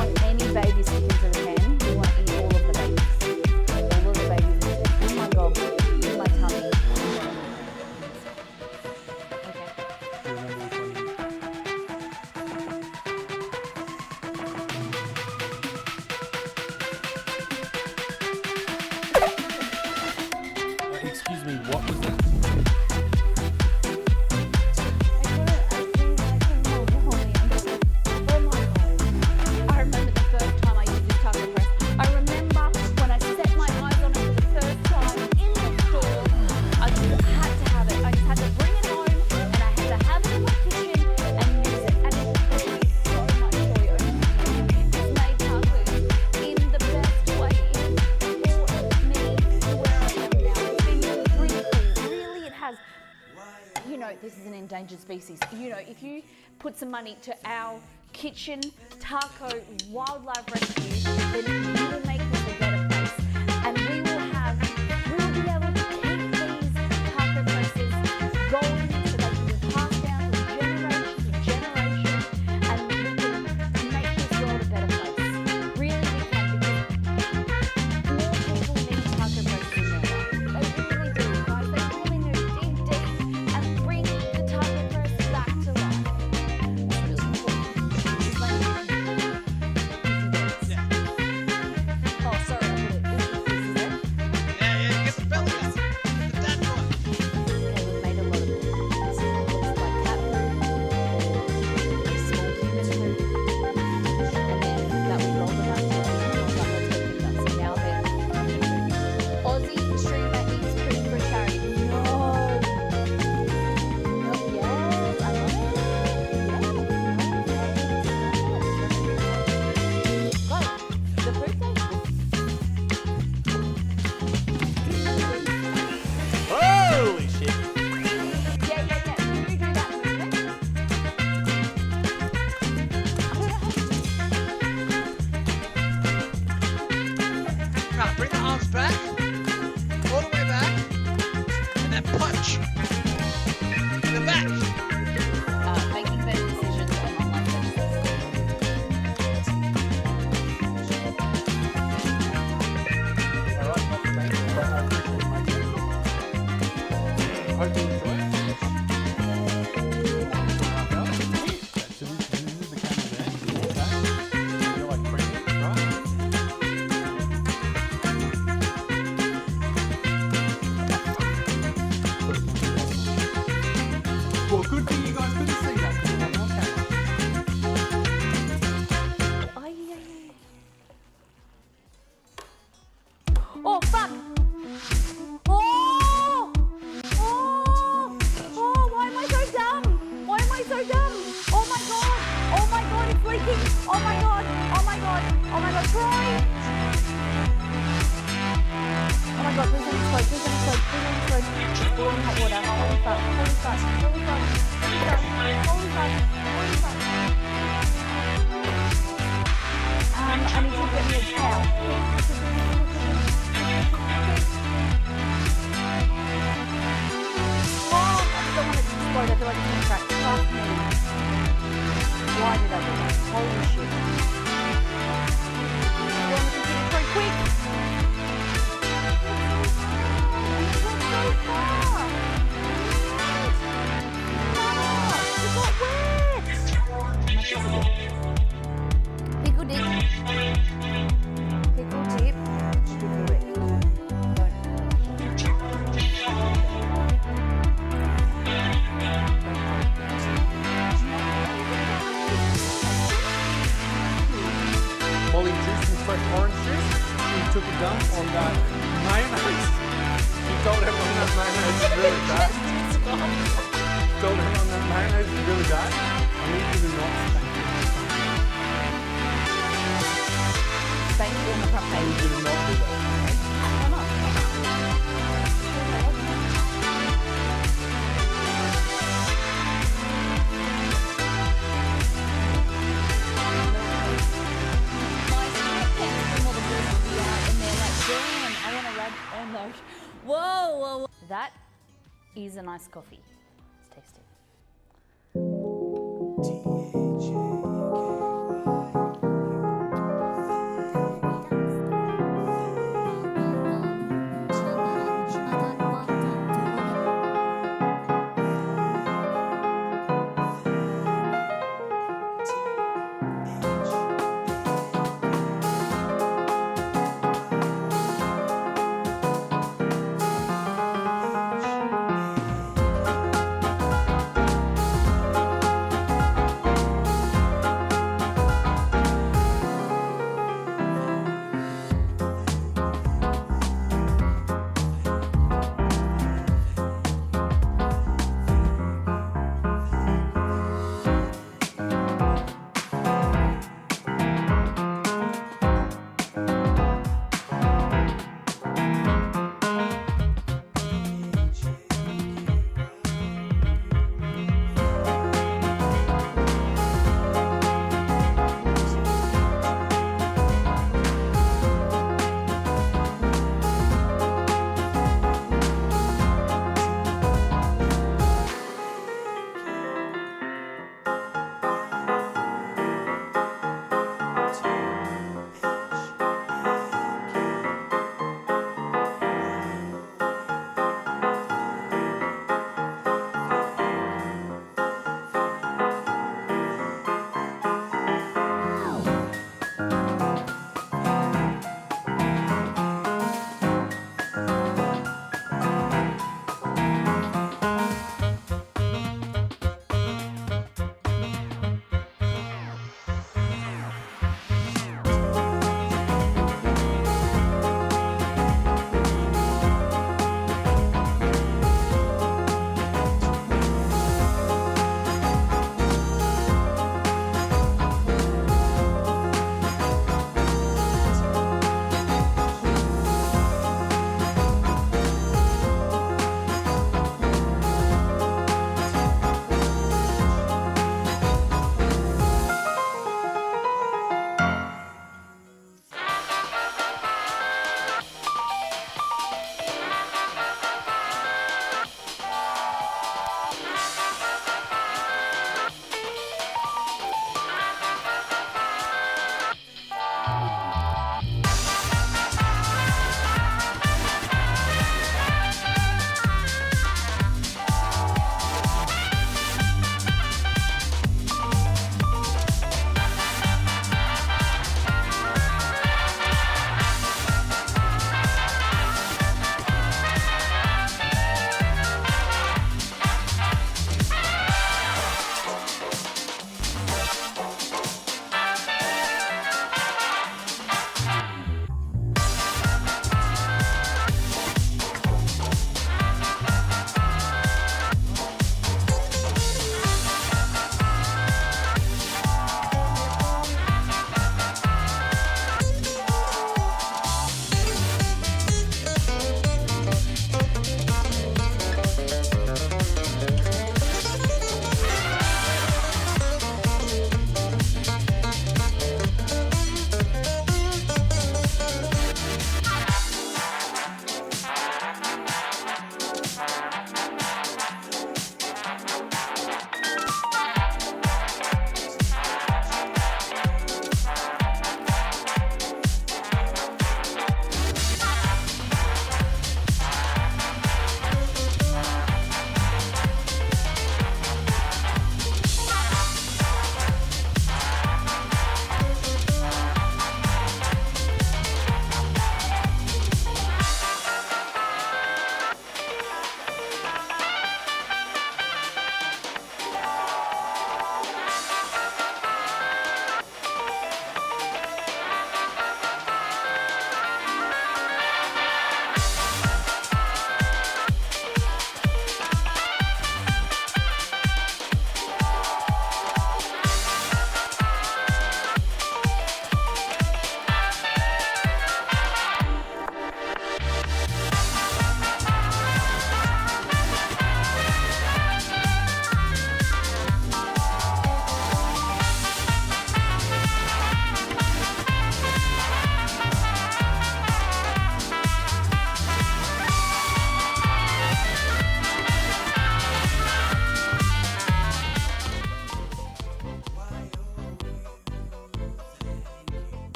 want any baby stick into the pan. We want to eat all of the babies. All of the babies in my gob, in my tummy. Okay. Do you remember which one you Excuse me, what was that? I remember the first time I used this taco press. I remember when I set my eyes on it for the first time in the store. I just had to have it. I just had to bring it home and I had to have it in my kitchen and use it. And it brought me so much joy over the years. It's made tacos in the best way. It's brought me to where I am now. It's been really cool. Really, it has. You know, this is an endangered species. You know, if you put some money to our kitchen taco wildlife rescue, then we will make this a better place. And we'll be able to keep these taco presses going so they can be passed down from generation to generation, and we can make this world a better place. Really, we can, because more people need taco presses in their life. They really do, guys. They really need to dig deep and bring the taco press back to life. It's really important. It's like, oh, sorry, I put it. This is it. Yeah, get the belly up. Get the dad going. Okay, we've made a lot of it. This looks like cat food, or small human food, and then that we rolled them up to so now they're Aussie streamer eats food for charity. No. Yes, I love it. Go. The food thing. Holy shit. Yeah. Can you do that movement? Right, bring the arms back. All the way back. And then punch. In the back. Making better decisions on online purchases. Hope you enjoy it. So this is the camera there. Okay. You're like pregnant, right? Well, good thing you guys couldn't see that. 'Cause we had more camera. Oh, fuck! Oh! Why am I so dumb? Why am I so dumb? Oh my god! Oh my god, it's leaking! Oh my god! Oh my god! Oh my god, Troy! Oh my god, please don't explode, please don't explode, please don't explode. Boiling hot water, holy fuck, holy fuck, holy fuck, holy fuck, holy fuck, holy fuck. I need you to get me a towel. Oh, I don't want it to explode. I feel like it's going to crack. Fuck me. Why did I do that? Holy shit. Go on the computer, Troy, quick! It's so far! It got wet! Pickle dip. Pickle dip. Pickle dip. Molly juice and fresh orange juice. She took a dump on that mayonnaise. She told everyone that mayonnaise is really bad. Told everyone that mayonnaise is really bad. I need you to not spank Spank you on the front me. I need page. you to not do that. Why not? My sweatpants from all the boys will be out and they're like, damn, I want to rub on those. Whoa. That is a nice coffee. Let's taste it.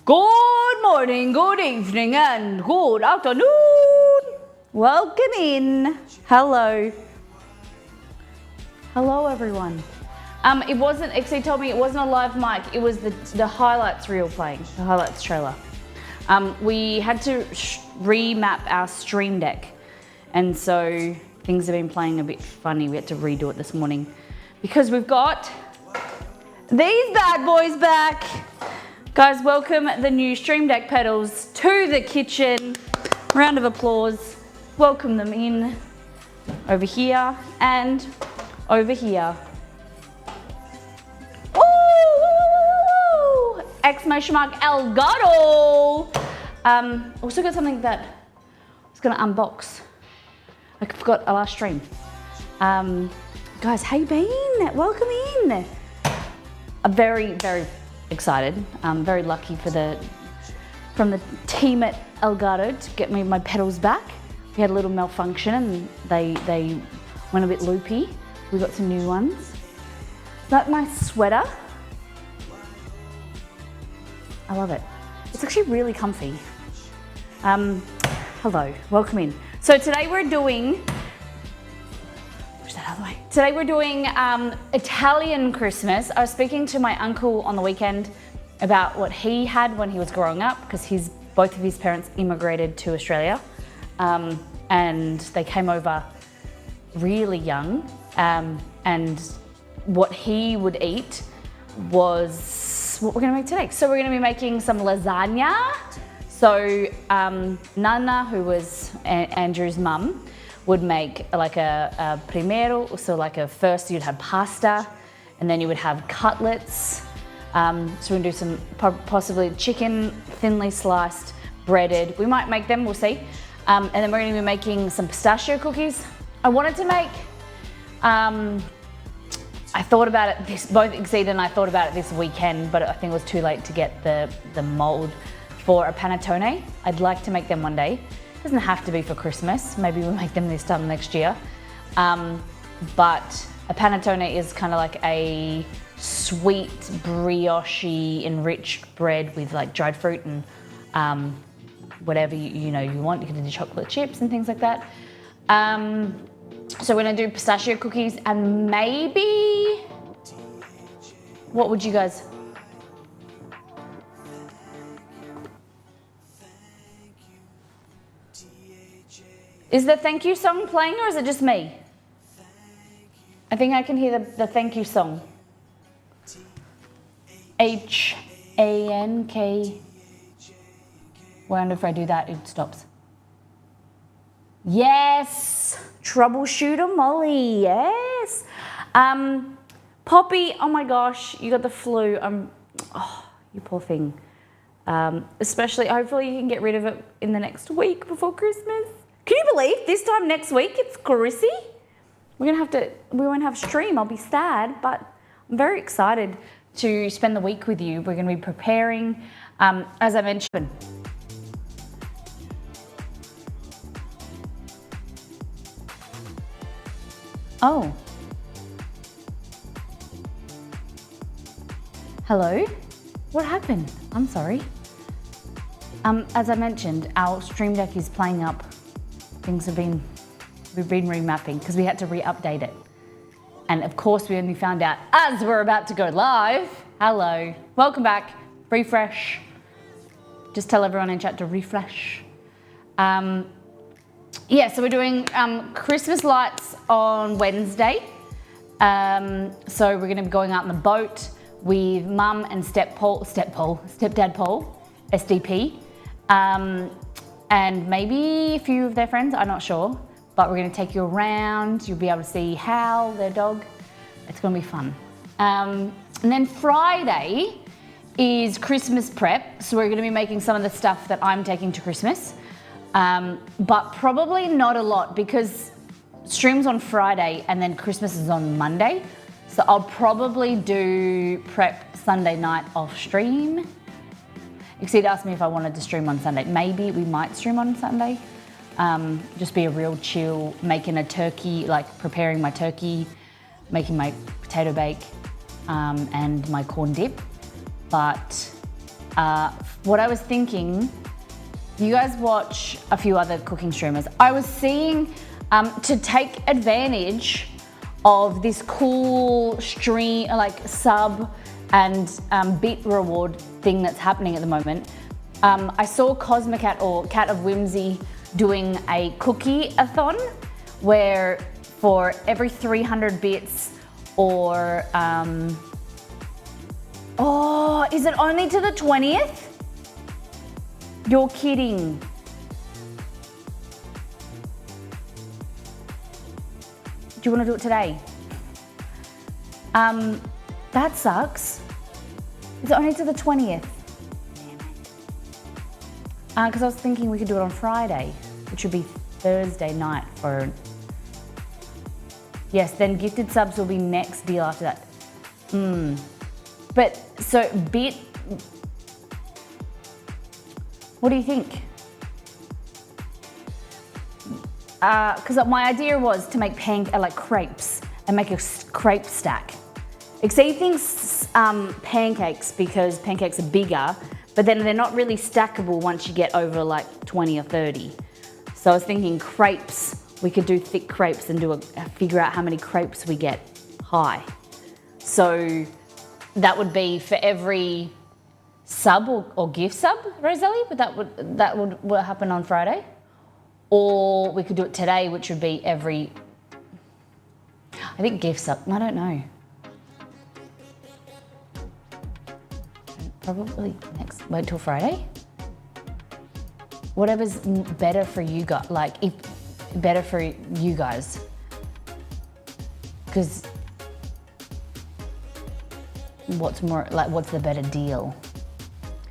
Good morning, good evening, and good afternoon. Welcome in. Hello. Hello, everyone. It wasn't, XC told me it wasn't a live mic, it was the highlights reel playing, the highlights trailer. We had to remap our stream deck, and so things have been playing a bit funny. We had to redo it this morning because we've got these bad boys back. Guys, welcome the new stream deck pedals to the kitchen. Round of applause. Welcome them in over here and over here. Ooh! Exclamation mark Elgato. Also got something that I was gonna unbox. I forgot our last stream. Guys, how you been? Welcome in. I'm very, very excited. I'm very lucky from the team at Elgato to get me my pedals back. We had a little malfunction and they went a bit loopy. We got some new ones. Is that my sweater? I love it. It's actually really comfy. Hello, welcome in. So today we're doing, push that out of the way. Today we're doing Italian Christmas. I was speaking to my uncle on the weekend about what he had when he was growing up, because both of his parents immigrated to Australia, and they came over really young, and what he would eat was what we're gonna make today. So we're gonna be making some lasagna. So Nana, who was Andrew's mum, would make like a primero, so like a first you'd have pasta, and then you would have cutlets. So we're gonna do some possibly chicken, thinly sliced, breaded. We might make them, we'll see. And then we're gonna be making some pistachio cookies. I wanted to make, I thought about it, both Exceed and I thought about it this weekend, but I think it was too late to get the mold for a panettone. I'd like to make them one day. It doesn't have to be for Christmas. Maybe we'll make them this time next year. But a panettone is kind of like a sweet, brioche enriched bread with like dried fruit and whatever you want. You can do chocolate chips and things like that. So we're gonna do pistachio cookies and maybe, what would you guys? Is the thank you song playing or is it just me? I think I can hear the thank you song. H-A-N-K. Wonder if I do that, it stops. Yes, troubleshooter Molly, yes. Poppy, oh my gosh, you got the flu. Oh, you poor thing. Especially, hopefully you can get rid of it in the next week before Christmas. Can you believe this time next week it's Chrissy? We won't have stream, I'll be sad, but I'm very excited to spend the week with you. We're gonna be preparing, as I mentioned. Oh. Hello? What happened? I'm sorry. As I mentioned, our stream deck is playing up. We've been remapping because we had to re-update it. And of course we only found out as we're about to go live. Hello, welcome back, refresh. Just tell everyone in chat to refresh. Yeah, so we're doing Christmas lights on Wednesday. So we're gonna be going out in the boat with Mum and Stepdad Paul, SDP. And maybe a few of their friends, I'm not sure. But we're gonna take you around. You'll be able to see Hal, their dog. It's gonna be fun. And then Friday is Christmas prep. So we're gonna be making some of the stuff that I'm taking to Christmas. But probably not a lot because stream's on Friday and then Christmas is on Monday. So I'll probably do prep Sunday night off stream. Exceed asked me if I wanted to stream on Sunday. Maybe we might stream on Sunday. Just be a real chill, making a turkey, like preparing my turkey, making my potato bake, and my corn dip. But What I was thinking, you guys watch a few other cooking streamers. I was seeing to take advantage of this cool stream, like sub and bit reward thing that's happening at the moment. I saw Cosmocat or Cat of Whimsy doing a cookie-a-thon where for every 300 bits or, oh, is it only to the 20th? You're kidding. Do you want to do it today? That sucks. It's only to the 20th. Because I was thinking we could do it on Friday, which would be Thursday night for... Yes, then gifted subs will be next deal after that. But, so bit... What do you think? Because my idea was to make like crepes and make a crepe stack. Exceed thinks pancakes because pancakes are bigger, but then they're not really stackable once you get over like 20 or 30. So I was thinking crepes, we could do thick crepes and figure out how many crepes we get high. So that would be for every sub or gift sub, Rosalie, but that would happen on Friday. Or we could do it today, which would be every, I think gift sub, I don't know. Probably wait till Friday. Whatever's better for you guys, better for you guys. Because what's the better deal?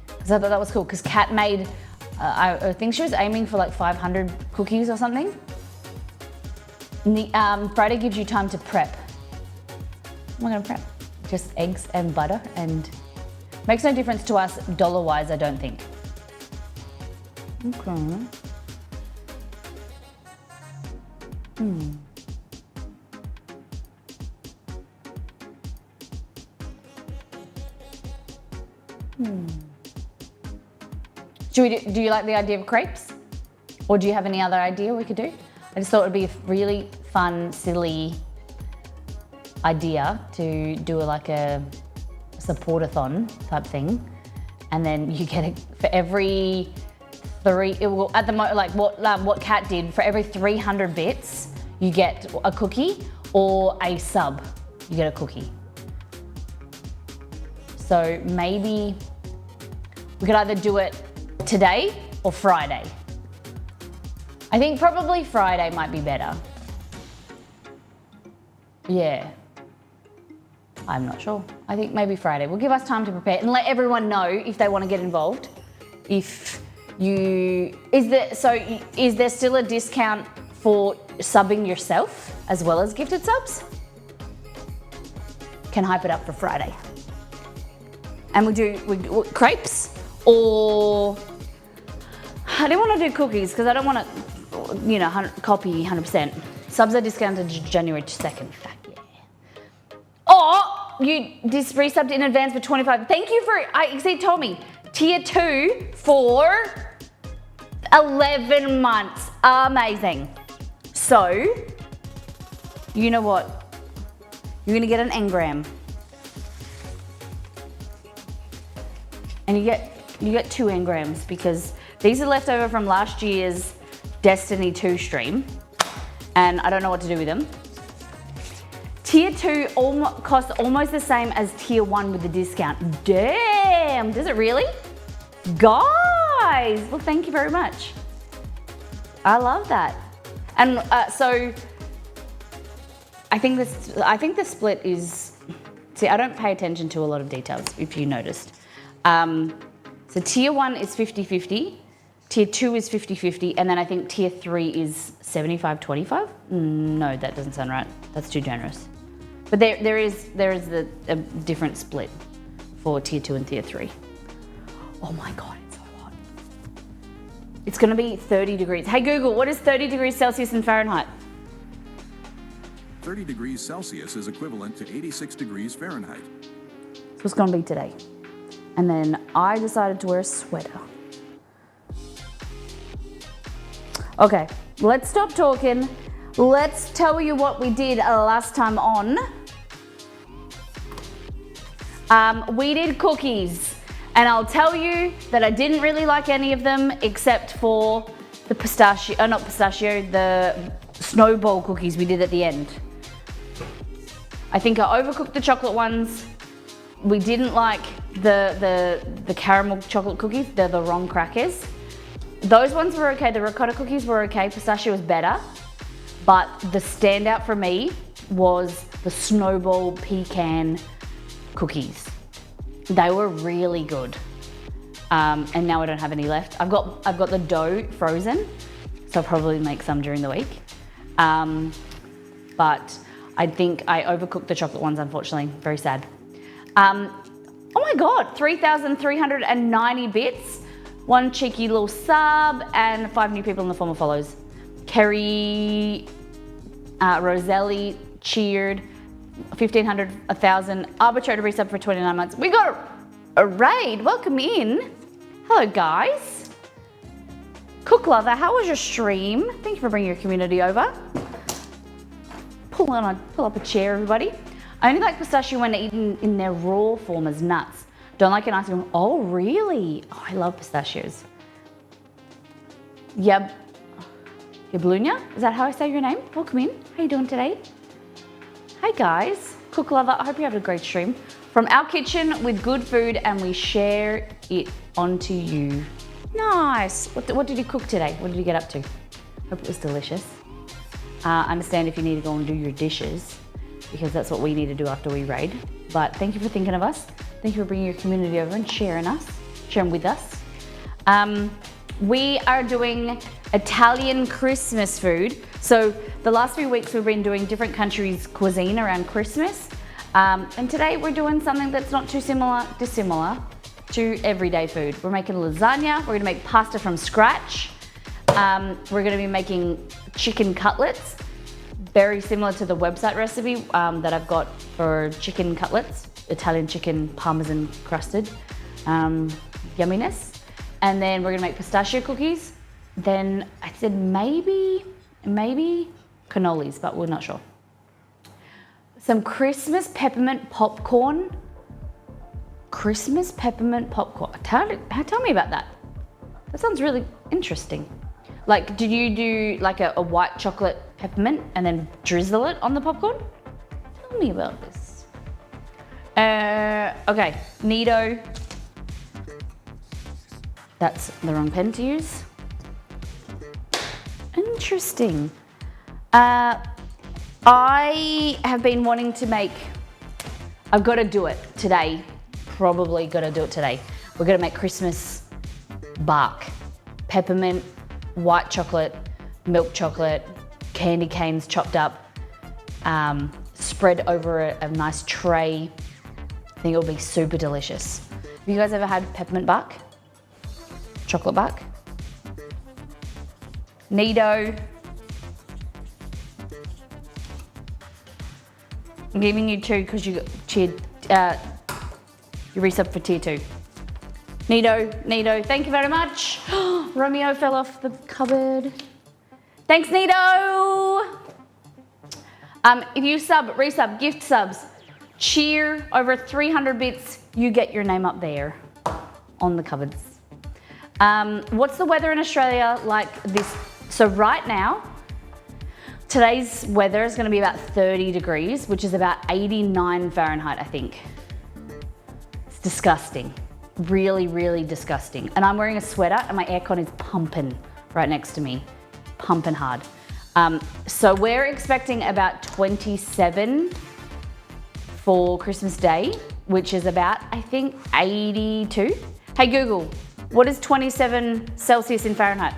Because I thought that was cool, because Kat made, I think she was aiming for like 500 cookies or something. And Friday gives you time to prep. What am I gonna prep? Just eggs and butter and... Makes no difference to us dollar-wise, I don't think. Okay. Do you like the idea of crepes? Or do you have any other idea we could do? I just thought it would be a really fun, silly idea to do like a support-a-thon type thing, and then you get it for every at the moment, like what Kat did, for every 300 bits you get a cookie, or a sub you get a cookie. So maybe we could either do it today or Friday. I think probably Friday might be better. Yeah. I'm not sure. I think maybe Friday. Will give us time to prepare and let everyone know if they want to get involved. Is there still a discount for subbing yourself as well as gifted subs? Can hype it up for Friday. And we do crepes, or I didn't want to do cookies because I don't want to, copy 100%. Subs are discounted January 2nd. Oh, you just resubbed in advance for 25. Thank you for, Exceed told me, tier 2 for 11 months. Amazing. So, you know what? You're gonna get an engram. And you get 2 engrams because these are left over from last year's Destiny 2 stream. And I don't know what to do with them. Tier 2 costs almost the same as Tier 1 with the discount. Damn, does it really? Guys, well, thank you very much. I love that. And so I think the split is, see, I don't pay attention to a lot of details, if you noticed. So Tier 1 is 50-50, Tier 2 is 50-50, and then I think Tier 3 is 75-25? No, that doesn't sound right. That's too generous. But there is a different split for Tier 2 and Tier 3. Oh my God, it's so hot. It's gonna be 30 degrees. Hey Google, what is 30 degrees Celsius in Fahrenheit? 30 degrees Celsius is equivalent to 86 degrees Fahrenheit. So it's gonna be today. And then I decided to wear a sweater. Okay, let's stop talking. Let's tell you what we did last time on. We did cookies, and I'll tell you that I didn't really like any of them except for the the snowball cookies we did at the end. I think I overcooked the chocolate ones. We didn't like the caramel chocolate cookies. They're the wrong crackers. Those ones were okay. The ricotta cookies were okay. Pistachio was better. But the standout for me was the snowball pecan cookies. They were really good. And now I don't have any left. I've got the dough frozen, so I'll probably make some during the week. But I think I overcooked the chocolate ones, unfortunately. Very sad. Oh my God, 3,390 bits, 1 cheeky little sub, and 5 new people in the form of follows. Kerry, Roselli, cheered, 1,500, 1,000, arbitrator resub for 29 months. We got a raid, welcome in. Hello guys. Cook Lover, how was your stream? Thank you for bringing your community over. Pull up a chair, everybody. I only like pistachio when eaten in their raw form as nuts. Don't like an ice cream. Oh, really? Oh, I love pistachios. Yablunya? Is that how I say your name? Welcome in. How you doing today? Hi guys. Cook Lover, I hope you have a great stream. From our kitchen with good food, and we share it onto you. Nice. What did you cook today? What did you get up to? Hope it was delicious. I understand if you need to go and do your dishes, because that's what we need to do after we raid. But thank you for thinking of us. Thank you for bringing your community over and sharing with us. We are doing Italian Christmas food. So the last few weeks we've been doing different countries' cuisine around Christmas. And today we're doing something that's not too dissimilar to everyday food. We're making lasagna. We're gonna make pasta from scratch. We're gonna be making chicken cutlets, very similar to the website recipe that I've got for chicken cutlets, Italian chicken parmesan crusted, yumminess. And then we're gonna make pistachio cookies. Then I said maybe cannolis, but we're not sure. Some Christmas peppermint popcorn. Christmas peppermint popcorn. Tell me about that. That sounds really interesting. Like, did you do like a white chocolate peppermint and then drizzle it on the popcorn? Tell me about this. Okay, Nido. That's the wrong pen to use. Interesting. I have been wanting to make, I've got to do it today. Probably got to do it today. We're going to make Christmas bark. Peppermint, white chocolate, milk chocolate, candy canes chopped up, spread over a nice tray. I think it'll be super delicious. Have you guys ever had peppermint bark? Chocolate bark? Nido. I'm giving you 2 because you cheered, you resub for tier 2. Nido, thank you very much. Romeo fell off the cupboard. Thanks, Nido. If you resub, gift subs, cheer over 300 bits, you get your name up there on the cupboards. What's the weather in Australia like this? So right now, today's weather is going to be about 30 degrees, which is about 89 Fahrenheit, I think. It's disgusting. Really, really disgusting. And I'm wearing a sweater and my aircon is pumping right next to me. Pumping hard. So we're expecting about 27 for Christmas Day, which is about, I think, 82. Hey Google, what is 27 Celsius in Fahrenheit?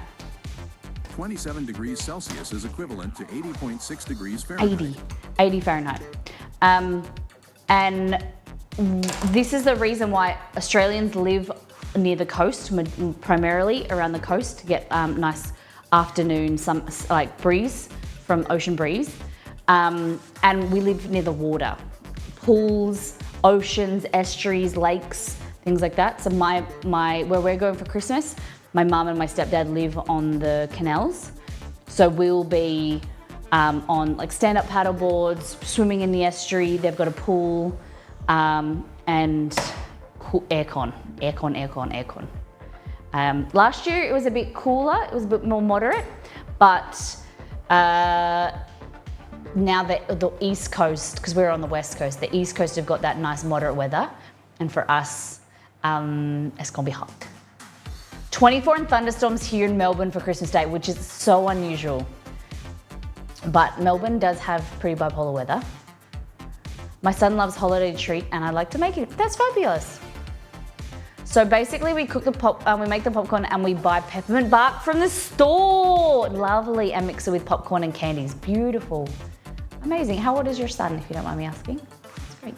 27 degrees Celsius is equivalent to 80.6 degrees Fahrenheit. 80 Fahrenheit. And this is the reason why Australians live near the coast, primarily around the coast, to get nice afternoon, breeze from ocean breeze. And we live near the water. Pools, oceans, estuaries, lakes, things like that. So where we're going for Christmas, my mum and my stepdad live on the canals. So we'll be on like stand-up paddle boards, swimming in the estuary. They've got a pool and aircon. Last year it was a bit cooler, it was a bit more moderate, but now the East Coast, because we're on the West Coast, the East Coast have got that nice moderate weather, and for us, it's gonna be hot. 24 and thunderstorms here in Melbourne for Christmas Day, which is so unusual. But Melbourne does have pretty bipolar weather. My son loves holiday treat and I like to make it. That's fabulous. So basically we cook we make the popcorn and we buy peppermint bark from the store. Lovely, and mix it with popcorn and candies. Beautiful. Amazing. How old is your son, if you don't mind me asking? That's great.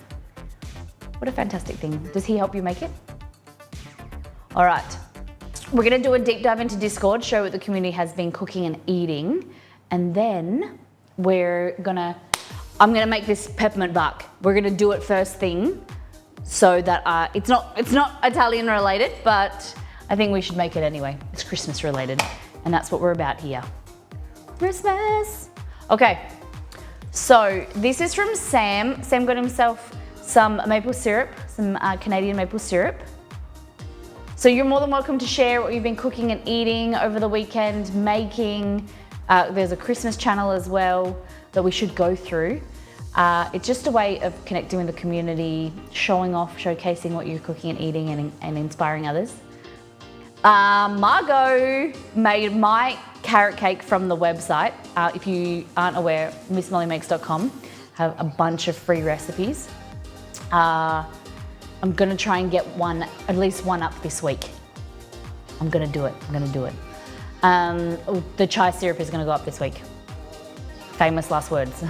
What a fantastic thing. Does he help you make it? All right. We're gonna do a deep dive into Discord, show what the community has been cooking and eating. And then I'm gonna make this peppermint bark. We're gonna do it first thing so that it's not Italian related, but I think we should make it anyway. It's Christmas related, and that's what we're about here. Christmas. Okay, so this is from Sam. Sam got himself some maple syrup, some Canadian maple syrup. So you're more than welcome to share what you've been cooking and eating over the weekend, making. There's a Christmas channel as well that we should go through. It's just a way of connecting with the community, showing off, showcasing what you're cooking and eating and inspiring others. Margot made my carrot cake from the website. If you aren't aware, missmollymakes.com have a bunch of free recipes. I'm gonna try and get at least one up this week. I'm gonna do it. The chai syrup is gonna go up this week. Famous last words.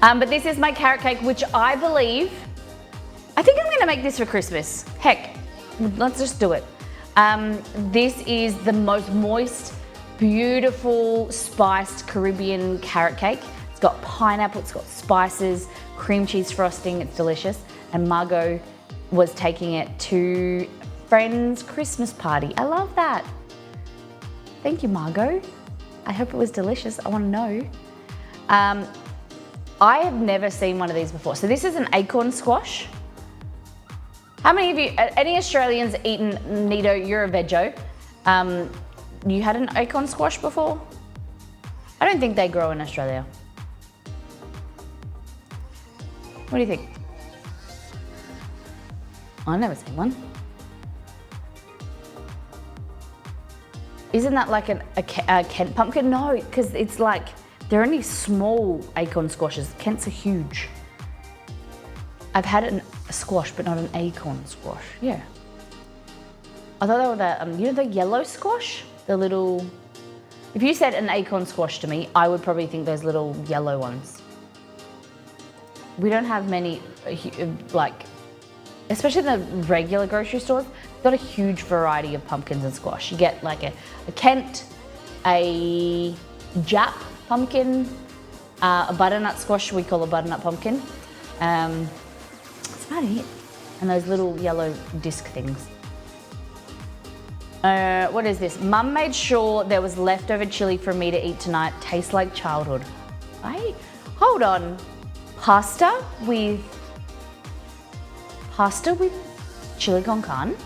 But this is my carrot cake, which I think I'm gonna make this for Christmas. Heck, let's just do it. This is the most moist, beautiful, spiced Caribbean carrot cake. It's got pineapple, it's got spices, cream cheese frosting, it's delicious. And Margot was taking it to a friend's Christmas party. I love that. Thank you, Margot. I hope it was delicious. I want to know. I have never seen one of these before. So this is an acorn squash. How many of you, any Australians eaten, Nito, you're a veggie. You had an acorn squash before? I don't think they grow in Australia. What do you think? I've never seen one. Isn't that like a Kent pumpkin? No, because it's like, they're only small acorn squashes. Kents are huge. I've had a squash, but not an acorn squash. Yeah. I thought they were the, you know the yellow squash? The little, if you said an acorn squash to me, I would probably think those little yellow ones. We don't have many, like, especially in the regular grocery stores, they've got a huge variety of pumpkins and squash. You get like a Kent, a Jap pumpkin, a butternut squash we call a butternut pumpkin. That's about it. And those little yellow disc things. What is this? Mum made sure there was leftover chili for me to eat tonight. Tastes like childhood. Hold on. Pasta with chili con carne.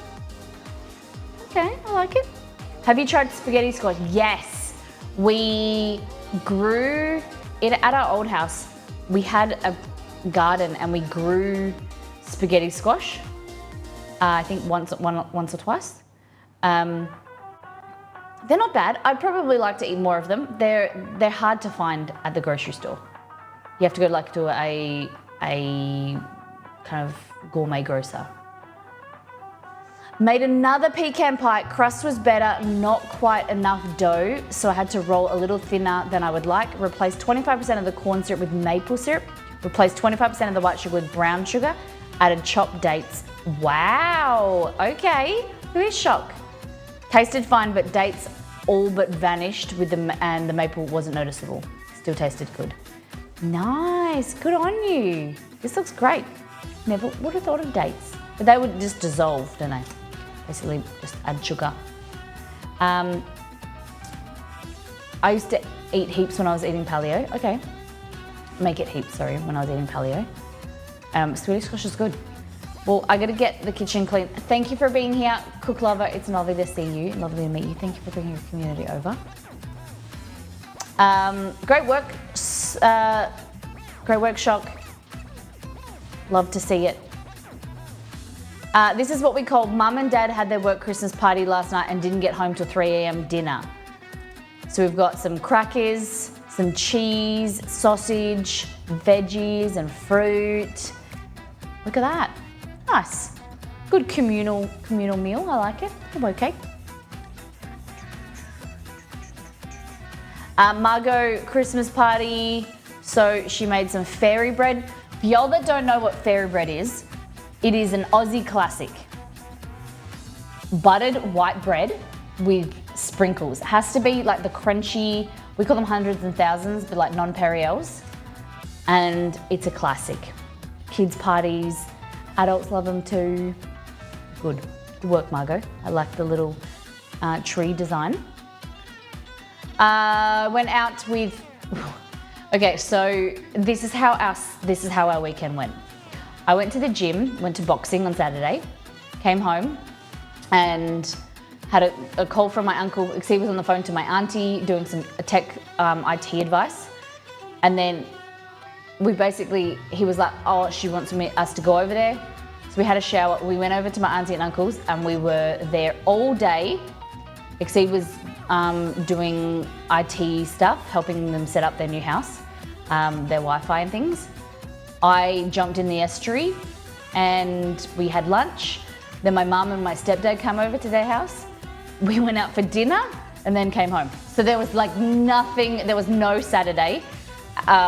Okay, I like it. Have you tried spaghetti squash? Yes. We grew it at our old house. We had a garden and we grew spaghetti squash. I think once or twice. They're not bad. I'd probably like to eat more of them. They're hard to find at the grocery store. You have to go like to a kind of gourmet grocer. Made another pecan pie. Crust was better, not quite enough dough, so I had to roll a little thinner than I would like. Replaced 25% of the corn syrup with maple syrup. Replaced 25% of the white sugar with brown sugar. Added chopped dates. Wow, okay. Who is shocked? Tasted fine, but dates all but vanished with and the maple wasn't noticeable. Still tasted good. Nice, good on you. This looks great. Never would have thought of dates. But they would just dissolve, don't they? Basically, just add sugar. I used to eat heaps when I was eating paleo. Okay. Make it heaps, sorry, when I was eating paleo. Swedish squash is good. Well, I gotta get the kitchen clean. Thank you for being here, Cook Lover. It's lovely to see you, lovely to meet you. Thank you for bringing your community over. Great work, Shock. Love to see it. This is what we call Mum and Dad had their work Christmas party last night and didn't get home till 3 a.m. dinner. So we've got some crackers, some cheese, sausage, veggies and fruit. Look at that. Nice. Good communal meal. I like it. I'm okay. Margot Christmas party. So she made some fairy bread. For y'all that don't know what fairy bread is, it is an Aussie classic. Buttered white bread with sprinkles. It has to be like the crunchy, we call them hundreds and thousands, but like non-Perriells. And it's a classic. Kids parties, adults love them too. Good. Good work, Margot. I like the little tree design. Went out with, okay, so this is how our weekend went. I went to the gym, went to boxing on Saturday, came home and had a call from my uncle. He was on the phone to my auntie doing some tech IT advice. And then he was like, oh, she wants us to go over there. So we had a shower. We went over to my auntie and uncle's and we were there all day. He was doing IT stuff, helping them set up their new house, their Wi-Fi and things. I jumped in the estuary and we had lunch. Then my mum and my stepdad came over to their house. We went out for dinner and then came home. So there was like nothing, there was no Saturday.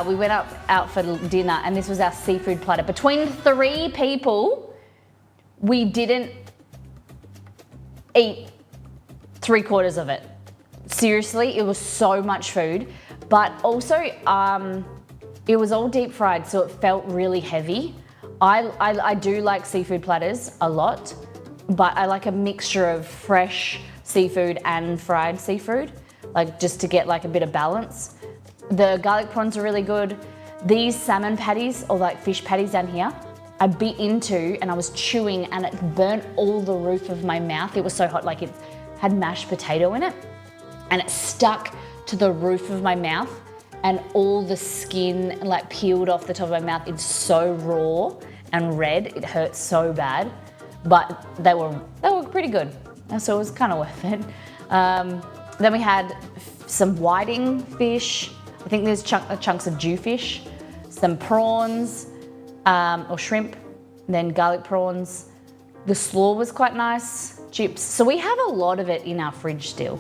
We went out for dinner and this was our seafood platter. Between 3 people, we didn't eat 3/4 of it. Seriously, it was so much food, but also it was all deep fried, so it felt really heavy. I do like seafood platters a lot, but I like a mixture of fresh seafood and fried seafood, like just to get like a bit of balance. The garlic prawns are really good. These salmon patties, or like fish patties down here, I bit into and I was chewing and it burnt all the roof of my mouth. It was so hot, like it had mashed potato in it and it stuck to the roof of my mouth and all the skin like peeled off the top of my mouth. It's so raw and red, it hurt so bad, but they were pretty good. So it was kind of worth it. Then we had some whiting fish. I think there's chunks of jewfish, some prawns or shrimp, then garlic prawns. The slaw was quite nice, chips. So we have a lot of it in our fridge still.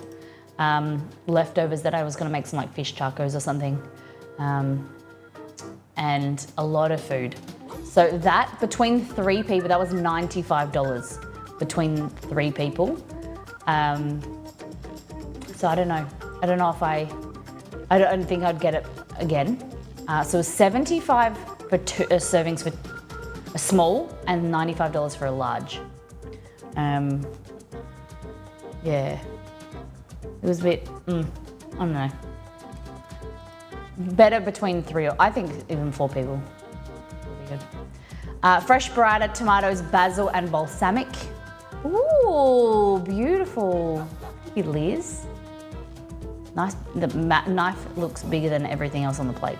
Leftovers that I was gonna make some like fish tacos or something. And a lot of food. So that, between 3 people, that was $95 between 3 people. So I don't know. I don't know if I don't think I'd get it again. So it was $75 for 2 servings for a small and $95 for a large. Yeah, it was a bit, I don't know. Better between 3 or, I think even 4 people would be good. Fresh burrata, tomatoes, basil and balsamic. Ooh, beautiful. Thank you, Liz. Nice, the knife looks bigger than everything else on the plate.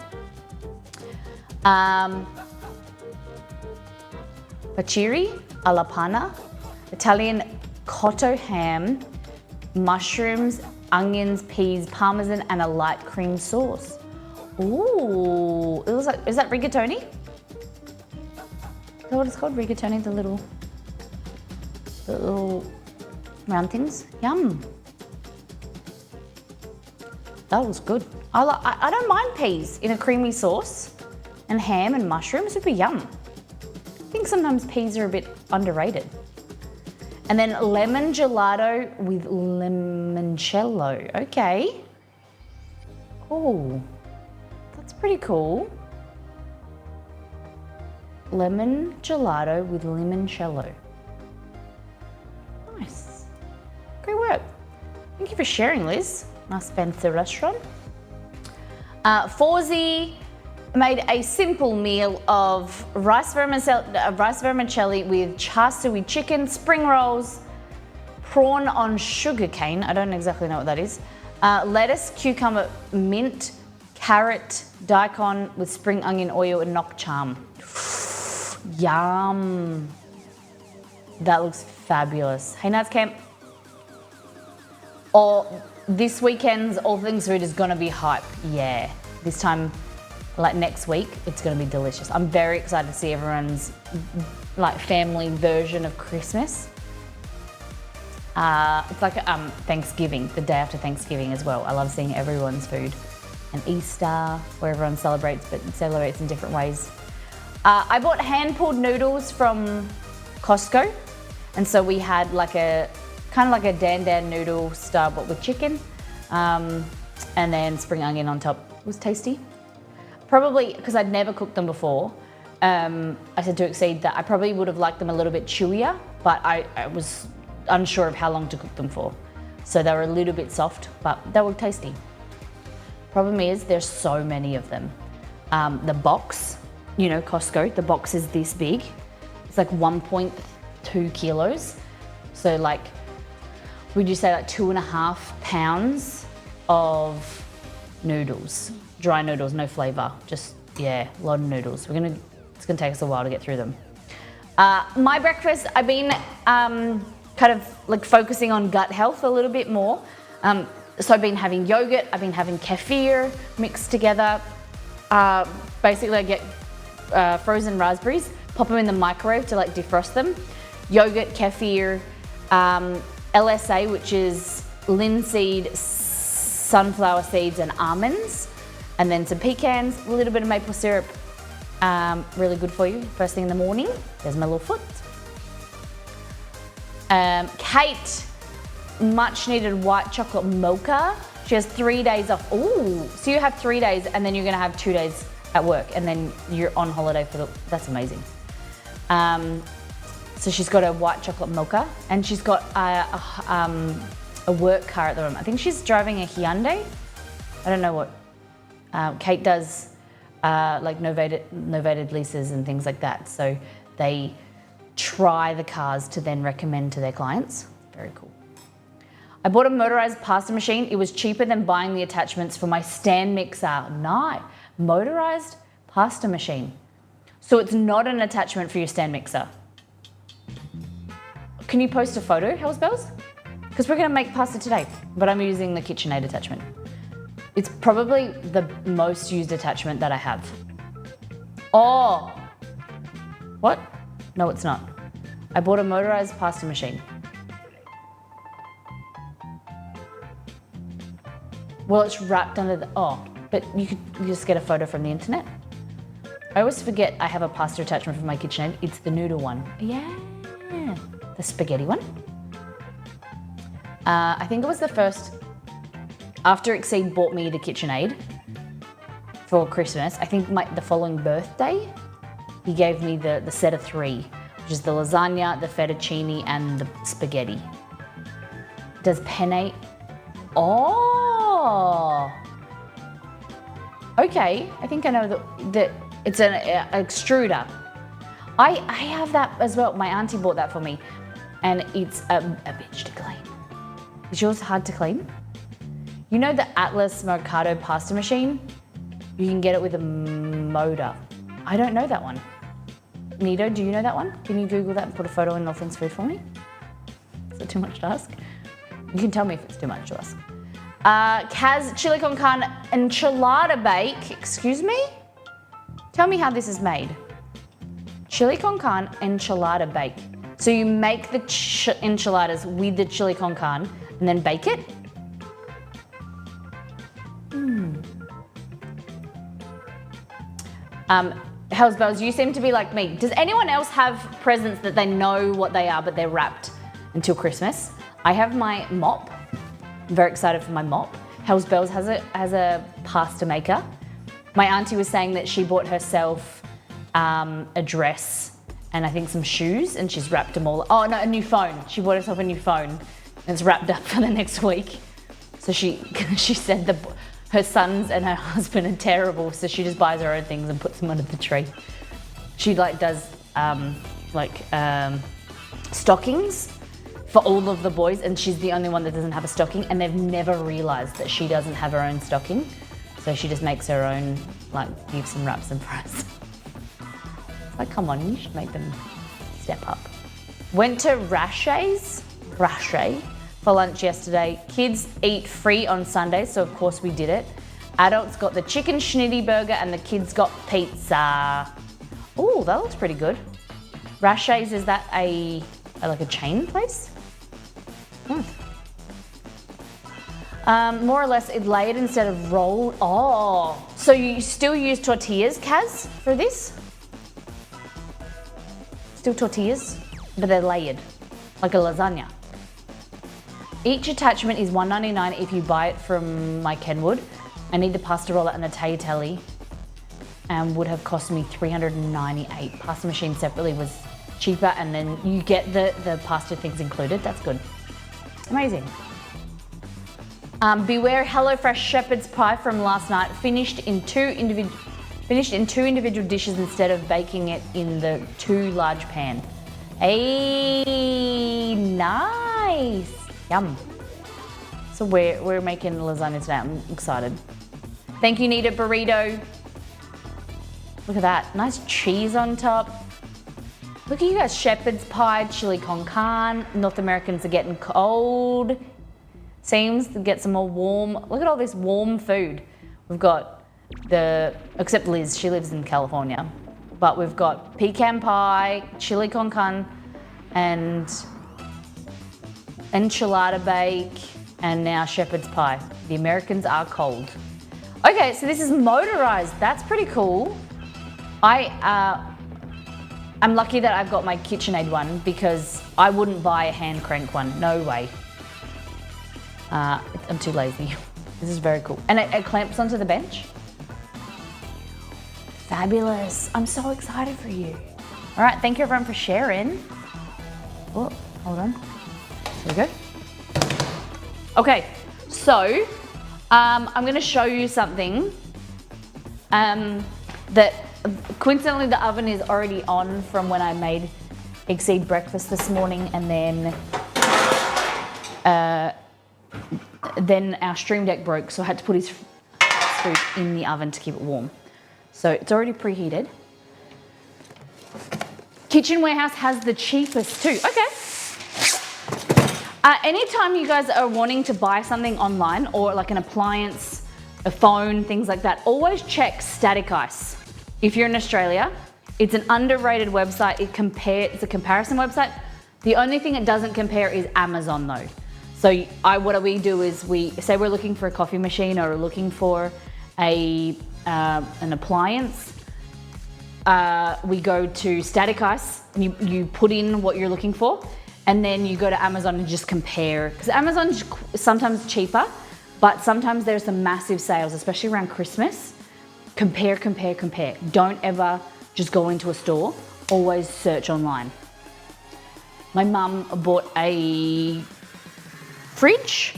Pachiri alla panna, Italian cotto ham, mushrooms, onions, peas, parmesan, and a light cream sauce. Ooh, it looks like, is that rigatoni? Is that what it's called? Rigatoni, the little round things? Yum. That was good. I don't mind peas in a creamy sauce, and ham and mushrooms would be yum. I think sometimes peas are a bit underrated. And then lemon gelato with limoncello. Okay. Cool. That's pretty cool. Lemon gelato with limoncello. thank you for sharing, Liz. Nice fancy restaurant. Fawzi made a simple meal of rice vermicelli with char siu chicken, spring rolls, prawn on sugarcane. I don't exactly know what that is. Lettuce, cucumber, mint, carrot, daikon with spring onion oil and nok cham. Yum. That looks fabulous. Hey, Nats Camp. This weekend's All Things Food is gonna be hype. Yeah. This time, like next week, it's gonna be delicious. I'm very excited to see everyone's like family version of Christmas. It's like Thanksgiving, the day after Thanksgiving as well. I love seeing everyone's food. And Easter, where everyone celebrates, but celebrates in different ways. I bought hand-pulled noodles from Costco. And so we had like kind of like a dan noodle style, but with chicken. And then spring onion on top. It was tasty. Probably, because I'd never cooked them before, I said to Exceed that I probably would have liked them a little bit chewier, but I was unsure of how long to cook them for. So they were a little bit soft, but they were tasty. Problem is, there's so many of them. The box, you know, Costco, the box is this big. It's like 1.2 kilos. So like, would you say like 2.5 pounds of noodles, dry noodles, no flavor, just, yeah, a lot of noodles. It's gonna take us a while to get through them. My breakfast, I've been kind of like focusing on gut health a little bit more. So I've been having yogurt, I've been having kefir mixed together. Basically I get frozen raspberries, pop them in the microwave to like defrost them. Yogurt, kefir, LSA, which is linseed, sunflower seeds and almonds, and then some pecans, a little bit of maple syrup. Really good for you first thing in the morning. There's my little foot. Kate, much needed white chocolate mocha. She has 3 days off. Ooh, so you have 3 days and then you're gonna have 2 days at work and then you're on holiday that's amazing. So she's got a white chocolate mocha and she's got a work car at the moment. I think she's driving a Hyundai. I don't know what. Kate does like novated leases and things like that. So they try the cars to then recommend to their clients. Very cool. I bought a motorized pasta machine. It was cheaper than buying the attachments for my stand mixer. Nice. Motorized pasta machine. So it's not an attachment for your stand mixer. Can you post a photo, Hells Bells? Because we're gonna make pasta today, but I'm using the KitchenAid attachment. It's probably the most used attachment that I have. Oh, what? No, it's not. I bought a motorized pasta machine. Well, it's wrapped under the, but you could just get a photo from the internet. I always forget I have a pasta attachment for my KitchenAid. It's the noodle one. Yeah, the spaghetti one. I think it was the first, after Exceed bought me the KitchenAid for Christmas, I think the following birthday, he gave me the set of 3, which is the lasagna, the fettuccine, and the spaghetti. Does penne, okay, I think I know that it's an extruder. I have that as well. My auntie bought that for me and it's a bitch to clean. Is yours hard to clean? You know the Atlas Mercado pasta machine? You can get it with a motor. I don't know that one. Nito, do you know that one? Can you Google that and put a photo in All Things Food for me? Is it too much to ask? You can tell me if it's too much to ask. Kaz chili con carne enchilada bake. Excuse me? Tell me how this is made. Chili con carne enchilada bake. So you make the enchiladas with the chili con carne and then bake it? Hells Bells, you seem to be like me. Does anyone else have presents that they know what they are but they're wrapped until Christmas? I have my mop. I'm very excited for my mop. Hells Bells has a pasta maker. My auntie was saying that she bought herself a dress and I think some shoes and she's wrapped them all. Oh no, a new phone. She bought herself a new phone and it's wrapped up for the next week. So she said her sons and her husband are terrible, so she just buys her own things and puts them under the tree. She does stockings for all of the boys, and she's the only one that doesn't have a stocking, and they've never realized that she doesn't have her own stocking. So she just makes her own gifts and wraps them for us. Come on, you should make them step up. Went to Rache for lunch yesterday. Kids eat free on Sundays, so of course we did it. Adults got the chicken schnitty burger and the kids got pizza. Oh, that looks pretty good. Rache's, is that a chain place? More or less it layered instead of rolled. Oh, so you still use tortillas, Kaz, for this? Still tortillas, but they're layered, like a lasagna. Each attachment is $1.99 if you buy it from my Kenwood. I need the pasta roller and the tagliatelle, and would have cost me $398. Pasta machine separately was cheaper, and then you get the pasta things included. That's good. Amazing. Beware HelloFresh shepherd's pie from last night. Finished in two individual dishes instead of baking it in the too large pan. Hey, nice. Yum. So we're making lasagna today. I'm excited. Thank you, Nita Burrito. Look at that. Nice cheese on top. Look at you guys. Shepherd's pie, chili con carne. North Americans are getting cold. Seems to get some more warm. Look at all this warm food. We've got except Liz, she lives in California. But we've got pecan pie, chili con carne, and enchilada bake, and now shepherd's pie. The Americans are cold. Okay, so this is motorized. That's pretty cool. I'm lucky that I've got my KitchenAid one because I wouldn't buy a hand crank one. No way. I'm too lazy. This is very cool. And it clamps onto the bench. Fabulous. I'm so excited for you. All right, thank you everyone for sharing. Oh, hold on. There we go. Okay, so I'm gonna show you something that coincidentally the oven is already on from when I made Exceed breakfast this morning, and then our Stream Deck broke, so I had to put his food in the oven to keep it warm. So it's already preheated. Kitchen Warehouse has the cheapest too. Okay. Anytime you guys are wanting to buy something online, or like an appliance, a phone, things like that, always check Static Ice. If you're in Australia, it's an underrated website. It's a comparison website. The only thing it doesn't compare is Amazon though. So what we do is we say we're looking for a coffee machine or looking for an appliance. We go to Static Ice, and you put in what you're looking for, and then you go to Amazon and just compare. Because Amazon's sometimes cheaper, but sometimes there's some massive sales, especially around Christmas. Compare. Don't ever just go into a store. Always search online. My mum bought a fridge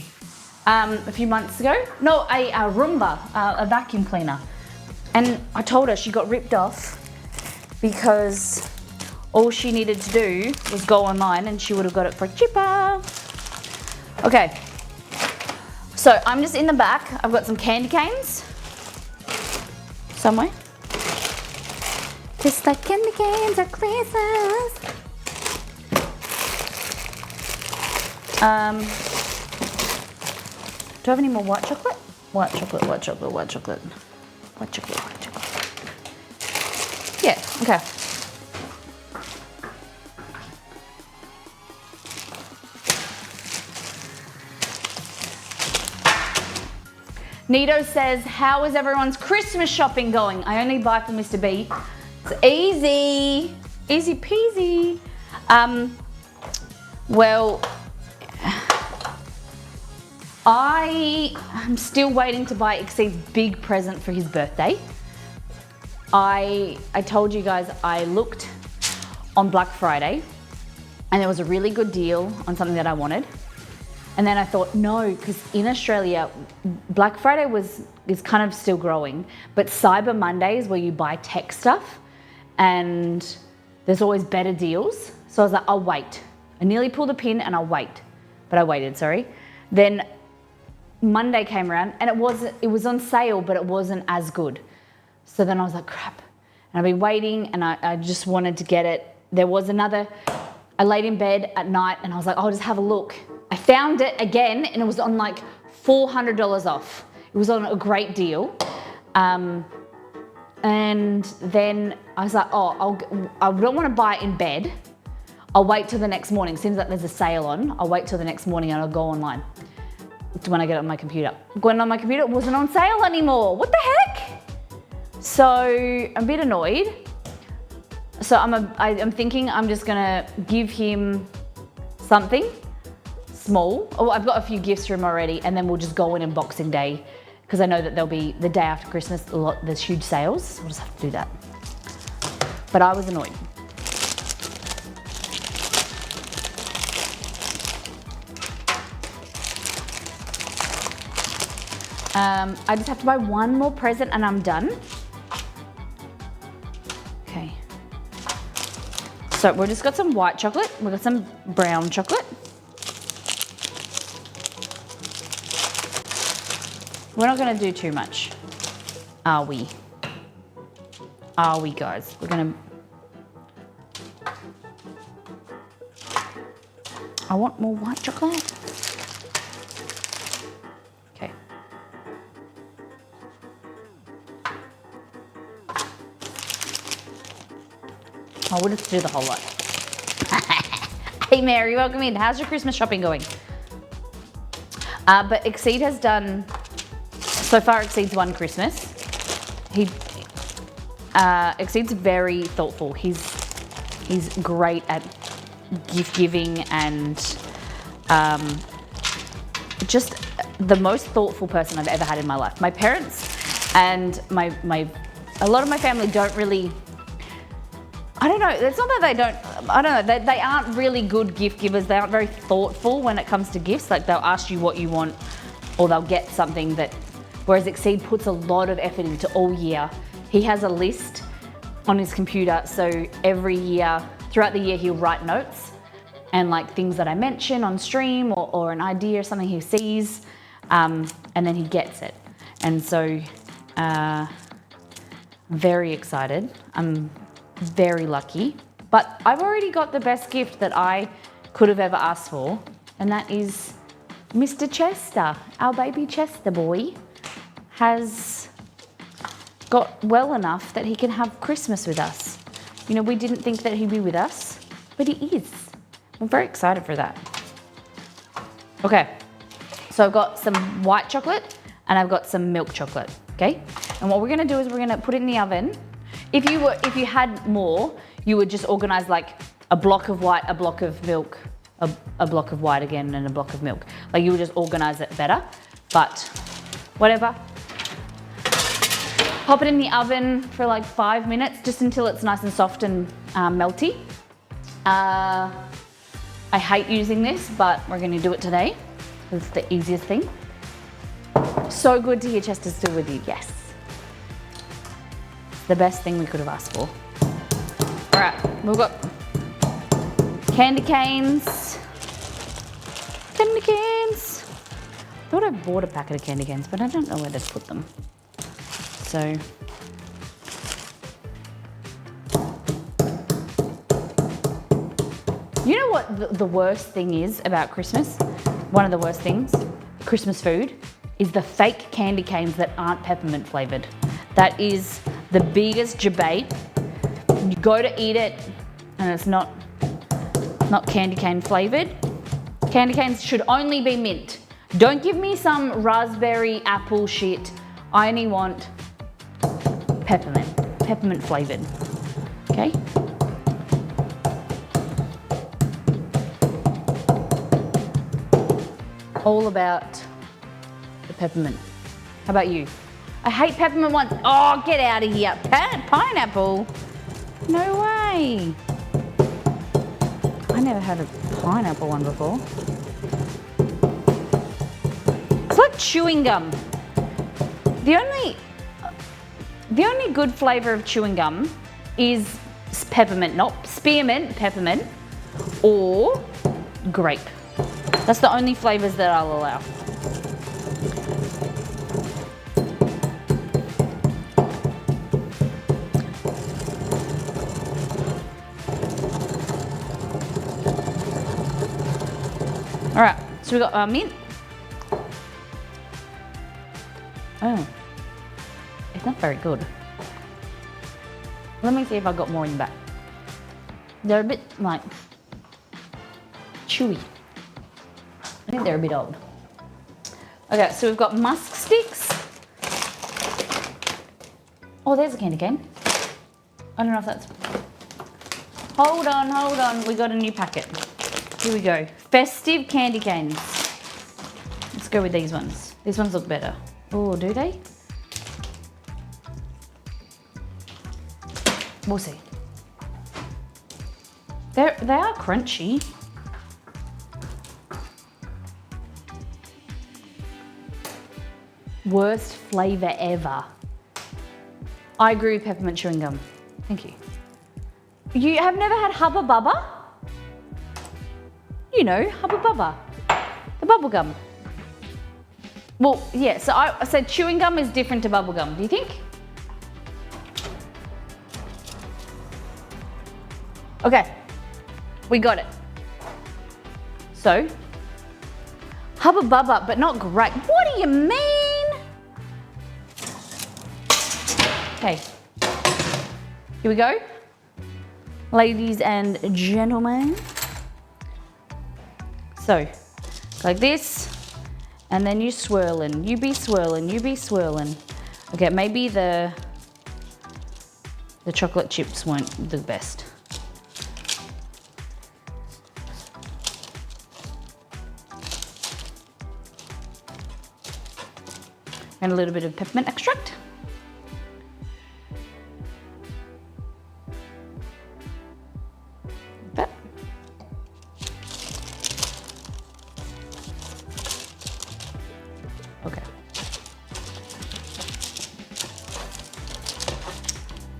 a few months ago. No, a Roomba, a vacuum cleaner. And I told her she got ripped off because all she needed to do was go online and she would have got it for cheaper. Okay, so I'm just in the back. I've got some candy canes somewhere. Just like candy canes are Christmas. Do I have any more white chocolate? White chocolate. Yeah, okay. Nito says, how is everyone's Christmas shopping going? I only buy for Mr. B. It's easy. Easy peasy. Well, I am still waiting to buy Exceed's big present for his birthday. I told you guys I looked on Black Friday and there was a really good deal on something that I wanted. And then I thought, no, because in Australia, Black Friday is kind of still growing, but Cyber Monday is where you buy tech stuff and there's always better deals. So I was like, I'll wait. I nearly pulled a pin and I'll wait, but I waited, sorry. Then Monday came around and it was on sale, but it wasn't as good. So then I was like, crap. And I've been waiting and I just wanted to get it. There was another, I laid in bed at night and I was like, I'll just have a look. I found it again and it was on like $400 off. It was on a great deal. And then I was like, oh, I don't want to buy it in bed. I'll wait till the next morning. Seems like there's a sale on. I'll wait till the next morning and I'll go online. It's when I get it on my computer. Going on my computer, it wasn't on sale anymore. What the heck? So I'm a bit annoyed. So I'm thinking I'm just gonna give him something small. Oh, I've got a few gifts for him already, and then we'll just go in Boxing Day because I know that there'll be the day after Christmas. There's huge sales. We'll just have to do that. But I was annoyed. I just have to buy one more present and I'm done. Okay. So we've just got some white chocolate. We've got some brown chocolate. We're not gonna do too much, are we? Are we, guys? We're gonna... I want more white chocolate. Okay. Oh, we'll just do the whole lot. Hey Mary, welcome in. How's your Christmas shopping going? But Exceed has done, so far Exceed's won Christmas. Exceed's very thoughtful. He's great at gift giving and just the most thoughtful person I've ever had in my life. My parents and a lot of my family don't really, I don't know, it's not that they don't, I don't know, they aren't really good gift givers. They aren't very thoughtful when it comes to gifts. Like they'll ask you what you want or they'll get something that, whereas Exceed puts a lot of effort into all year. He has a list on his computer, so every year, throughout the year, he'll write notes and like things that I mention on stream or an idea or something he sees, and then he gets it. And so, very excited. I'm very lucky, but I've already got the best gift that I could have ever asked for, and that is Mr. Chester, our baby Chester boy, has got well enough that he can have Christmas with us. You know, we didn't think that he'd be with us, but he is. I'm very excited for that. Okay, so I've got some white chocolate and I've got some milk chocolate, okay? And what we're gonna do is we're gonna put it in the oven. If you had more, you would just organize like a block of white, a block of milk, a block of white again, and a block of milk. Like you would just organize it better, but whatever. Pop it in the oven for like 5 minutes, just until it's nice and soft and melty. I hate using this, but we're gonna do it today. It's the easiest thing. So good to hear Chester's still with you, yes. It's the best thing we could have asked for. All right, we've got candy canes. Candy canes. I thought I bought a packet of candy canes, but I don't know where to put them. So, you know what the worst thing is about Christmas? One of the worst things, Christmas food, is the fake candy canes that aren't peppermint flavored. That is the biggest debate. You go to eat it and it's not candy cane flavored. Candy canes should only be mint. Don't give me some raspberry apple shit. I only want peppermint flavored, okay? All about the peppermint. How about you? I hate peppermint ones. Oh, get out of here. Pineapple? No way. I never had a pineapple one before. got chewing gum. The only good flavor of chewing gum is peppermint, not spearmint, peppermint, or grape. That's the only flavors that I'll allow. All right, so we got mint. Oh, it's not very good. Let me see if I got more in the back. They're a bit like chewy. I think they're a bit old. Okay, so we've got musk sticks. Oh, there's a candy cane. I don't know if that's... Hold on. We got a new packet. Here we go. Festive candy canes. Let's go with these ones. These ones look better. Oh, do they? We'll see. They are crunchy. Worst flavor ever. I agree with peppermint chewing gum. Thank you. You have never had Hubba Bubba? You know, Hubba Bubba. The bubble gum. Well, yeah, so I said chewing gum is different to bubble gum. Do you think? Okay, we got it. So, Hubba Bubba, but not grape. What do you mean? Okay, here we go. Ladies and gentlemen. So, like this, and then you swirling. You be swirling, you be swirling. Okay, maybe the chocolate chips weren't the best. And a little bit of peppermint extract. That. Okay.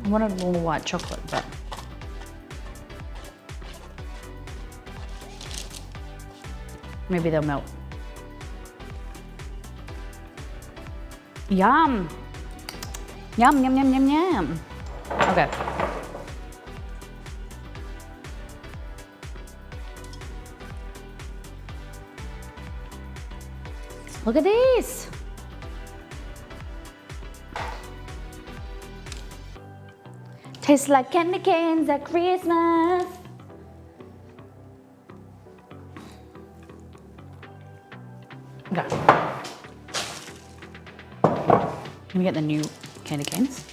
I wanted a little white chocolate, but maybe they'll melt. Yum. Yum, yum, yum, yum, yum. Okay. Look at this. Tastes like candy canes at Christmas. Okay. Let me get the new candy canes.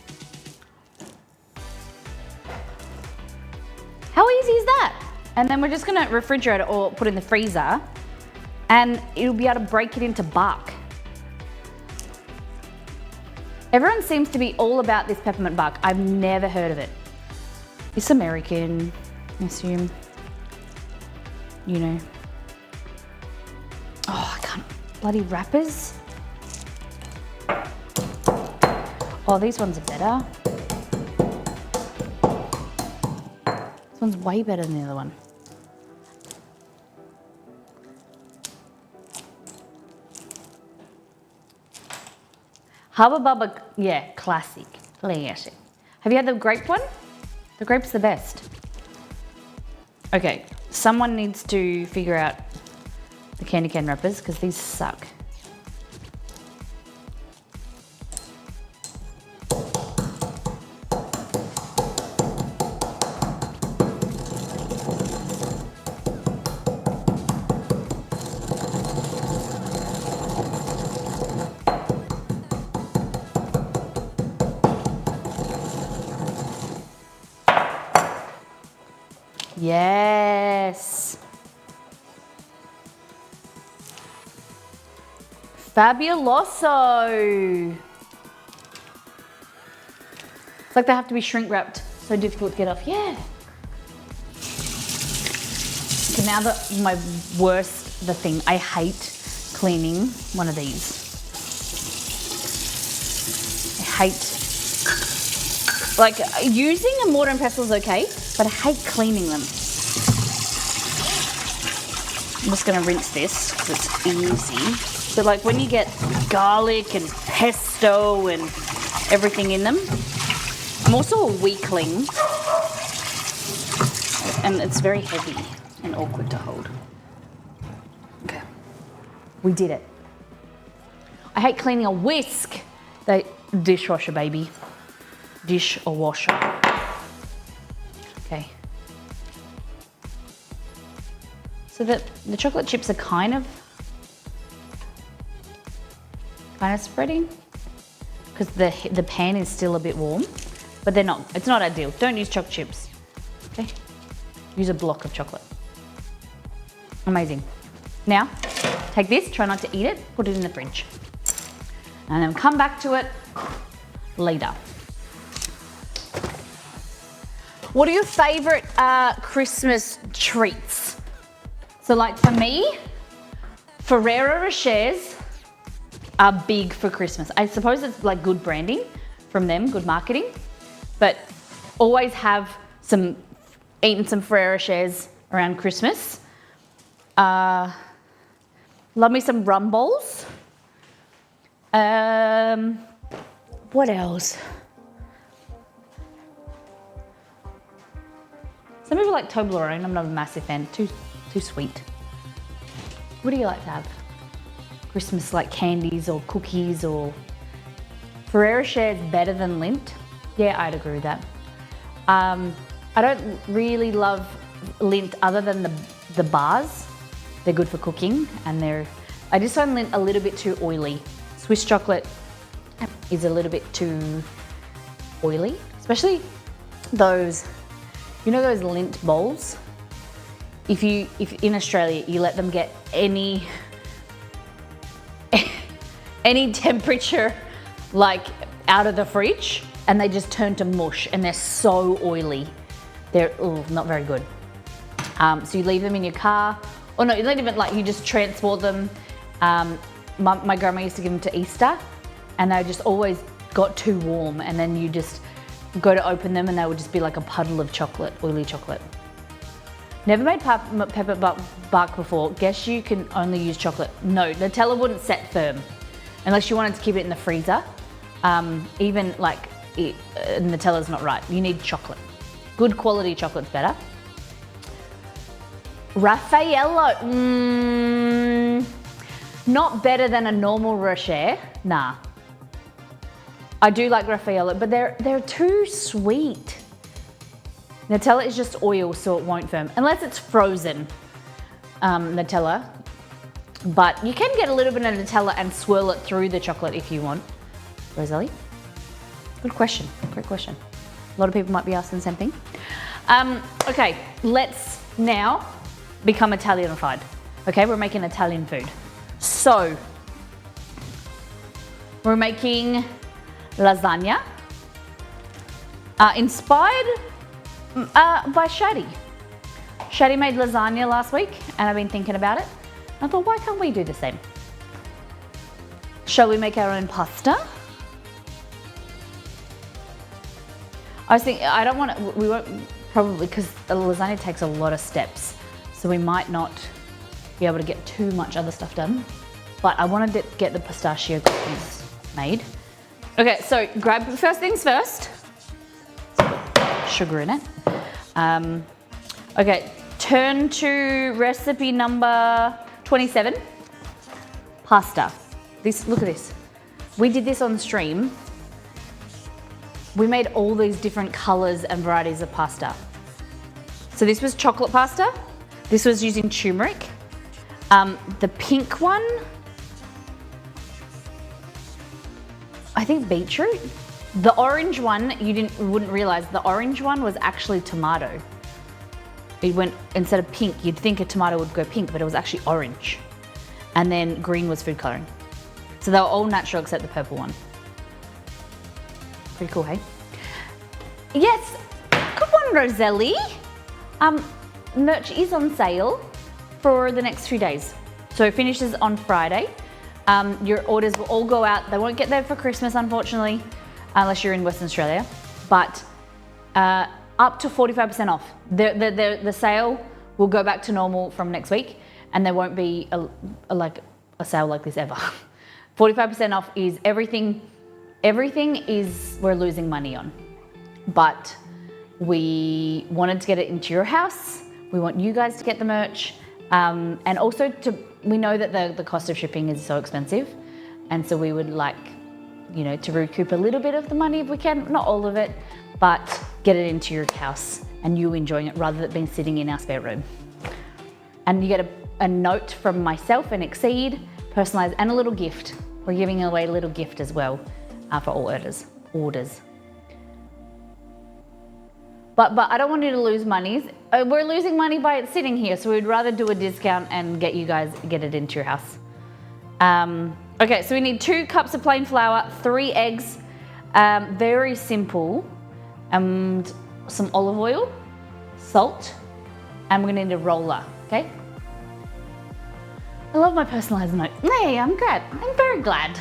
How easy is that? And then we're just gonna refrigerate it or put it in the freezer and it'll be able to break it into bark. Everyone seems to be all about this peppermint bark. I've never heard of it. It's American, I assume. You know. Oh, I can't. Bloody wrappers. Oh, these ones are better. This one's way better than the other one. Hubba Bubba, yeah, classic. Classic. Have you had the grape one? The grape's the best. Okay, someone needs to figure out the candy cane wrappers because these suck. Yes. Fabuloso. It's like they have to be shrink wrapped. So difficult to get off. Yeah. Okay, now the thing I hate cleaning one of these. hate, like using a mortar and pestle is okay, but I hate cleaning them. I'm just gonna rinse this because it's easy. But like when you get garlic and pesto and everything in them, I'm also a weakling and it's very heavy and awkward to hold. Okay, we did it. I hate cleaning a whisk. The dishwasher, baby. Dish or washer. Okay. So the chocolate chips are kind of spreading because the pan is still a bit warm, but they're not. It's not ideal. Don't use chocolate chips. Okay. Use a block of chocolate. Amazing. Now, take this. Try not to eat it. Put it in the fridge, and then come back to it later. What are your favorite Christmas treats? So like for me, Ferrero Rochers are big for Christmas. I suppose it's like good branding from them, good marketing, but always have eaten some Ferrero Rochers around Christmas. Love me some rum balls. What else? Some people like Toblerone. I'm not a massive fan. Too sweet. What do you like to have? Christmas like candies or cookies or Ferrero Rocher is better than Lindt. Yeah, I'd agree with that. I don't really love Lindt other than the bars. They're good for cooking and I just find Lindt a little bit too oily. Swiss chocolate is a little bit too oily, especially those, you know those Lindt bowls? If in Australia you let them get any temperature like out of the fridge and they just turn to mush and they're so oily. They're not very good. So you leave them in your car, or no, you leave them like you just transport them. My grandma used to give them to Easter and they just always got too warm and then you just go to open them and they would just be like a puddle of chocolate, oily chocolate. Never made pepper bark before. Guess you can only use chocolate. No, Nutella wouldn't set firm unless you wanted to keep it in the freezer. Even like Nutella's not right. You need chocolate. Good quality chocolate's better. Raffaello, not better than a normal Rocher. Nah. I do like Raffaello, but they're too sweet. Nutella is just oil, so it won't firm, unless it's frozen Nutella. But you can get a little bit of Nutella and swirl it through the chocolate if you want. Rosalie? Good question, great question. A lot of people might be asking the same thing. Okay, let's now become Italianified. Okay, we're making Italian food. So, we're making lasagna, inspired by Shadi. Shadi made lasagna last week and I've been thinking about it. I thought, why can't we do the same? Shall we make our own pasta? I was thinking, we won't probably, because lasagna takes a lot of steps, so we might not be able to get too much other stuff done. But I wanted to get the pistachio cookies made. Okay, so first things first. Sugar in it. Okay, turn to recipe number 27. Pasta. Look at this. We did this on stream. We made all these different colors and varieties of pasta. So this was chocolate pasta. This was using turmeric. The pink one, I think beetroot. The orange one, you wouldn't realize the orange one was actually tomato. It went, instead of pink, you'd think a tomato would go pink, but it was actually orange. And then green was food coloring. So they were all natural except the purple one. Pretty cool, hey? Yes, good one, Roselli. Merch is on sale for the next few days. So it finishes on Friday. Your orders will all go out. They won't get there for Christmas, unfortunately. unless you're in Western Australia, but up to 45% off. The sale will go back to normal from next week, and there won't be a sale like this ever. 45% off is everything. Everything is we're losing money on, but we wanted to get it into your house. We want you guys to get the merch, and also we know that the cost of shipping is so expensive, and so we would like, you know, to recoup a little bit of the money if we can, not all of it, but get it into your house and you enjoying it rather than being sitting in our spare room. And you get a note from myself and Exceed, personalized, and a little gift. We're giving away a little gift as well for all orders. But I don't want you to lose money. We're losing money by it sitting here, so we'd rather do a discount and get it into your house. Okay, so we need 2 cups of plain flour, 3 eggs, very simple, and some olive oil, salt, and we're gonna need a roller, okay? I love my personalized note. Hey, I'm glad. I'm very glad.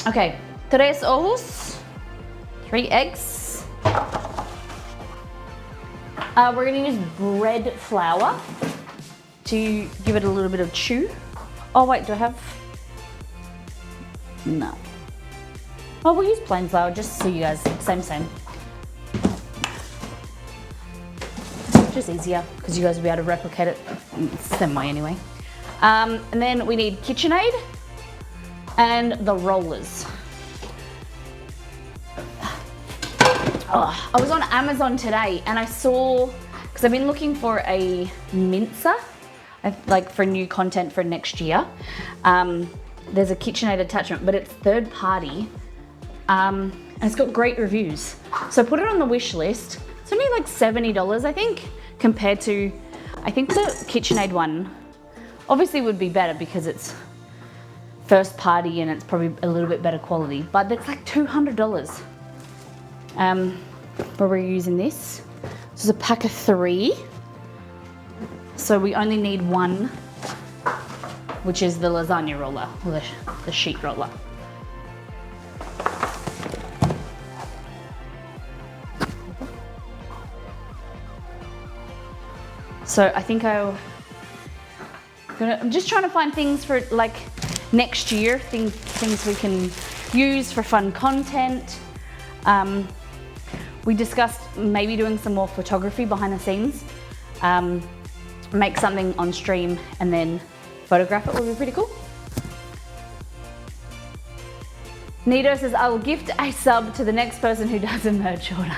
Okay, 3 ovos, 3 eggs. We're gonna use bread flour to give it a little bit of chew. Oh wait, do I have? No. Oh, we'll use plain flour just so you guys, same. Just easier because you guys will be able to replicate it the same way anyway. And then we need KitchenAid and the rollers. Oh, I was on Amazon today and I saw, because I've been looking for a mincer, like for new content for next year. There's a KitchenAid attachment, but it's third party, and it's got great reviews. So I put it on the wish list. It's only like $70, I think, compared to, I think the KitchenAid one obviously would be better because it's first party and it's probably a little bit better quality, but it's like $200. Where we're using this. This is a pack of 3. So we only need 1, which is the lasagna roller, or the sheet roller. So I think I'm just trying to find things for like next year, things we can use for fun content. We discussed maybe doing some more photography behind the scenes, make something on stream and then photograph it would be pretty cool. Nido says, I will gift a sub to the next person who does a merch order.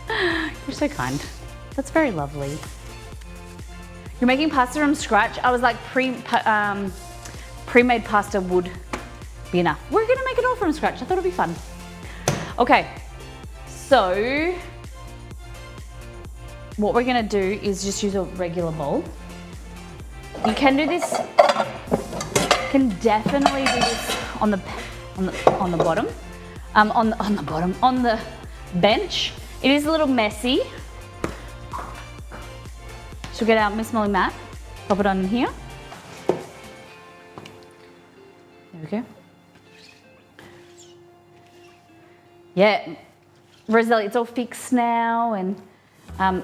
You're so kind. That's very lovely. You're making pasta from scratch? I was like, pre-made pasta would be enough. We're gonna make it all from scratch. I thought it'd be fun. Okay, so what we're gonna do is just use a regular bowl. You can do this, can definitely do this on the bottom, on the bench. It is a little messy. So get out Miss Molly mat, pop it on here. There we go. Yeah, Roselli, it's all fixed now, and I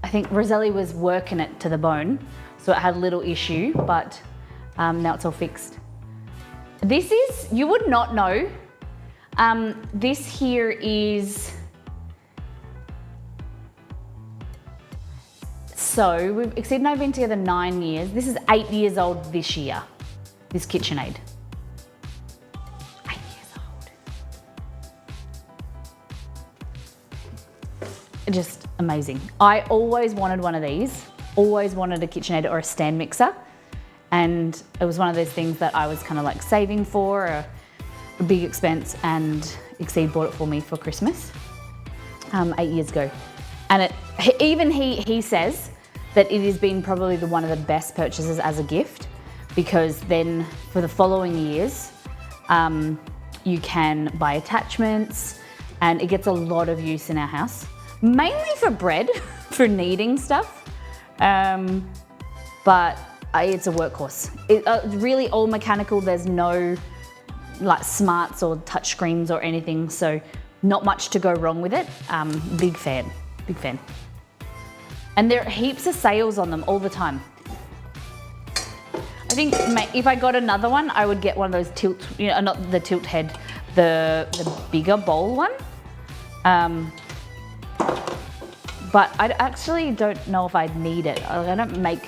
think Roselli was working it to the bone, so it had a little issue, but now it's all fixed. This is, you would not know, this here is, so Exceed and I have been together 9 years. This is 8 years old this year, this KitchenAid. 8 years old. Just amazing. I always wanted one of these, always wanted a KitchenAid or a stand mixer. And it was one of those things that I was kind of like saving for, a big expense, and Exceed bought it for me for Christmas 8 years ago. And even he says that it has been probably one of the best purchases as a gift, because then for the following years, you can buy attachments, and it gets a lot of use in our house, mainly for bread, for kneading stuff, but it's a workhorse. It's really all mechanical. There's no like smarts or touch screens or anything, so not much to go wrong with it. Big fan, big fan. And there are heaps of sales on them all the time. I think if I got another one, I would get one of those tilt, not the tilt head, the bigger bowl one. But I actually don't know if I'd need it. I don't make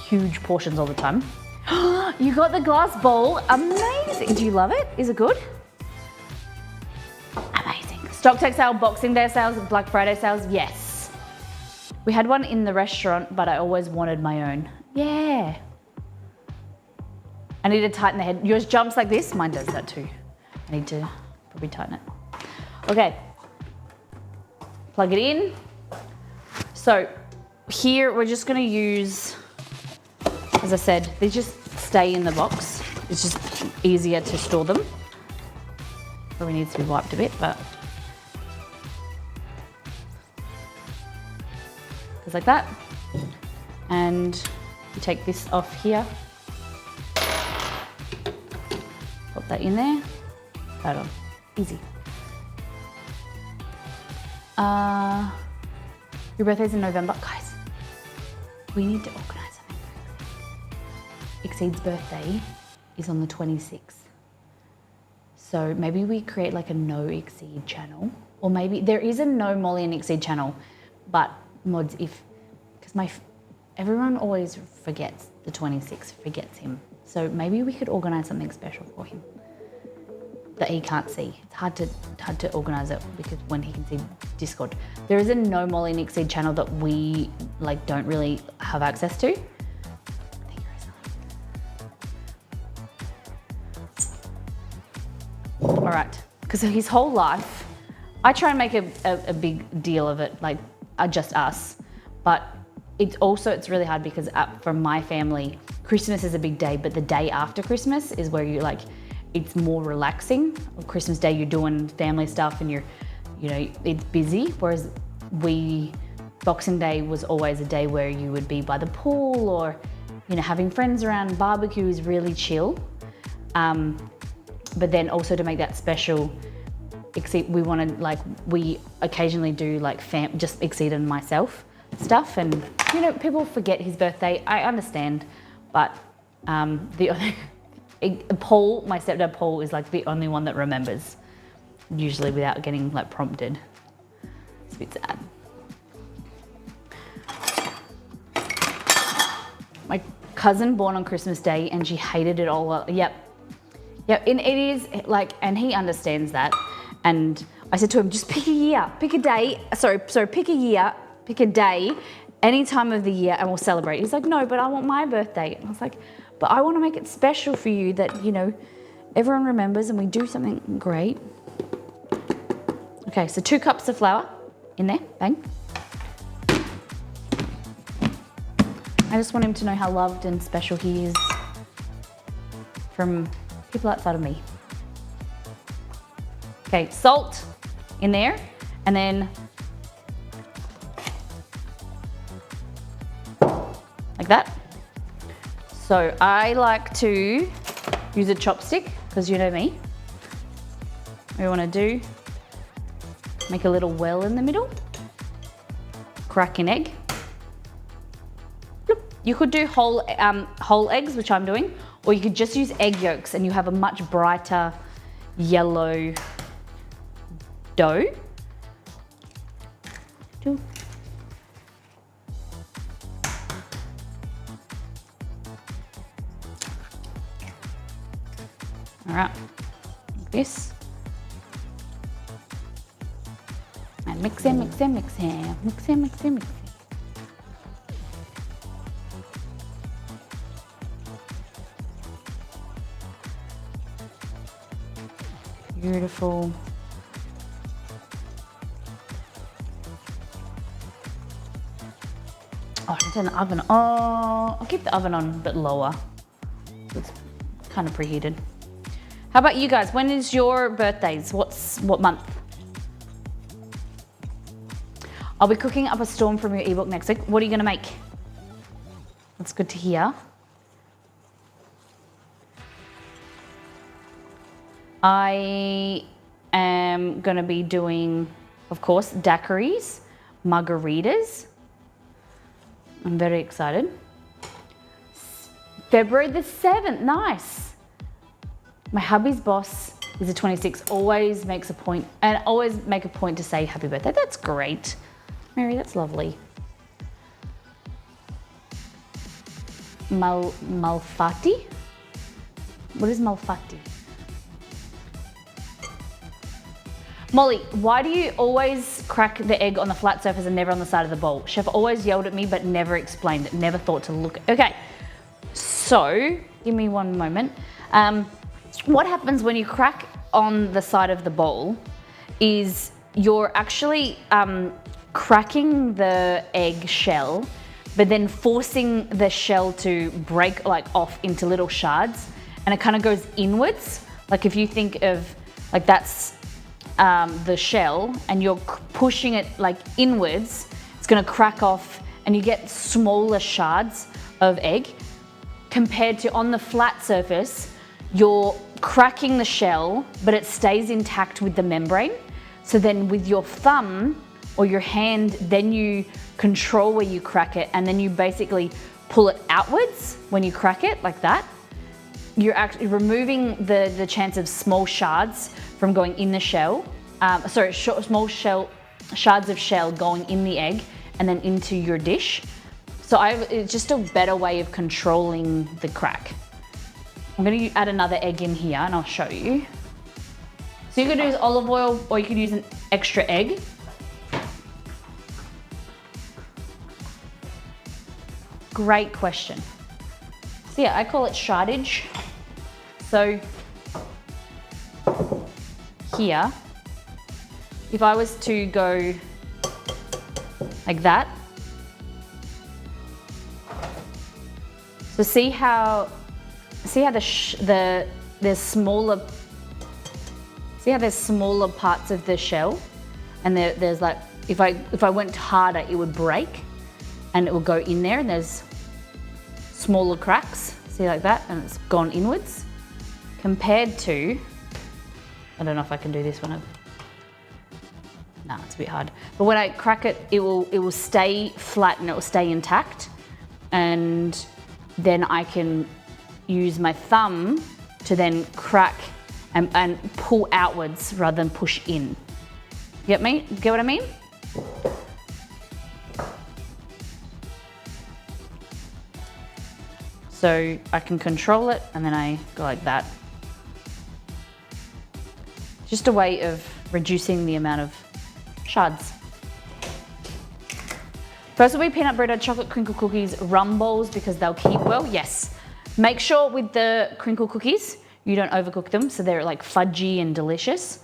huge portions all the time. You got the glass bowl, amazing. Do you love it? Is it good? Amazing. Stock take sale, Boxing Day sales, Black Friday sales, yes. We had one in the restaurant, but I always wanted my own. Yeah. I need to tighten the head. Yours jumps like this, mine does that too. I need to probably tighten it. Okay, plug it in. So here we're just gonna use, as I said, they just stay in the box. It's just easier to store them. Probably needs to be wiped a bit, but just like that. And you take this off here. Pop that in there. That on. Easy. Your birthday's in November. Guys, we need to organise something for Exceed's birthday is on the 26th. So maybe we create like a no Exceed channel, or maybe there is a no Molly and Exceed channel, but mods, because everyone always forgets the 26th, forgets him. So maybe we could organise something special for him that he can't see. It's hard to organise it because when he can see Discord. There is a no Molly and Exceed channel that we don't really have access to. I think there is. All right, because his whole life, I try and make a big deal of it, like just us, but it's really hard because for my family, Christmas is a big day, but the day after Christmas is where you it's more relaxing. On Christmas Day, you're doing family stuff and it's busy. Whereas Boxing Day was always a day where you would be by the pool or, having friends around. Barbecue is really chill. But then also to make that special, we occasionally do just Exceed and myself stuff. And, people forget his birthday. I understand, but Paul, my stepdad Paul, is the only one that remembers, usually without getting prompted. It's a bit sad. My cousin born on Christmas Day and she hated it all. Yep, and it is and he understands that. And I said to him, just pick a year, pick a day, pick a year, pick a day, any time of the year and we'll celebrate. He's like, no, but I want my birthday. And I was like, but I want to make it special for you that, everyone remembers and we do something great. Okay, so 2 cups of flour in there, bang. I just want him to know how loved and special he is from people outside of me. Okay, salt in there, and then like that. So I like to use a chopstick because you know me. What we want to do, make a little well in the middle, crack an egg. You could do whole eggs, which I'm doing, or you could just use egg yolks and you have a much brighter yellow dough. All right, like this. And mix in, mix in, mix in, mix in, mix in, mix in. Beautiful. Oh, I turn the oven. Oh, I'll keep the oven on a bit lower. It's kind of preheated. How about you guys? When is your birthdays? What month? I'll be cooking up a storm from your ebook next week. What are you going to make? That's good to hear. I am gonna be doing, of course, daiquiris, margaritas. I'm very excited. February the 7th, nice. My hubby's boss is the 26th, always makes a point, and always make a point to say happy birthday. That's great. Mary, that's lovely. Malfatti? What is malfatti? Molly, why do you always crack the egg on the flat surface and never on the side of the bowl? Chef always yelled at me but never explained it, never thought to look. Okay, so give me one moment. What happens when you crack on the side of the bowl is you're actually cracking the egg shell, but then forcing the shell to break like off into little shards, and it kind of goes inwards. Like if you think of like that's the shell and you're pushing it like inwards, it's gonna crack off and you get smaller shards of egg. Compared to on the flat surface, you're cracking the shell, but it stays intact with the membrane. So then with your thumb or your hand, then you control where you crack it, and then you basically pull it outwards when you crack it like that. You're actually removing the chance of small shards from going in the shell. Small shards of shell going in the egg and then into your dish. So it's just a better way of controlling the crack. I'm gonna add another egg in here and I'll show you. So you could use olive oil or you could use an extra egg. Great question. So yeah, I call it shardage. So here, if I was to go like that, so see how there's smaller parts of the shell, and there's like if I went harder it would break and it will go in there, and there's smaller cracks, see like that, and it's gone inwards. Compared to, I don't know if I can do this one. Nah, it's a bit hard. But when I crack it, it will stay flat and it will stay intact. And then I can use my thumb to then crack and pull outwards rather than push in. Get me? Get what I mean? So I can control it and then I go like that. Just a way of reducing the amount of shards. First will be peanut butter, chocolate crinkle cookies, rum balls because they'll keep well, yes. Make sure with the crinkle cookies, you don't overcook them so they're like fudgy and delicious.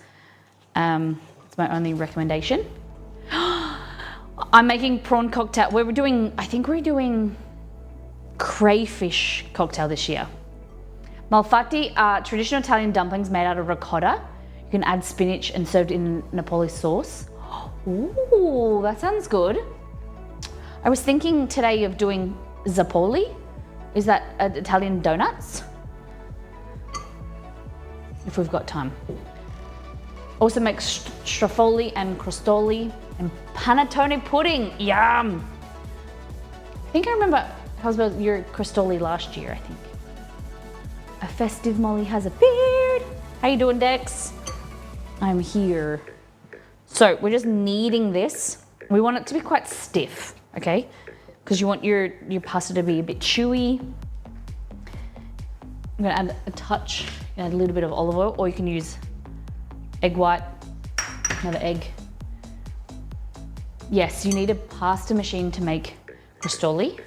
It's my only recommendation. I'm making prawn cocktail. I think we're doing crayfish cocktail this year. Malfatti are traditional Italian dumplings made out of ricotta. You can add spinach and served in Napoli sauce. Ooh, that sounds good. I was thinking today of doing zappoli. Is that Italian donuts? If we've got time. Also make strafoli and crostoli and panettone pudding. Yum! I think I remember how about your crostoli last year, I think. A festive Molly has a beard. How you doing, Dex? I'm here. So we're just kneading this. We want it to be quite stiff, okay? Because you want your pasta to be a bit chewy. I'm gonna add a touch, add a little bit of olive oil, or you can use egg white, another egg. Yes, you need a pasta machine to make crostoli.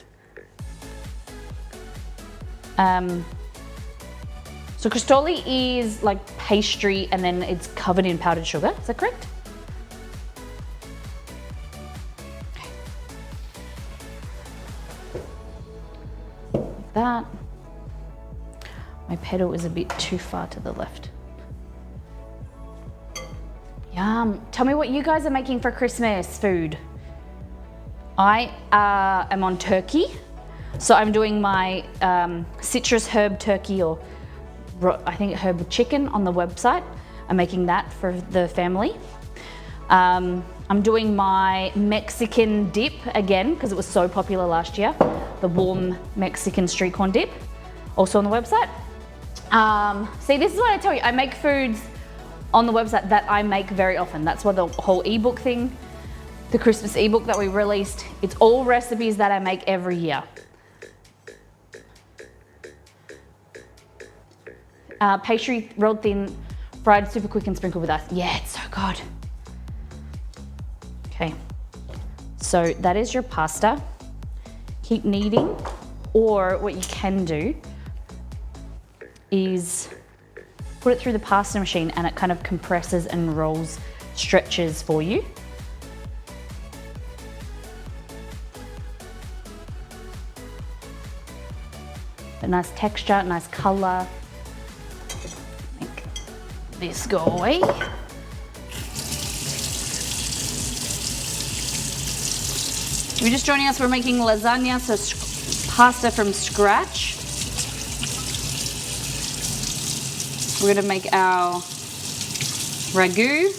So crostoli is like pastry and then it's covered in powdered sugar, is that correct? Like that. My pedal is a bit too far to the left. Yum. Tell me what you guys are making for Christmas food. I am on turkey. So I'm doing my citrus herb turkey, or I think herb chicken on the website. I'm making that for the family. I'm doing my Mexican dip again because it was so popular last year. The warm Mexican street corn dip, also on the website. See, this is what I tell you. I make foods on the website that I make very often. That's why the whole ebook thing, the Christmas ebook that we released, it's all recipes that I make every year. Pastry rolled thin, fried super quick and sprinkled with ice. Yeah, it's so good. Okay, so that is your pasta. Keep kneading, or what you can do is put it through the pasta machine and it kind of compresses and rolls, stretches for you. A nice texture, nice color. Make this go away. If you're just joining us, we're making lasagna, so pasta from scratch. We're gonna make our ragu.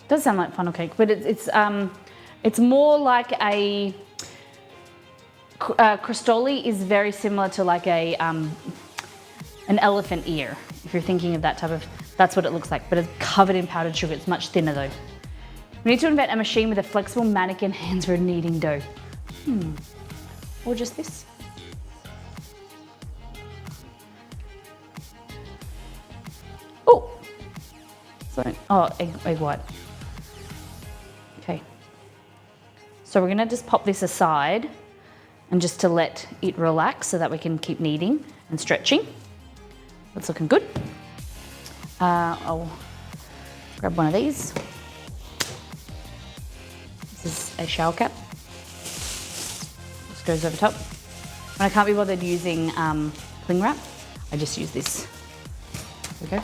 Does sound like funnel cake, but it's more like a crostoli is very similar to like a an elephant ear. If you're thinking of that type of, that's what it looks like, but it's covered in powdered sugar. It's much thinner though. We need to invent a machine with a flexible mannequin hands for kneading dough. Or just this. Oh, sorry. Oh, egg white. Okay. So we're gonna just pop this aside and just to let it relax so that we can keep kneading and stretching. That's looking good. I'll grab one of these. This is a shower cap. This goes over top. When I can't be bothered using cling wrap, I just use this. There we go.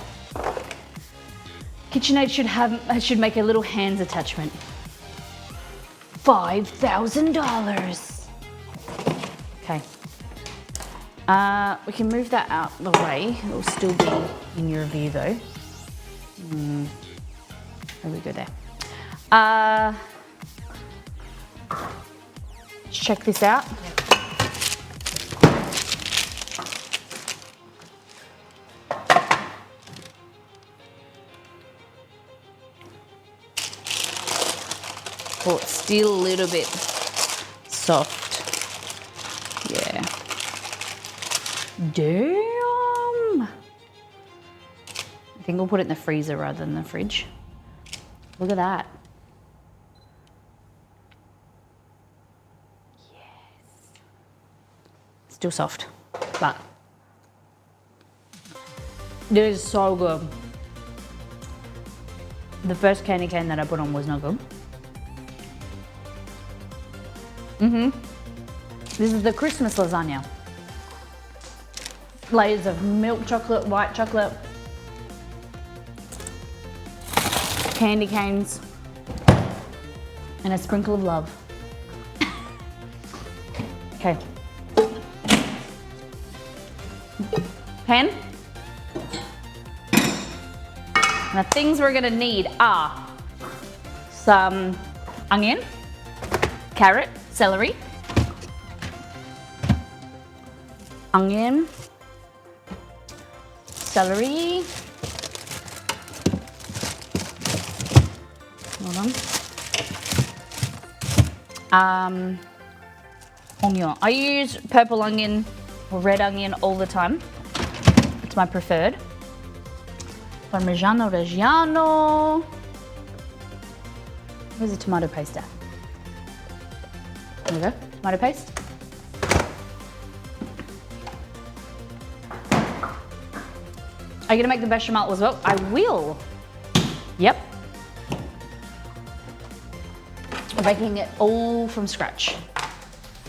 KitchenAid should make a little hands attachment. $5,000. Okay. We can move that out the way. It will still be in your view though. There we go there. Let's check this out. Oh, it's still a little bit soft. Yeah. Damn. I think we'll put it in the freezer rather than the fridge. Look at that. Yes. Still soft, but it is so good. The first candy cane that I put on was not good. This is the Christmas lasagna. Layers of milk chocolate, white chocolate, candy canes, and a sprinkle of love. Okay. Pan. Now things we're gonna need are some onion, carrot, celery, onion, celery, hold on, onion. I use purple onion or red onion all the time. It's my preferred. Parmigiano Reggiano. Where's the tomato paste at? There we go, tomato paste. Are you gonna make the bechamel as well? I will. Yep. We're making it all from scratch.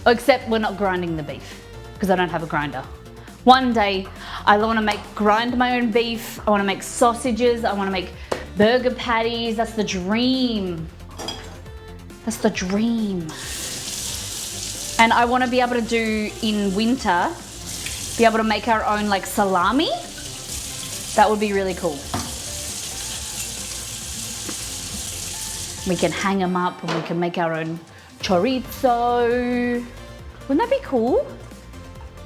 Except we're not grinding the beef because I don't have a grinder. One day I want to grind my own beef. I want to make sausages. I want to make burger patties. That's the dream. That's the dream. And I want to be able to do in winter, be able to make our own like salami. That would be really cool. We can hang them up and we can make our own chorizo. Wouldn't that be cool?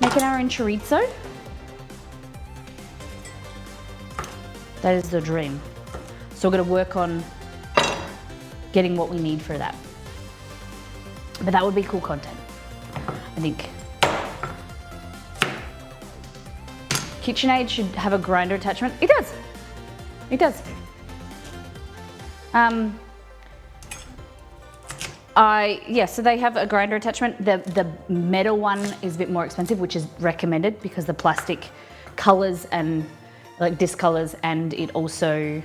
Making our own chorizo? That is the dream. So we're gonna work on getting what we need for that. But that would be cool content, I think. KitchenAid should have a grinder attachment. It does. It does. So they have a grinder attachment. The metal one is a bit more expensive, which is recommended because the plastic colors and like discolors, and it also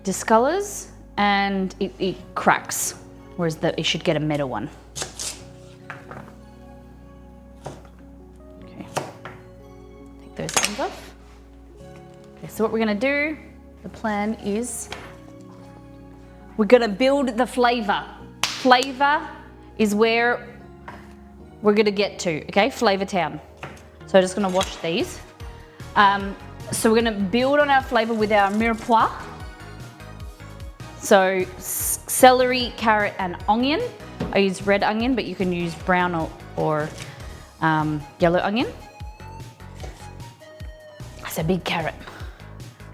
discolors and it cracks, whereas it should get a metal one. Okay, take those ends off. Okay, so what we're gonna do, the plan is we're gonna build the flavor. Flavor is where we're gonna get to, okay? Flavor Town. So I'm just gonna wash these. So we're gonna build on our flavor with our mirepoix. So celery, carrot, and onion. I use red onion, but you can use brown or yellow onion. That's a big carrot.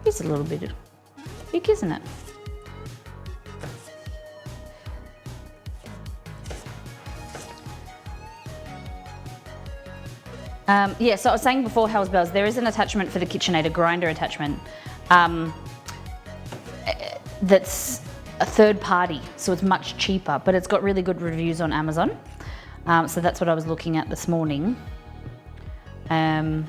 It's a little bit big, isn't it? Yeah, so I was saying before, Hell's Bells, there is an attachment for the KitchenAid, a grinder attachment, that's a third party, so it's much cheaper, but it's got really good reviews on Amazon. So that's what I was looking at this morning. You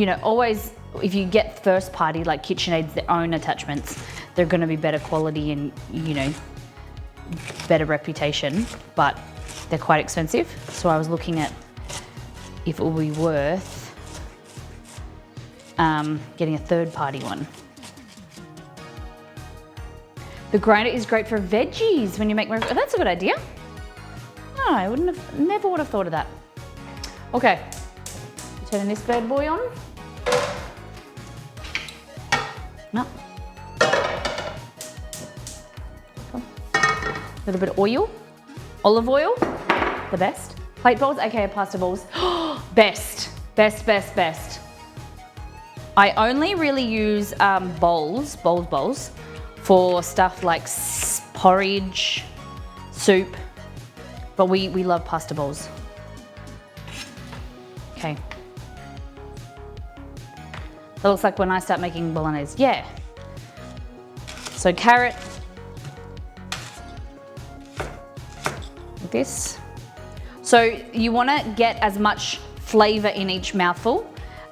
know, always, if you get first party, like KitchenAid's their own attachments, they're gonna be better quality and, you know, better reputation, but they're quite expensive. So I was looking at if it will be worth getting a third party one. The grinder is great for veggies when you make more. Oh, that's a good idea. Oh, I never would have thought of that. Okay, turning this bad boy on. No. A little bit of oil, olive oil, the best. Plate bowls, aka pasta bowls. Best. I only really use bowls for stuff like porridge, soup, but we love pasta bowls. Okay. That looks like when I start making bolognese. Yeah. So carrot, like this. So you want to get as much flavor in each mouthful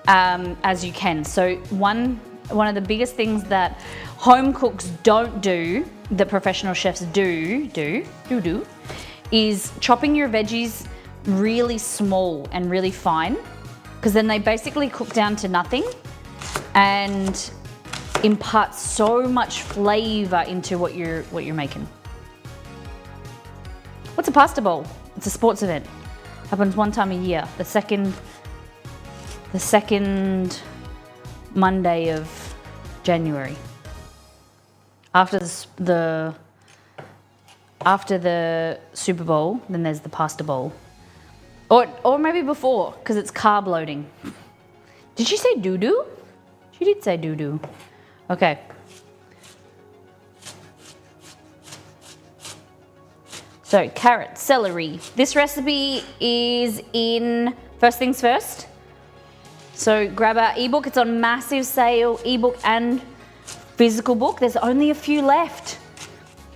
as you can. So one of the biggest things that home cooks don't do, that professional chefs do, is chopping your veggies really small and really fine, because then they basically cook down to nothing and impart so much flavor into what you're making. What's a pasta bowl? It's a sports event. Happens one time a year. The second Monday of January. After the Super Bowl, then there's the pasta bowl. Or maybe before, because it's carb loading. Did she say doo-doo? She did say doo-doo. Okay. So carrot, celery. This recipe is in First Things First. So grab our ebook. It's on massive sale, ebook and physical book. There's only a few left.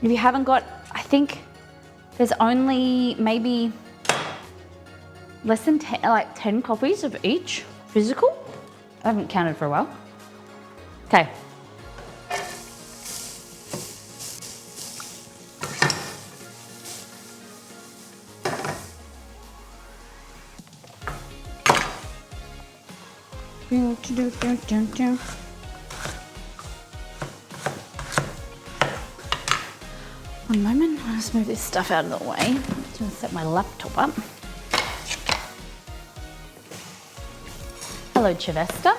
If you haven't got, I think there's only maybe less than 10 copies of each physical. I haven't counted for a while. Okay. One moment, I'll just move this stuff out of the way. I'm just gonna set my laptop up. Hello, Chivesta.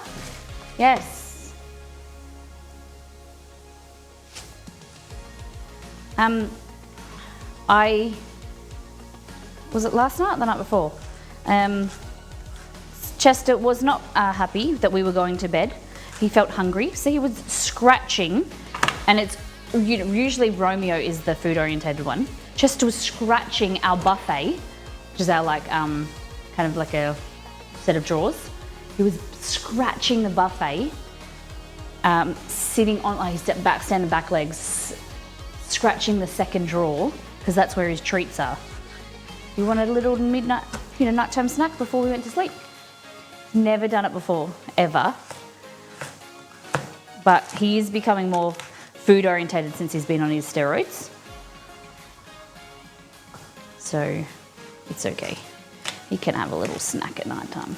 Yes. Was it last night or the night before? Chester was not happy that we were going to bed. He felt hungry, so he was scratching, and it's, you know, usually Romeo is the food orientated one. Chester was scratching our buffet, which is our like kind of like a set of drawers. He was scratching the buffet, sitting on like his standing back legs, scratching the second drawer because that's where his treats are. He wanted a little midnight, you know, nighttime snack before we went to sleep. Never done it before, ever. But he is becoming more food orientated since he's been on his steroids. So it's okay. He can have a little snack at night time.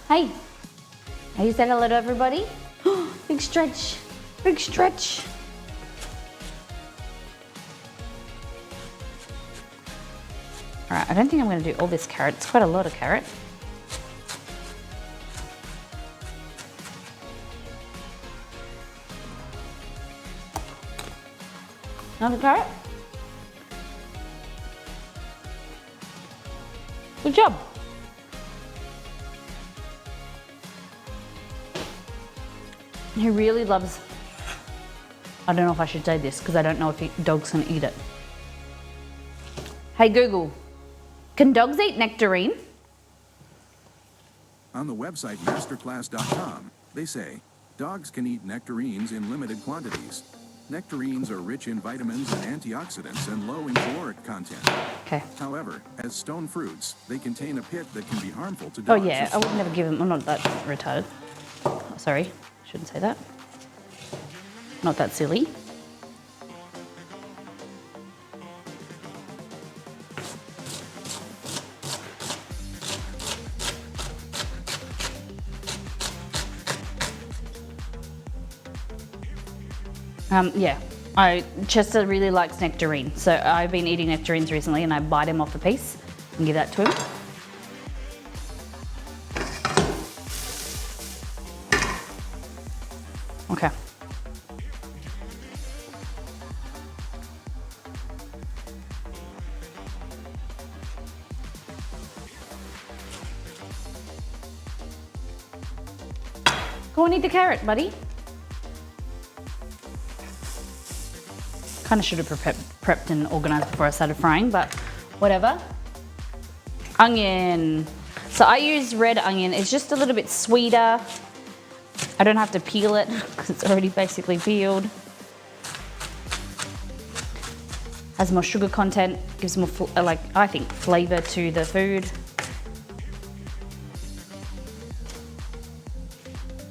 Hey, have you said hello to everybody? Big stretch, big stretch. All right, I don't think I'm gonna do all this carrot. It's quite a lot of carrot. Another carrot. Good job. He really loves, I don't know if I should say this because I don't know if dogs can eat it. Hey Google, can dogs eat nectarine? On the website masterclass.com, they say, dogs can eat nectarines in limited quantities. Nectarines are rich in vitamins and antioxidants and low in caloric content. Okay. However, as stone fruits, they contain a pit that can be harmful to Oh dogs. yeah, I would never give him, I'm not that retarded. Oh, sorry, shouldn't say that. Not that silly. Yeah, Chester really likes nectarine, so I've been eating nectarines recently and I bite him off a piece and give that to him. Okay. Go and eat the carrot, buddy. Kind of should have prepped and organized before I started frying, but whatever. Onion. So I use red onion. It's just a little bit sweeter. I don't have to peel it because it's already basically peeled. Has more sugar content, gives more, like, I think, flavor to the food.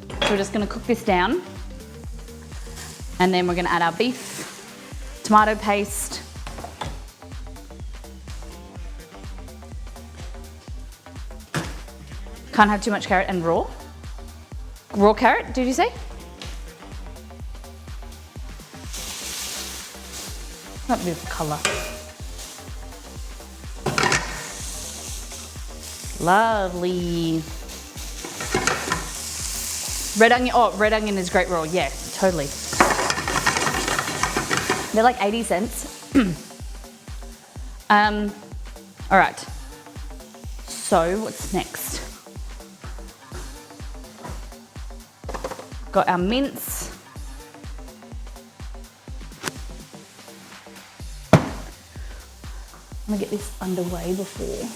So we're just gonna cook this down and then we're gonna add our beef. Tomato paste. Can't have too much carrot and raw. Raw carrot, did you say? Not a bit of colour. Lovely. Red onion, oh, red onion is great raw, yeah, totally. They're like 80 cents. All right, so what's next? Got our mince. I'm gonna get this underway before.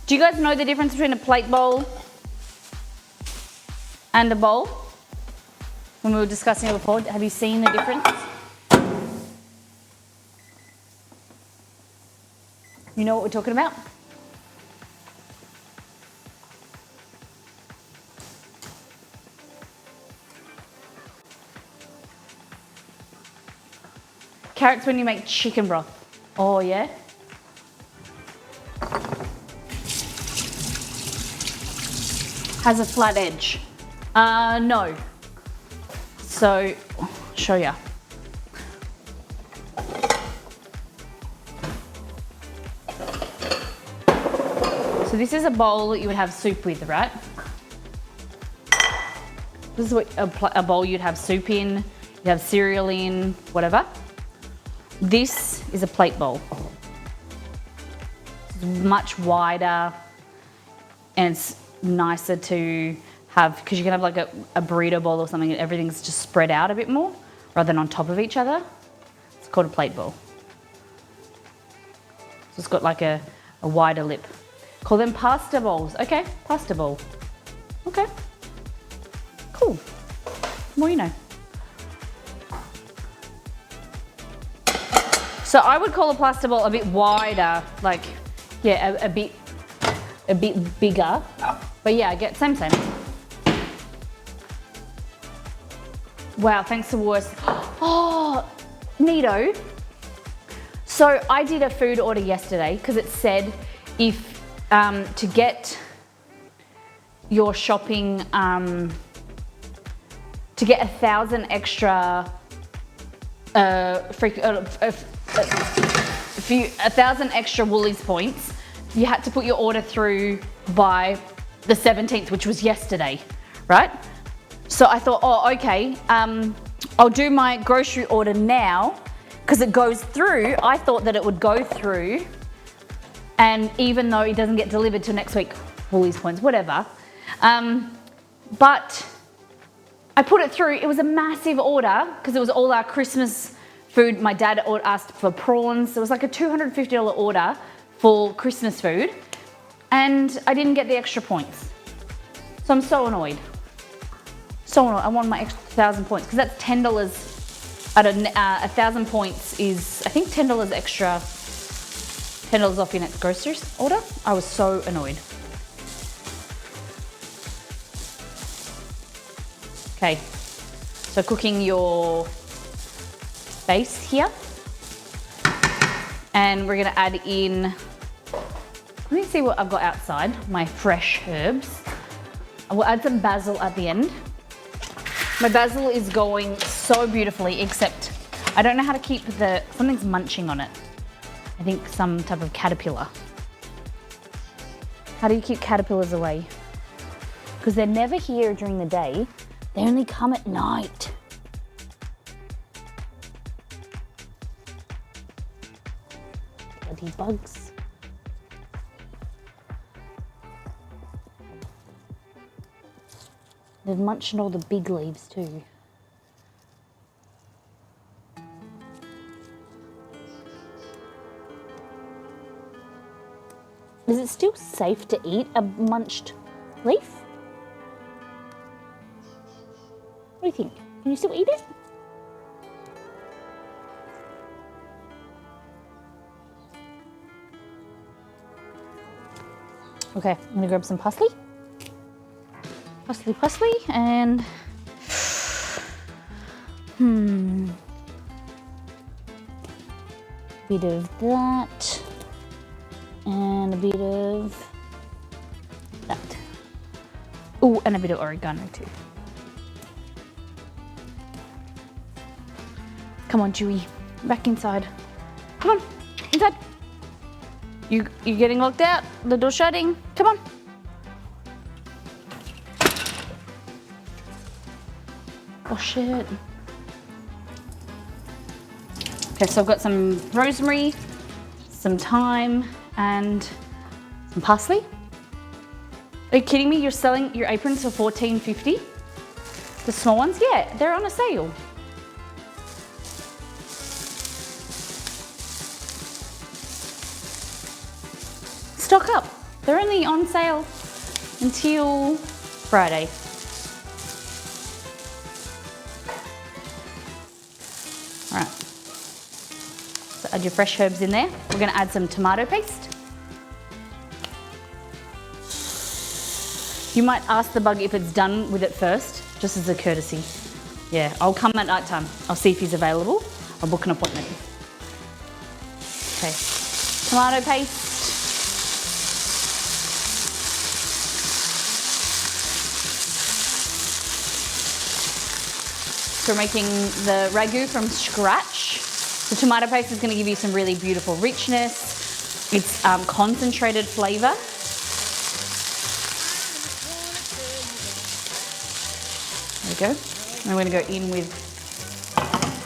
Do you guys know the difference between a plate bowl and a bowl? When we were discussing it before, have you seen the difference? You know what we're talking about? Carrots when you make chicken broth. Oh yeah? Has a flat edge. No. So, I'll show ya. So this is a bowl that you would have soup with, right? This is what a bowl you'd have soup in, you'd have cereal in, whatever. This is a plate bowl. It's much wider and it's nicer to have, because you can have like a burrito bowl or something and everything's just spread out a bit more rather than on top of each other. It's called a plate bowl. So it's got like a wider lip. Call them pasta bowls. Okay, pasta bowl. Okay, cool. More you know. So I would call a pasta bowl a bit wider, like, yeah, a bit bigger. But yeah, I get same. Wow, thanks to Worst. Oh, neato. So I did a food order yesterday because it said if to get your shopping, to get 1,000 extra, 1,000 extra Woolies points, you had to put your order through by the 17th, which was yesterday, right? So I thought, oh, okay, I'll do my grocery order now because it goes through. I thought that it would go through, and even though it doesn't get delivered till next week, Woolies points, whatever. But I put it through. It was a massive order because it was all our Christmas food. My dad asked for prawns. It was like a $250 order for Christmas food, and I didn't get the extra points. So I'm so annoyed. So annoyed. I want my extra 1,000 points because that's $10. At 1,000 points is, I think, $10 extra. $10 off your next groceries order. I was so annoyed. Okay, so cooking your base here. And we're gonna add in, let me see what I've got outside, my fresh herbs. I will add some basil at the end. My basil is going so beautifully, except I don't know how to keep something's munching on it. I think some type of caterpillar. How do you keep caterpillars away? Because they're never here during the day. They only come at night. Bloody bugs. They've munched all the big leaves too. Is it still safe to eat a munched leaf? What do you think? Can you still eat it? Okay, I'm gonna grab some parsley. Parsley, and bit of that, and a bit of that. Oh, and a bit of oregano too. Come on, Chewy, back inside. Come on, inside. You're getting locked out. The door's shutting. Come on. Oh shit. Okay, so I've got some rosemary, some thyme, and some parsley. Are you kidding me? You're selling your aprons for $14.50? The small ones? Yeah, they're on a sale. Stock up. They're only on sale until Friday. All right. So add your fresh herbs in there. We're going to add some tomato paste. You might ask the bug if it's done with it first, just as a courtesy. Yeah, I'll come at night time. I'll see if he's available. I'll book an appointment. Okay, tomato paste. So we're making the ragu from scratch. The tomato paste is going to give you some really beautiful richness. It's concentrated flavour. There we go. And we're going to go in with,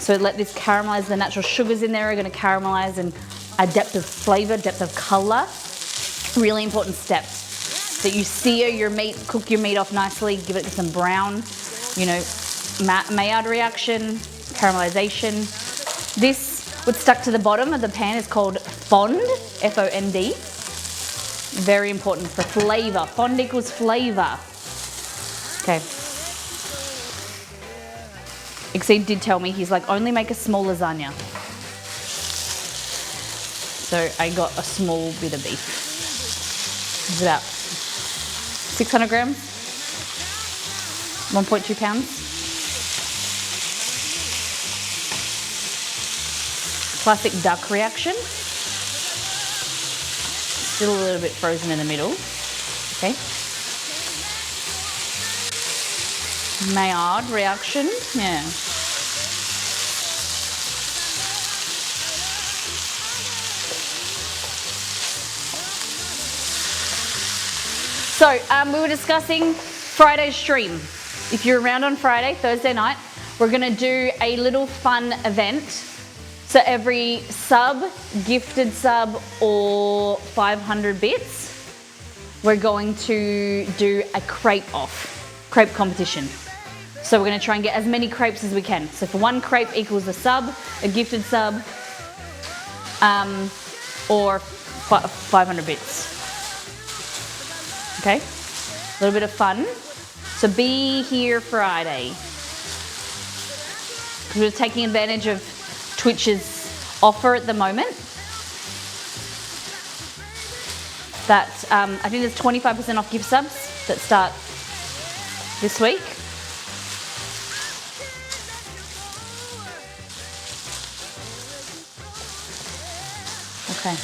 so let this caramelise. The natural sugars in there are going to caramelise and add depth of flavour, depth of colour. Really important step. That you sear your meat, cook your meat off nicely, give it some brown, you know, Maillard reaction, caramelization. This, what's stuck to the bottom of the pan is called fond, F-O-N-D. Very important for flavor. Fond equals flavor. Okay. Exceed did tell me, he's like, only make a small lasagna. So I got a small bit of beef. It's about 600 grams, 1.2 pounds. Classic duck reaction. Still a little bit frozen in the middle. Okay. Maillard reaction, yeah. So we were discussing Friday's stream. If you're around on Friday, Thursday night, we're gonna do a little fun event. So every sub, gifted sub, or 500 bits, we're going to do a crepe competition. So we're gonna try and get as many crepes as we can. So for one crepe equals a sub, a gifted sub, or 500 bits. Okay, a little bit of fun. So be here Friday. We're taking advantage of Twitch's offer at the moment. That I think there's 25% off gift subs that start this week. Okay.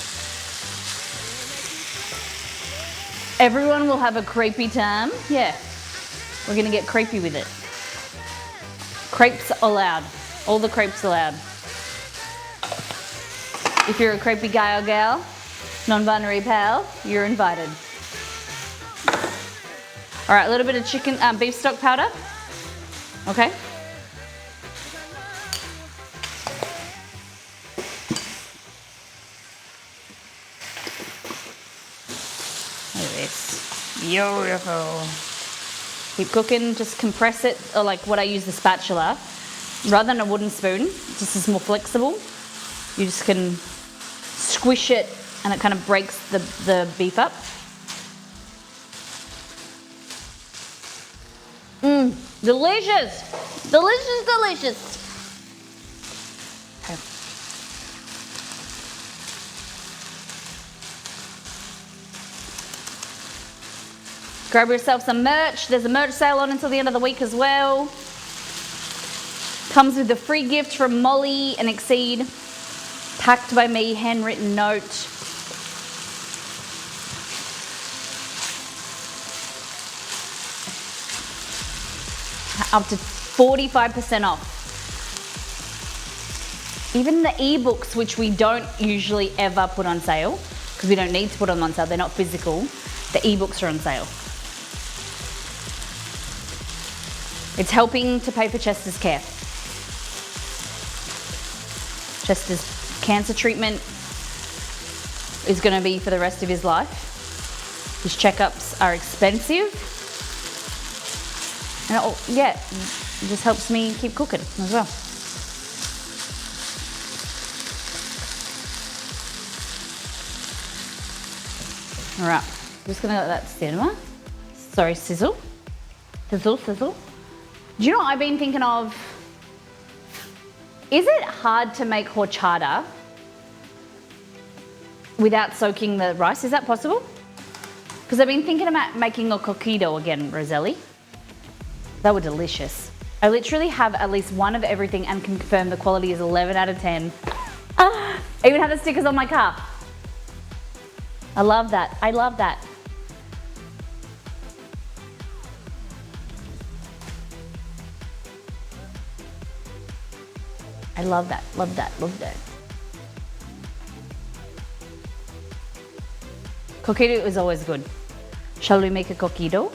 Everyone will have a crepey time. Yeah, we're gonna get crepey with it. Crepes allowed. All the crepes allowed. If you're a crepey guy or gal, non-binary pal, you're invited. All right, a little bit of chicken, beef stock powder. Okay. Look at this. Beautiful. Keep cooking, just compress it, or like what I use the spatula. Rather than a wooden spoon, just is more flexible. You just can squish it and it kind of breaks the beef up. Delicious! Delicious, delicious! Okay. Grab yourself some merch. There's a merch sale on until the end of the week as well. Comes with a free gift from Molly and Exceed. Packed by me, handwritten note. Up to 45% off. Even the ebooks, which we don't usually ever put on sale, because we don't need to put them on sale, they're not physical, the ebooks are on sale. It's helping to pay for Chester's care. Chester's cancer treatment is going to be for the rest of his life. His checkups are expensive. And it just helps me keep cooking as well. All right, just going to let that simmer. Sorry, sizzle. Sizzle, sizzle. Do you know what I've been thinking of? Is it hard to make horchata without soaking the rice? Is that possible? Because I've been thinking about making a coquito again, Roselli. They were delicious. I literally have at least one of everything and can confirm the quality is 11 out of 10. I even have the stickers on my car. I love that. I love that. I love that, love that, love that. Coquito is always good. Shall we make a coquito?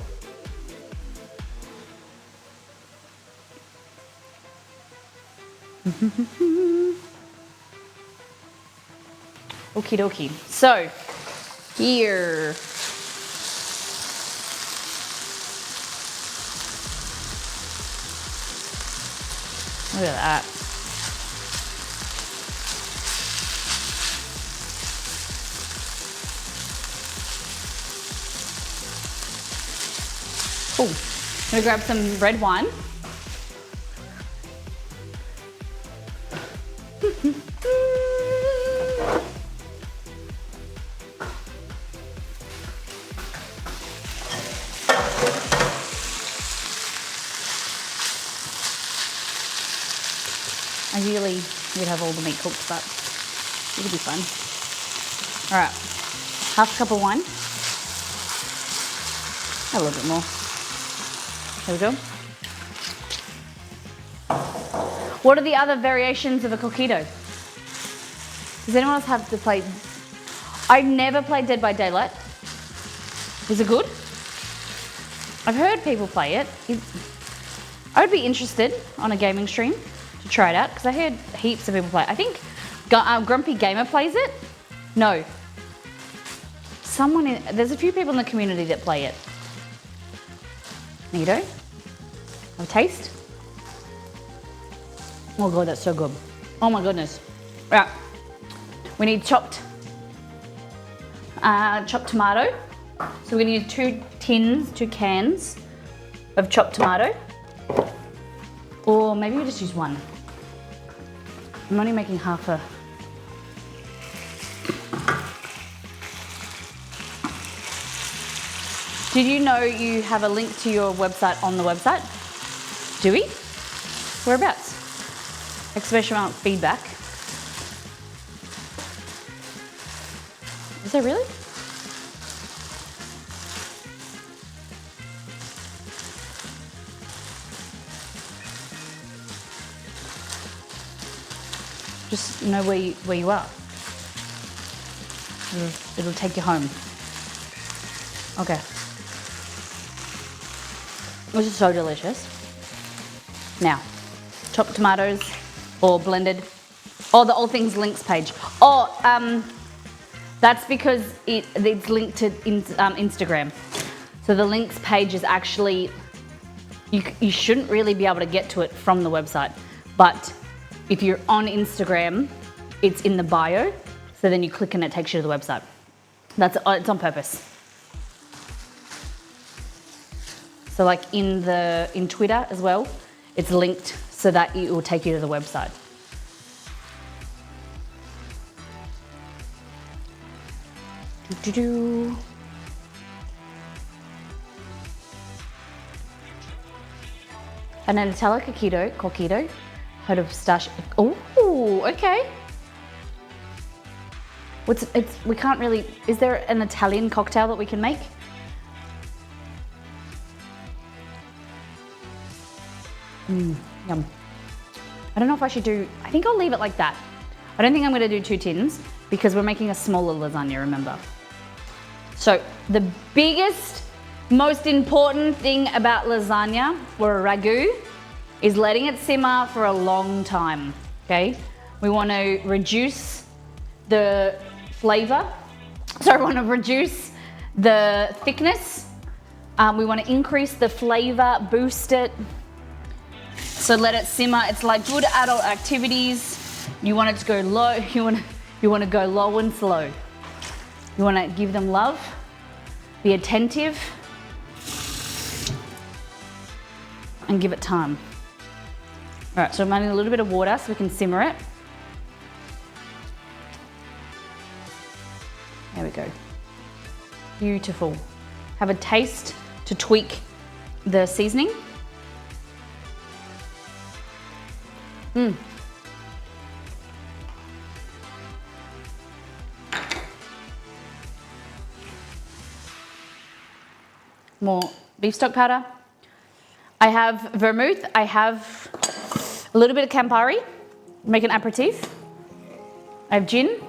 Okie dokie. So, here. Look at that. Cool. I'm gonna grab some red wine. Ideally, we'd have all the meat cooked, but it'll be fun. All right, half a cup of wine. A little bit more. There we go. What are the other variations of a coquito? Does anyone else have to play? I've never played Dead by Daylight. Is it good? I've heard people play it. I would be interested on a gaming stream to try it out because I heard heaps of people play it. I think Grumpy Gamer plays it. No. There's a few people in the community that play it. Neato. Have a taste. Oh god, that's so good. Oh my goodness. Right. We need chopped tomato. So we're gonna use 2 cans of chopped tomato. Or maybe we just use 1. I'm only making half a. Did you know you have a link to your website on the website? Do we? Whereabouts? Exclamation mark feedback. Is there really? Just know where you are. It'll take you home. Okay. This is so delicious. Now, chopped tomatoes or blended. Oh, the All Things Links page. Oh, that's because it's linked to Instagram. So the links page is actually, you shouldn't really be able to get to it from the website. But if you're on Instagram, it's in the bio. So then you click and it takes you to the website. It's on purpose. So like in Twitter as well, it's linked so that it will take you to the website. And a Nutella coquito, heard of pistachio. Oh, okay. We can't really, is there an Italian cocktail that we can make? Yum. I don't know if I should I think I'll leave it like that. I don't think I'm gonna do 2 tins because we're making a smaller lasagna, remember? So the biggest, most important thing about lasagna or a ragu is letting it simmer for a long time, okay? We wanna reduce the flavor. So we wanna reduce the thickness. We wanna increase the flavor, boost it. So let it simmer. It's like good adult activities. You want it to go low. You want to go low and slow. You want to give them love. Be attentive. And give it time. All right, so I'm adding a little bit of water so we can simmer it. There we go. Beautiful. Have a taste to tweak the seasoning. More beef stock powder. I have vermouth. I have a little bit of Campari. Make an aperitif. I have gin.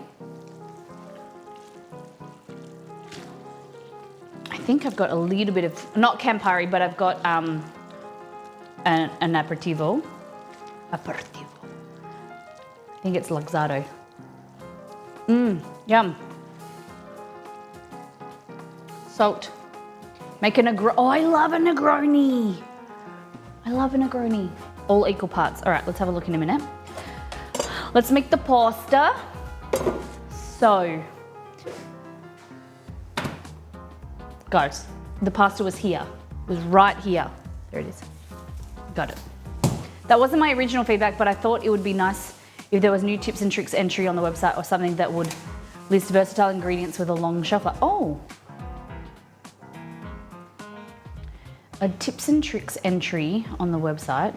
I think I've got a little bit of, not Campari, but I've got an aperitivo. Aperitivo. I think it's Luxardo. Yum. Salt. Make a Negroni. Oh, I love a Negroni. I love a Negroni. All equal parts. All right, let's have a look in a minute. Let's make the pasta. So, guys, the pasta was here. It was right here. There it is. Got it. That wasn't my original feedback, but I thought it would be nice if there was new tips and tricks entry on the website or something that would list versatile ingredients with a long shelf life. Oh. A tips and tricks entry on the website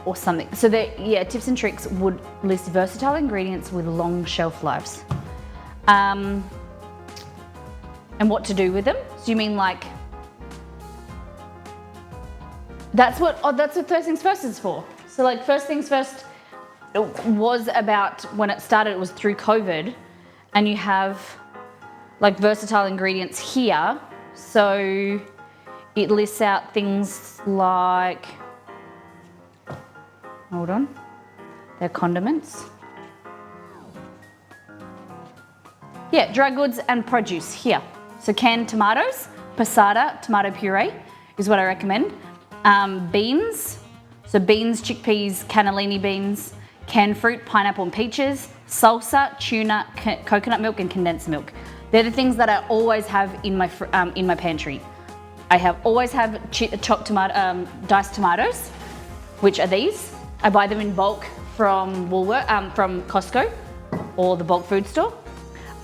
or something. So tips and tricks would list versatile ingredients with long shelf lives. And what to do with them. So you mean like, that's what First Things First is for. So like First Things First was about, when it started, it was through COVID, and you have like versatile ingredients here. So it lists out things like, hold on, they're condiments. Yeah, dry goods and produce here. So canned tomatoes, passata, tomato puree is what I recommend. Beans, so beans, chickpeas, cannellini beans, canned fruit, pineapple and peaches, salsa, tuna, coconut milk and condensed milk. They're the things that I always have in my pantry. I always have chopped tomato, diced tomatoes, which are these. I buy them in bulk from from Costco or the bulk food store.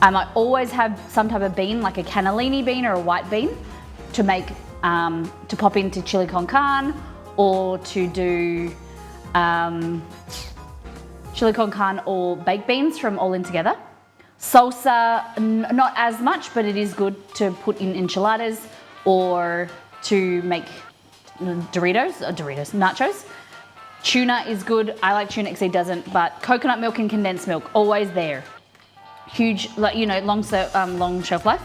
I always have some type of bean, like a cannellini bean or a white bean, to make to pop into chili con carne, or to do chili con carne or baked beans from All In Together. Salsa, not as much, but it is good to put in enchiladas or to make nachos. Tuna is good. I like tuna because it doesn't, but coconut milk and condensed milk, always there. Huge, long shelf life.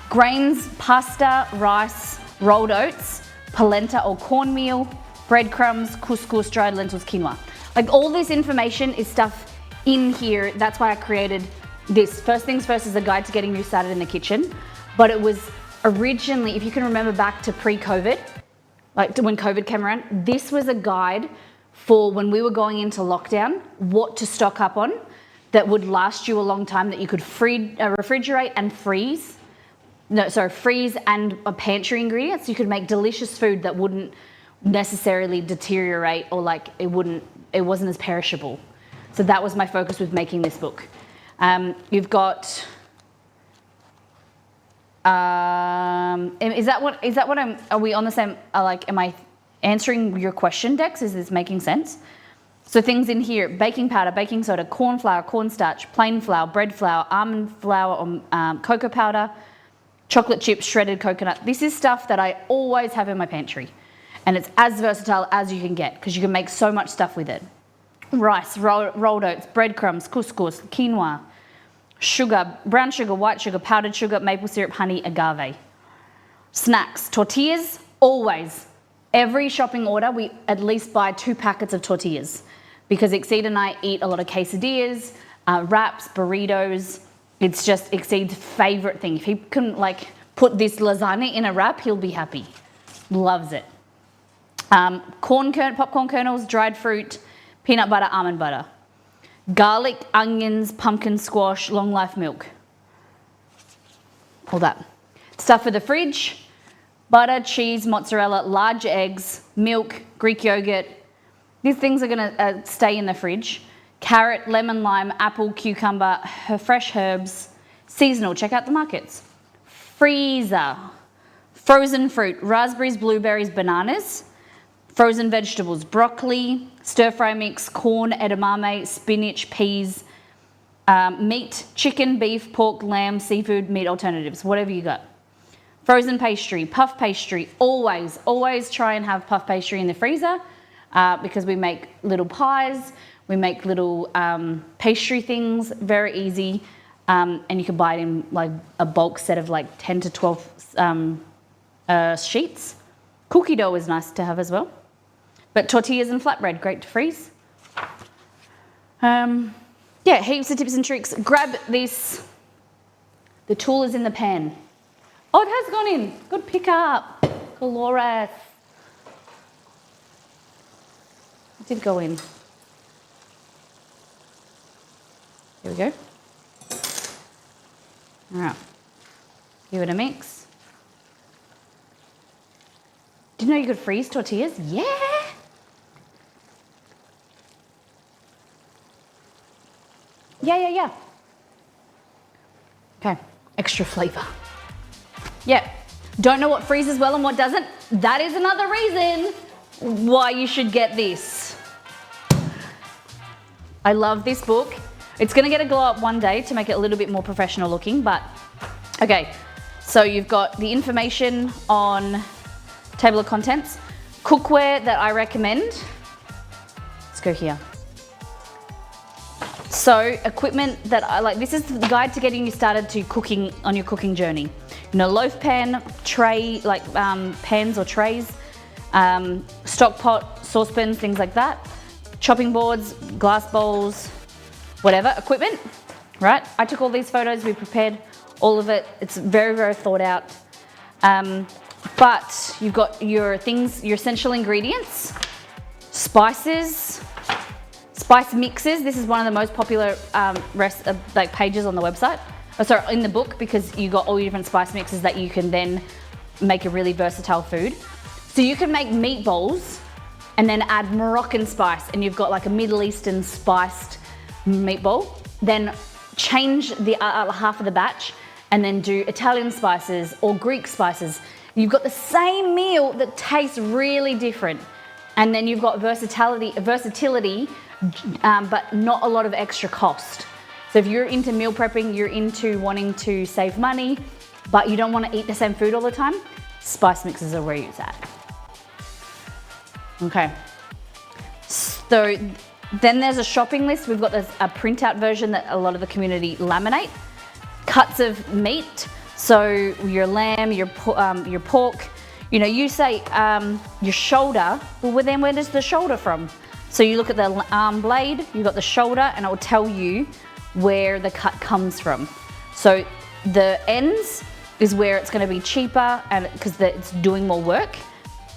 Grains, pasta, rice, rolled oats, polenta or cornmeal, breadcrumbs, couscous, dried lentils, quinoa. Like all this information is stuff in here. That's why I created this. First Things First is a guide to getting you started in the kitchen. But it was originally, if you can remember back to pre-COVID, like when COVID came around, this was a guide for when we were going into lockdown, what to stock up on that would last you a long time, that you could refrigerate and freeze. Freeze and pantry ingredients. You could make delicious food that wouldn't necessarily deteriorate, or like it wasn't as perishable. So that was my focus with making this book. You've got, is that what are we on the same, am I answering your question, Dex? Is this making sense? So things in here: baking powder, baking soda, corn flour, cornstarch, plain flour, bread flour, almond flour or cocoa powder, chocolate chips, shredded coconut. This is stuff that I always have in my pantry. And it's as versatile as you can get because you can make so much stuff with it. Rice, rolled oats, breadcrumbs, couscous, quinoa, sugar, brown sugar, white sugar, powdered sugar, maple syrup, honey, agave. Snacks, tortillas, always. Every shopping order, we at least buy 2 packets of tortillas because Exceed and I eat a lot of quesadillas, wraps, burritos. It's just Exceed's favorite thing. If he can put this lasagna in a wrap, he'll be happy. Loves it. Popcorn kernels, dried fruit, peanut butter, almond butter. Garlic, onions, pumpkin squash, long life milk. All that. Stuff for the fridge: butter, cheese, mozzarella, large eggs, milk, Greek yogurt. These things are gonna stay in the fridge. Carrot, lemon, lime, apple, cucumber, fresh herbs, seasonal. Check out the markets. Freezer. Frozen fruit: raspberries, blueberries, bananas. Frozen vegetables: broccoli, stir-fry mix, corn, edamame, spinach, peas. Meat: chicken, beef, pork, lamb, seafood, meat alternatives, whatever you got. Frozen pastry, puff pastry, always try and have puff pastry in the freezer. because we make little pies, we make little pastry things, very easy. And you can buy it in like a bulk set of like 10 to 12 sheets. Cookie dough is nice to have as well. But tortillas and flatbread, great to freeze. Yeah, heaps of tips and tricks. Grab this. The tool is in the pan. Oh, it has gone in. Good pick up. Dolores. It did go in. Here we go. All right. Give it a mix. Did you know you could freeze tortillas? Yeah. Yeah. Okay, extra flavour. Yeah, don't know what freezes well and what doesn't? That is another reason why you should get this. I love this book. It's gonna get a glow up one day to make it a little bit more professional looking, but okay. So you've got the information on table of contents, cookware that I recommend. Let's go here. So equipment that I like, this is the guide to getting you started to cooking on your cooking journey. You know, loaf pan, tray, like pans or trays, stock pot, saucepans, things like that. Chopping boards, glass bowls, whatever, equipment, right? I took all these photos, we prepared all of it. It's very, very thought out. But you've got your things, your essential ingredients, spices, spice mixes. This is one of the most popular like pages on the website. Oh, sorry, in the book, because you got all your different spice mixes that you can then make a really versatile food. So you can make meatballs and then add Moroccan spice, and you've got like a Middle Eastern spiced meatball. Then change the half of the batch and then do Italian spices or Greek spices. You've got the same meal that tastes really different. And then you've got versatility, but not a lot of extra cost. So if you're into meal prepping, you're into wanting to save money, but you don't want to eat the same food all the time, spice mixes are where it's at. Okay. So then there's a shopping list. We've got a printout version that a lot of the community laminate. Cuts of meat. So your lamb, your pork. You know, you say your shoulder. Well, then where does the shoulder from? So you look at the arm blade, you've got the shoulder, and it will tell you where the cut comes from. So the ends is where it's going to be cheaper, and because it's doing more work.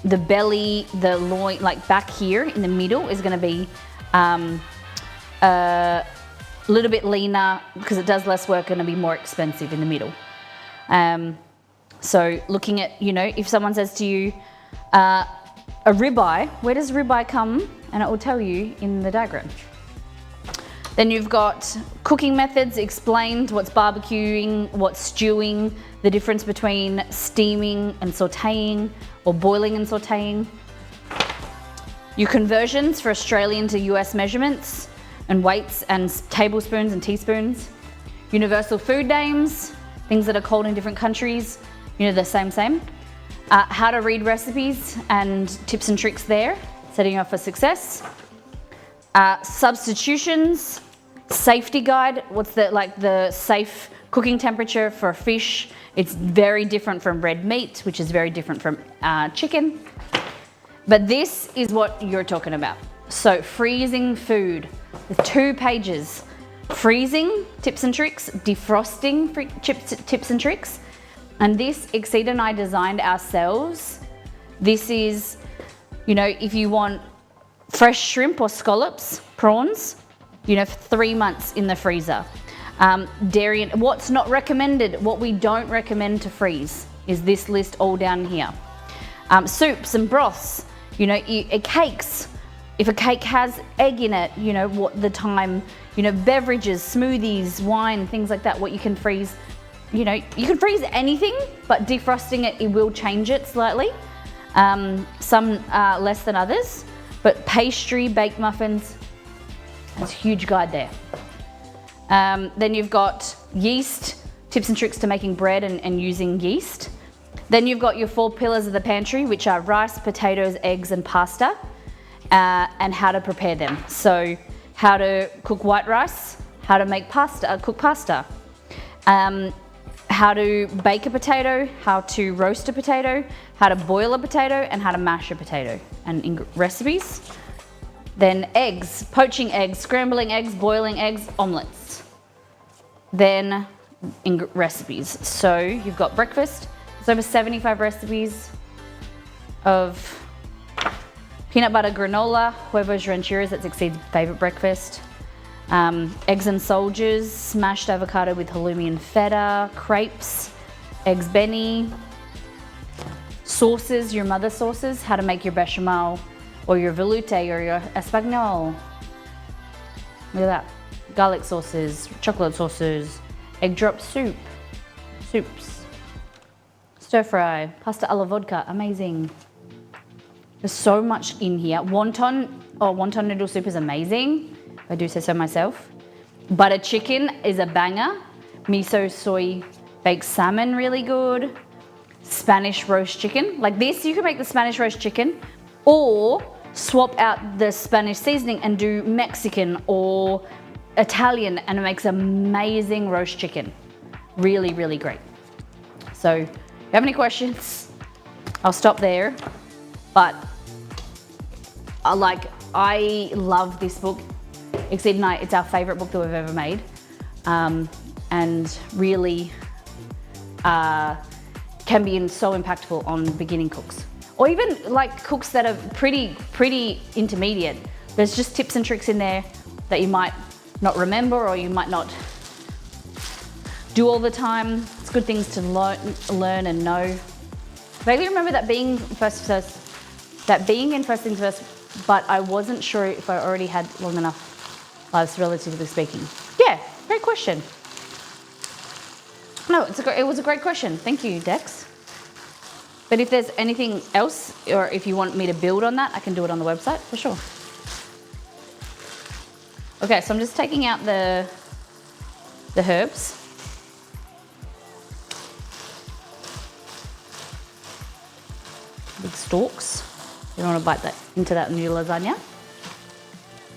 The belly, the loin, like back here in the middle, is going to be a little bit leaner because it does less work, going to be more expensive in the middle. So looking at, you know, if someone says to you, a ribeye, where does ribeye come? And it will tell you in the diagram. Then you've got cooking methods explained, what's barbecuing, what's stewing, the difference between steaming and sauteing, or boiling and sauteing. Your conversions for Australian to US measurements and weights and tablespoons and teaspoons. Universal food names, things that are called in different countries, you know, the same. How to read recipes and tips and tricks there, setting you up for success. Substitutions, safety guide, what's the safe cooking temperature for fish. It's very different from red meat, which is very different from chicken. But this is what you're talking about. So freezing food, with 2 pages. Freezing, tips and tricks, defrosting, tips and tricks. And this, Exceed and I designed ourselves. This is, you know, if you want fresh shrimp or scallops, prawns, you know, for 3 months in the freezer. Dairy, and what's not recommended, what we don't recommend to freeze is this list all down here. Soups and broths, you know, cakes. If a cake has egg in it, you know, what the time, you know, beverages, smoothies, wine, things like that, what you can freeze. You know, you can freeze anything, but defrosting it will change it slightly. Some less than others, but pastry, baked muffins, there's a huge guide there. Then you've got yeast, tips and tricks to making bread and using yeast. Then you've got your 4 pillars of the pantry, which are rice, potatoes, eggs, and pasta. and how to prepare them. So how to cook white rice, how to make pasta, cook pasta, how to bake a potato, how to roast a potato, how to boil a potato, and how to mash a potato, and recipes. Then eggs, poaching eggs, scrambling eggs, boiling eggs, omelets. Then recipes. So you've got breakfast. There's over 75 recipes of peanut butter granola, huevos rancheros, that's Exceed's favorite breakfast. Eggs and soldiers, smashed avocado with halloumi and feta, crepes, eggs benny, sauces, your mother's sauces, how to make your bechamel or your velouté or your espagnole. Look at that. Garlic sauces, chocolate sauces, egg drop soup, soups, stir fry, pasta alla vodka, amazing. There's so much in here. Wonton noodle soup is amazing, if I do say so myself. Butter chicken is a banger. Miso soy baked salmon, really good. Spanish roast chicken. Like this, you can make the Spanish roast chicken or swap out the Spanish seasoning and do Mexican or Italian, and it makes amazing roast chicken. Really, really great. So if you have any questions, I'll stop there. But I love this book. Exceed and I, it's our favorite book that we've ever made. And really can be so impactful on beginning cooks. Or even like cooks that are pretty intermediate. There's just tips and tricks in there that you might not remember or you might not do all the time. It's good things to learn and know. Vaguely remember that being in First Things First, but I wasn't sure if I already had long enough lives, relatively speaking. Yeah, great question. No, it was a great question. Thank you, Dex. But if there's anything else, or if you want me to build on that, I can do it on the website for sure. Okay, so I'm just taking out the herbs. Big stalks. You don't want to bite into that new lasagna.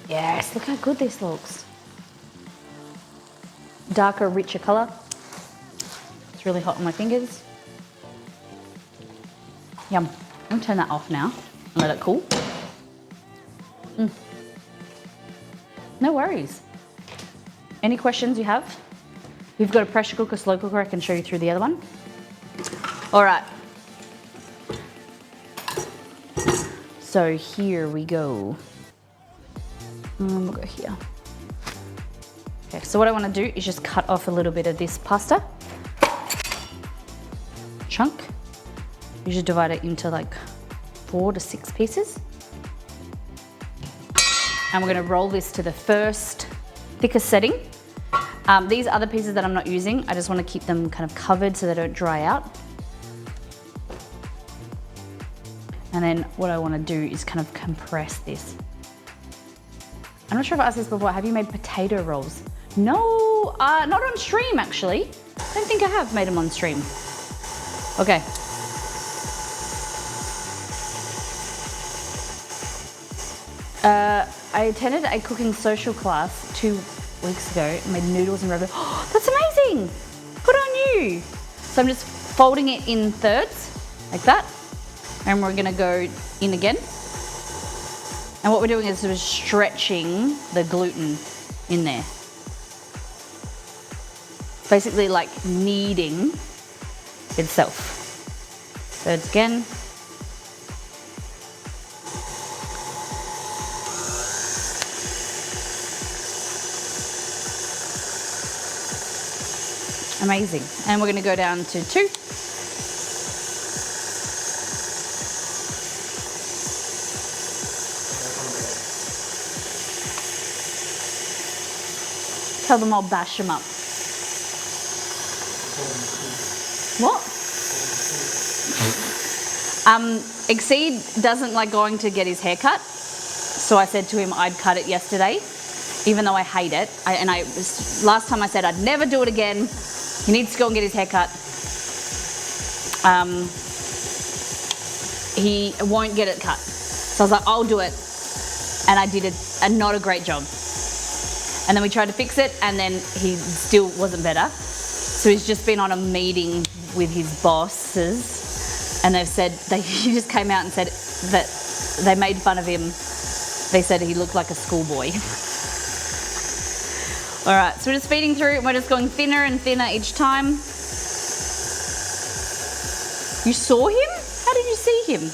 Yes, look how good this looks. Darker, richer colour. It's really hot on my fingers. Yum. I'm going to turn that off now and let it cool. No worries. Any questions you have? You've got a pressure cooker, slow cooker, I can show you through the other one. All right. So here we go. We'll go here. Okay, so what I want to do is just cut off a little bit of this pasta chunk. You should divide it into like 4 to 6 pieces. And we're going to roll this to the first thickest setting. These other pieces that I'm not using, I just want to keep them kind of covered so they don't dry out. And then what I want to do is kind of compress this. I'm not sure if I asked this before, have you made potato rolls? No, not on stream actually. I don't think I have made them on stream. Okay. I attended a cooking social class 2 weeks ago. I made noodles and ravioli. Oh, that's amazing! Good on you! So I'm just folding it in thirds, like that. And we're gonna go in again. And what we're doing is we're stretching the gluten in there. Basically like kneading itself. Thirds again. Amazing. And we're going to go down to 2. Tell them I'll bash them up. What? Exceed doesn't like going to get his hair cut. So I said to him I'd cut it yesterday, even though I hate it. Last time I said I'd never do it again. He needs to go and get his hair cut. He won't get it cut. So I was like, I'll do it. and I did not a great job. And then we tried to fix it, and then he still wasn't better. So he's just been on a meeting with his bosses, and they've said, he just came out and said that they made fun of him. They said he looked like a schoolboy. All right, so we're just feeding through, and we're just going thinner and thinner each time. You saw him? How did you see him?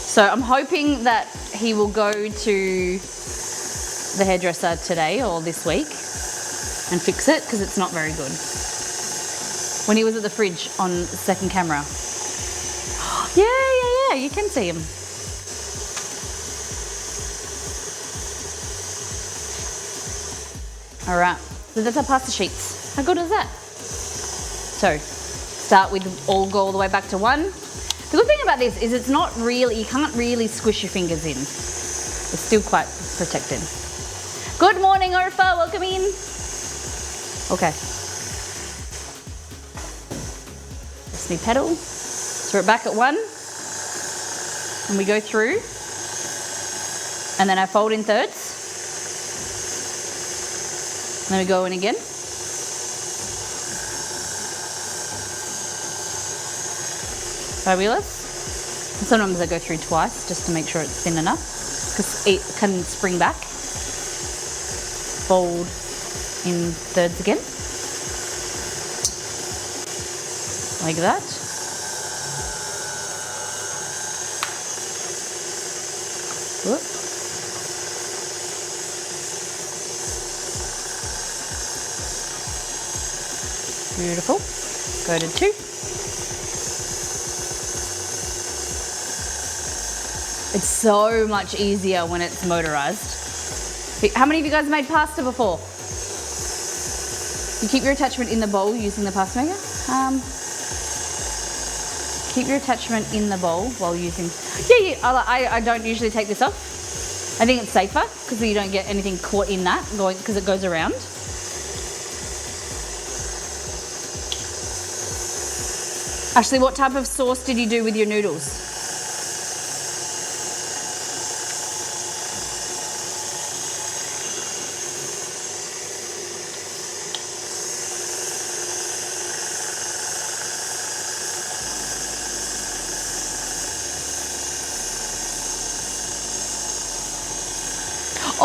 So I'm hoping that he will go to the hairdresser today or this week and fix it, because it's not very good. When he was at the fridge on the second camera. Yeah, you can see him. All right, so that's our pasta sheets. How good is that? So, start with go all the way back to 1. The good thing about this is it's not really, you can't really squish your fingers in. It's still quite protected. Good morning, Orfa, welcome in. Okay. Just need pedal. So we're back at 1. And we go through. And then I fold in thirds. Then we go in again. Fabulous. And sometimes I go through twice just to make sure it's thin enough, because it can spring back. Fold in thirds again. Like that. Whoop. Beautiful. Go to 2. It's so much easier when it's motorized. How many of you guys made pasta before? You keep your attachment in the bowl using the pasta maker? Keep your attachment in the bowl while using... Yeah, I don't usually take this off. I think it's safer because you don't get anything caught in that because it goes around. Ashley, what type of sauce did you do with your noodles?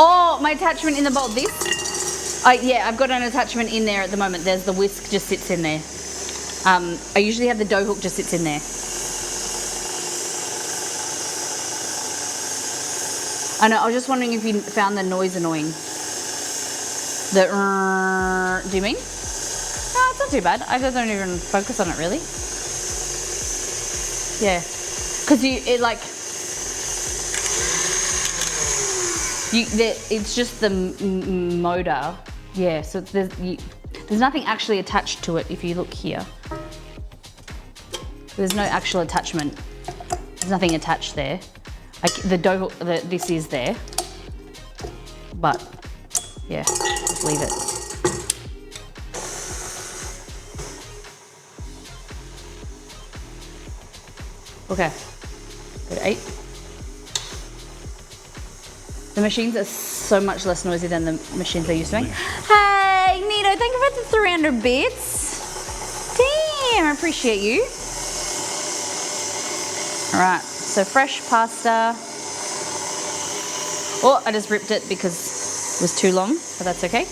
Oh, my attachment in the bowl, this? Yeah, I've got an attachment in there at the moment. There's the whisk just sits in there. I usually have the dough hook just sits in there. I know, I was just wondering if you found the noise annoying. The do you mean? No, it's not too bad. I just don't even focus on it really. Yeah, because it's just the motor. Yeah, so there's nothing actually attached to it if you look here. There's no actual attachment. There's nothing attached there. Like the dough, this is there. But yeah, just leave it. Okay, go to 8. The machines are so much less noisy than the machines I used to make. Hey, Nito, thank you for the 300 bits. Damn, I appreciate you. All right, so fresh pasta. Oh, I just ripped it because it was too long, but that's okay.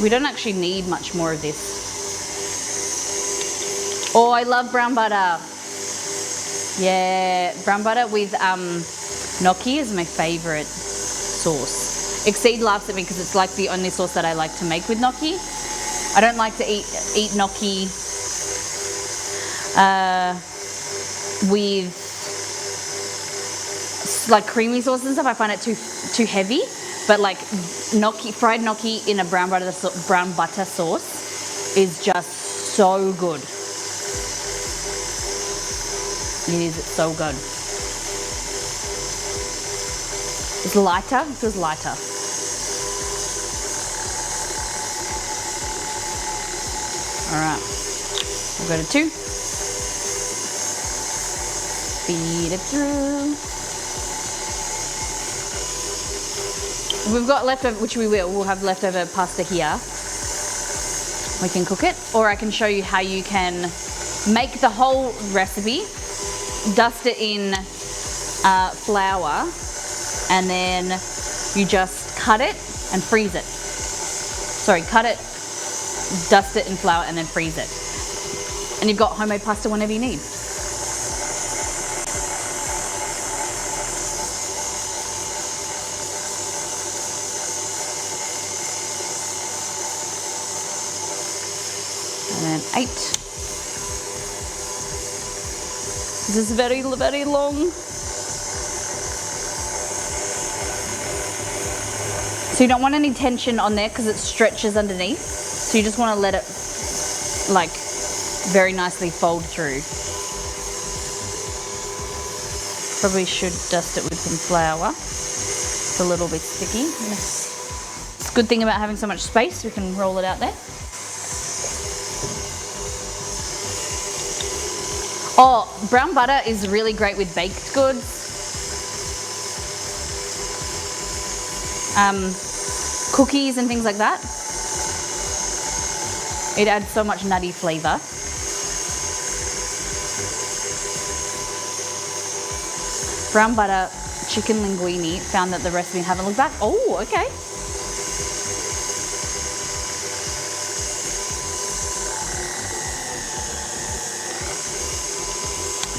We don't actually need much more of this. Oh, I love brown butter. Yeah, brown butter with gnocchi is my favorite sauce. Exceed laughs at me because it's like the only sauce that I like to make with gnocchi. I don't like to eat gnocchi with like creamy sauce and stuff. I find it too heavy. But like fried gnocchi in a brown butter sauce is just so good. It is so good. It's lighter, it feels lighter. All right, we'll go to 2. Feed it through. We've got leftover, which we will. We'll have leftover pasta here. We can cook it, or I can show you how you can make the whole recipe, dust it in flour, and then you just cut it and freeze it. Sorry, cut it, dust it in flour, and then freeze it. And you've got homemade pasta whenever you need. And then 8. This is very, very long. So you don't want any tension on there because it stretches underneath. So you just want to let it like very nicely fold through. Probably should dust it with some flour. It's a little bit sticky. It's a good thing about having so much space, we can roll it out there. Oh, brown butter is really great with baked goods. Cookies and things like that. It adds so much nutty flavour. Brown butter chicken linguine, found that the recipe, haven't looked back. Oh, okay.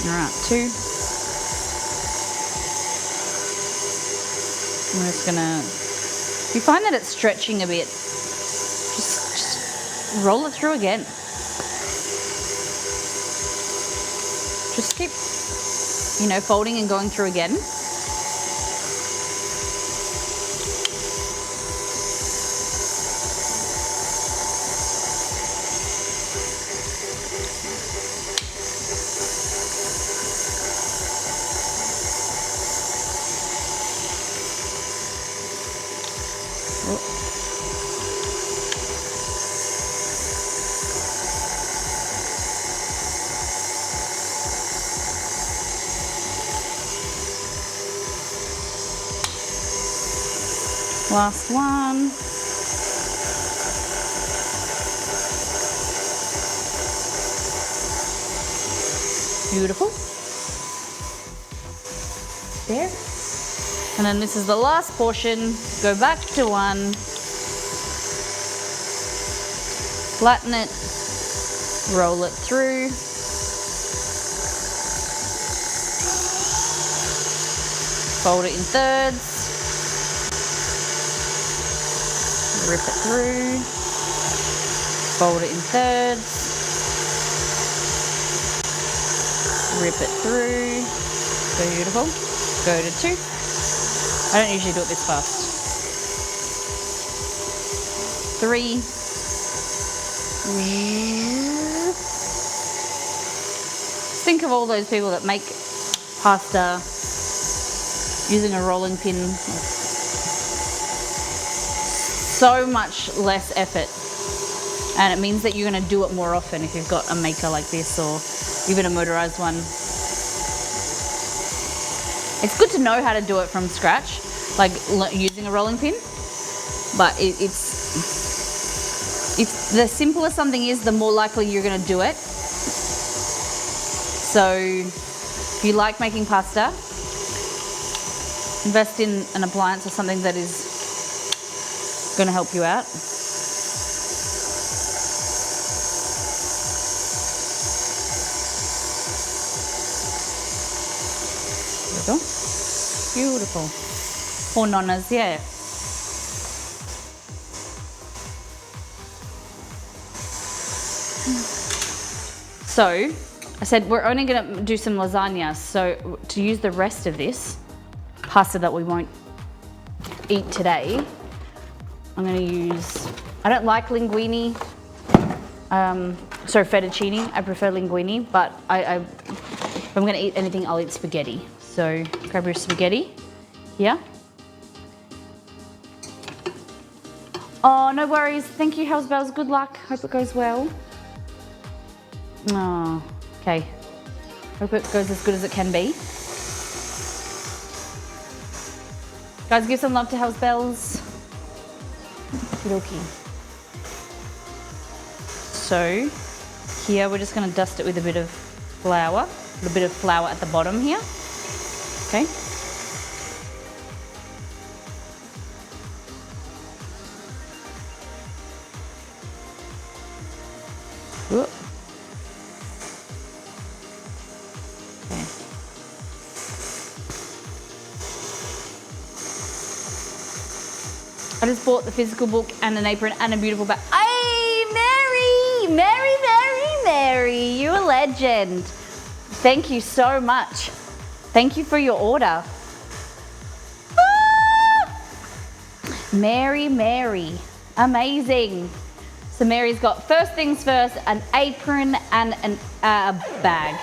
All right, 2. I'm just gonna, if you find that it's stretching a bit, just roll it through again. Just keep, you know, folding and going through again. Last one. Beautiful. There. And then this is the last portion. Go back to 1. Flatten it. Roll it through. Fold it in thirds. Rip it through, fold it in thirds, rip it through, beautiful, go to 2. I don't usually do it this fast. 3, think of all those people that make pasta using a rolling pin. So much less effort, and it means that you're going to do it more often if you've got a maker like this or even a motorized one. It's good to know how to do it from scratch, like using a rolling pin, but it's the simpler something is, the more likely you're going to do it. So if you like making pasta, invest in an appliance or something that is going to help you out. There we go. Beautiful. For nonnas, yeah. So, I said we're only going to do some lasagna, so to use the rest of this pasta that we won't eat today, I'm going to use, I don't like linguine, sorry, fettuccine. I prefer linguine, but if I'm going to eat anything, I'll eat spaghetti. So grab your spaghetti here. Oh, no worries. Thank you, Hellsbells. Good luck. Hope it goes well. Oh, okay. Hope it goes as good as it can be. Guys, give some love to House Bells. Okey-dokey. So, here we're just going to dust it with a bit of flour. A little bit of flour at the bottom here. Okay. Whoop. Okay. I just bought the physical book and an apron and a beautiful bag. Hey, Mary! Mary, Mary, Mary! You're a legend. Thank you so much. Thank you for your order. Ah! Mary, Mary. Amazing. So Mary's got, first things first, an apron and a bag.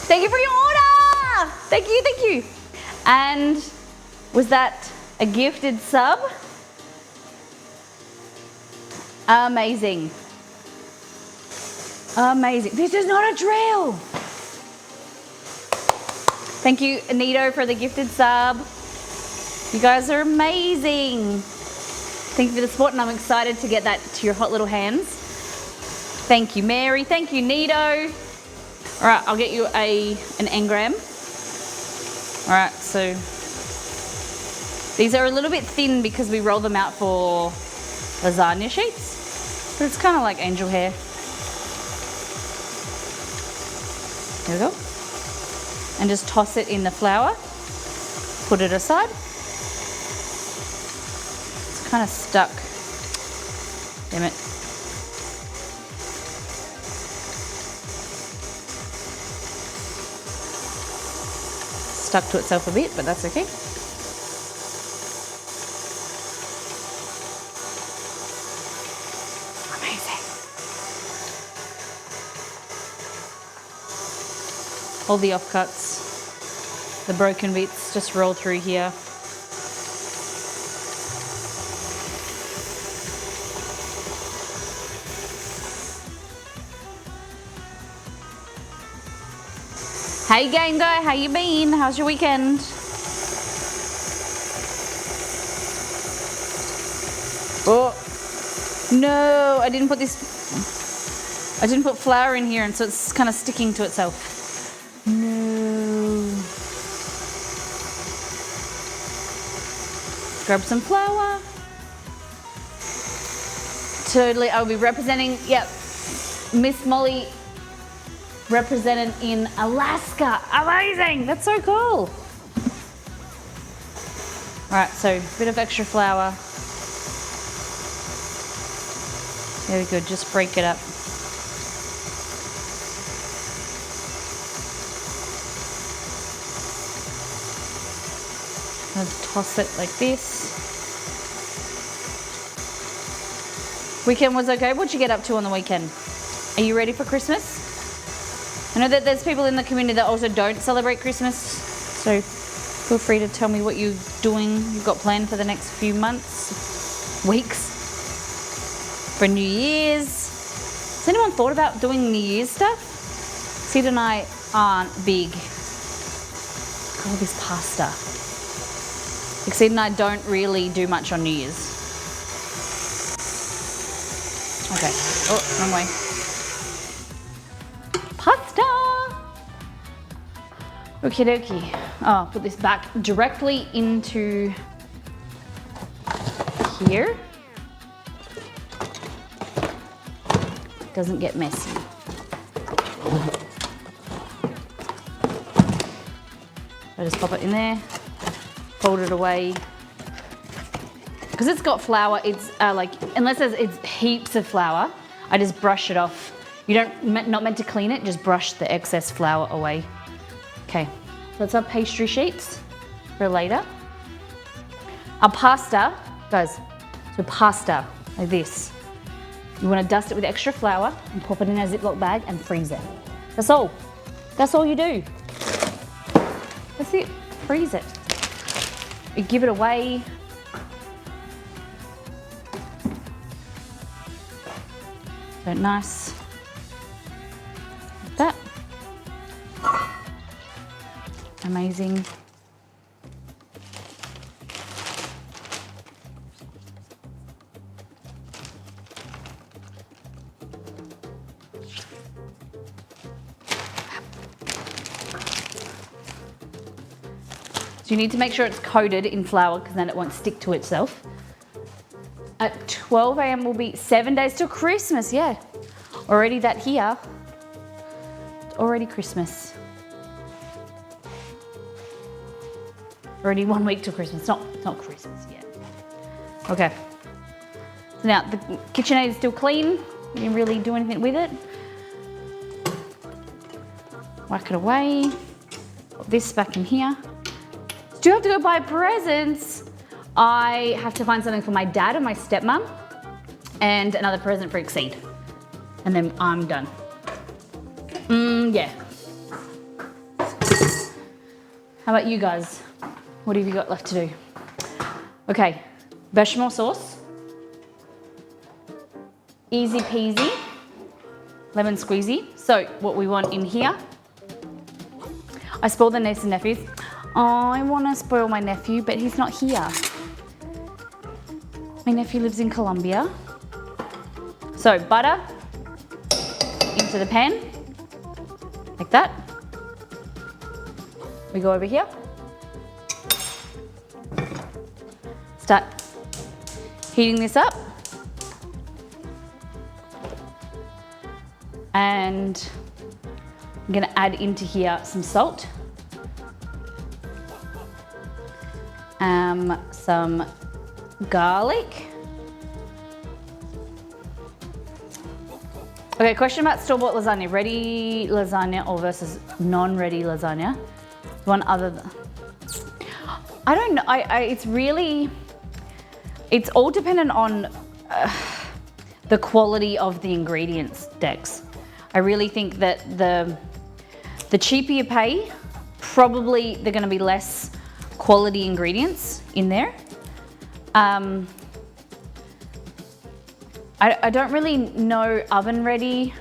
Thank you for your order. Thank you, thank you. And was that a gifted sub? Amazing. Amazing. This is not a drill. Thank you, Anito, for the gifted sub. You guys are amazing. Thank you for the support, and I'm excited to get that to your hot little hands. Thank you, Mary. Thank you, Nito. All right, I'll get you an engram. All right, so these are a little bit thin because we roll them out for lasagna sheets, but it's kind of like angel hair. There we go. And just toss it in the flour. Put it aside. It's kind of stuck. Damn it. Stuck to itself a bit, but that's okay. All the offcuts, the broken bits, just roll through here. Hey gang guy, how you been? How's your weekend? Oh, no, I didn't put flour in here, and so it's kind of sticking to itself. No. Grab some flour. Totally, I'll be representing, yep, Miss Molly represented in Alaska. Amazing, that's so cool. All right, so a bit of extra flour. Very good, just break it up. I'm gonna toss it like this. Weekend was okay. What'd you get up to on the weekend? Are you ready for Christmas? I know that there's people in the community that also don't celebrate Christmas, so feel free to tell me what you're doing, you've got planned for the next few months, weeks, for New Year's. Has anyone thought about doing New Year's stuff? Sid and I aren't big. Look at all this pasta. Sid and I don't really do much on New Year's. Okay. Oh, wrong way. Pasta! Okie dokie. Oh, put this back directly into here. Doesn't get messy. I just pop it in there. Fold it away. Because it's got flour, it's unless it's heaps of flour, I just brush it off. You not meant to clean it, just brush the excess flour away. Okay, so that's our pastry sheets for later. Our pasta, guys, so pasta, like this. You want to dust it with extra flour and pop it in a Ziploc bag and freeze it. That's all. That's all you do. That's it. Freeze it. You give it away. So nice. Like that. Amazing. So you need to make sure it's coated in flour because then it won't stick to itself. At 12 a.m. will be 7 days till Christmas, yeah. Already that here, it's already Christmas. Already 1 week till Christmas, it's not Christmas yet. Okay. So now the KitchenAid is still clean. You didn't really do anything with it. Whack it away. Put this back in here. Do you have to go buy presents? I have to find something for my dad and my stepmom and another present for Exceed. And then I'm done. Yeah. How about you guys? What have you got left to do? Okay, bechamel sauce. Easy peasy. Lemon squeezy. So what we want in here. I spoil the nieces and nephews. Oh, I want to spoil my nephew, but he's not here. My nephew lives in Colombia. So butter into the pan, like that. We go over here. Start heating this up. And I'm gonna add into here some salt. Some garlic. Okay, question about store-bought lasagna. Ready lasagna or versus non-ready lasagna? One other than... I don't know, it's all dependent on the quality of the ingredients, Dex. I really think that the cheaper you pay, probably they're gonna be less quality ingredients in there. I don't really know oven ready,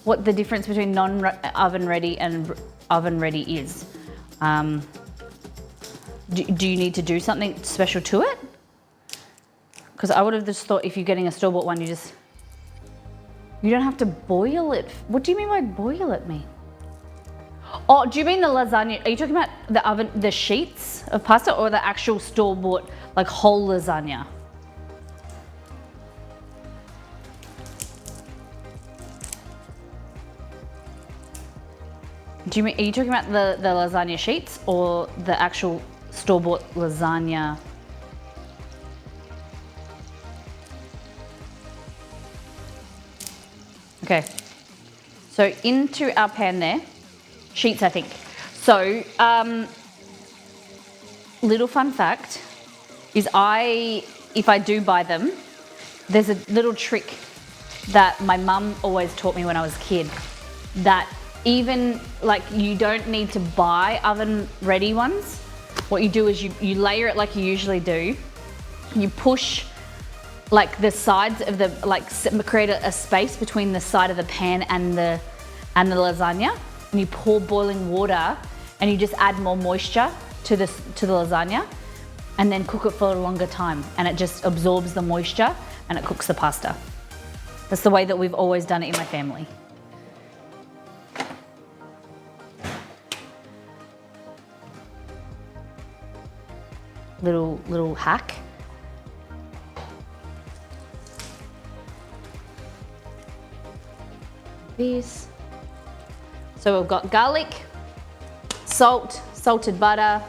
what the difference between non-oven ready and oven ready is. Do you need to do something special to it? Because I would have just thought if you're getting a store-bought one, you don't have to boil it. What do you mean by boil it, me? Oh, do you mean the lasagna? Are you talking about the oven, the sheets of pasta, or the actual store-bought, like whole lasagna? Are you talking about the lasagna sheets or the actual store-bought lasagna? Okay, so into our pan there, sheets I think. So, little fun fact is if I do buy them, there's a little trick that my mum always taught me when I was a kid, that even like you don't need to buy oven ready ones. What you do is you layer it like you usually do. You push like the sides of the, create a space between the side of the pan and the lasagna, and you pour boiling water and you just add more moisture to the lasagna and then cook it for a longer time, and it just absorbs the moisture and it cooks the pasta. That's the way that we've always done it in my family. Little hack. This. So we've got garlic, salt, salted butter.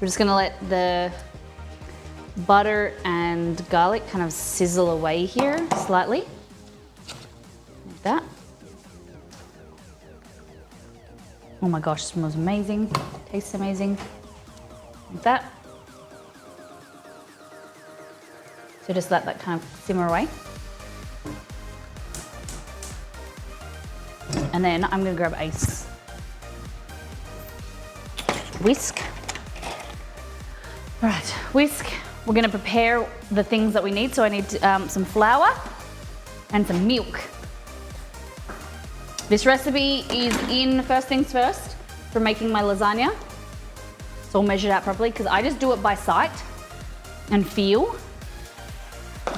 We're just gonna let the butter and garlic kind of sizzle away here slightly, like that. Oh my gosh, it smells amazing, tastes amazing, like that. So just let that kind of simmer away. And then I'm gonna grab a Whisk. All right, whisk. We're gonna prepare the things that we need. So I need some flour and some milk. This recipe is in First Things First for making my lasagna. It's all measured out properly because I just do it by sight and feel,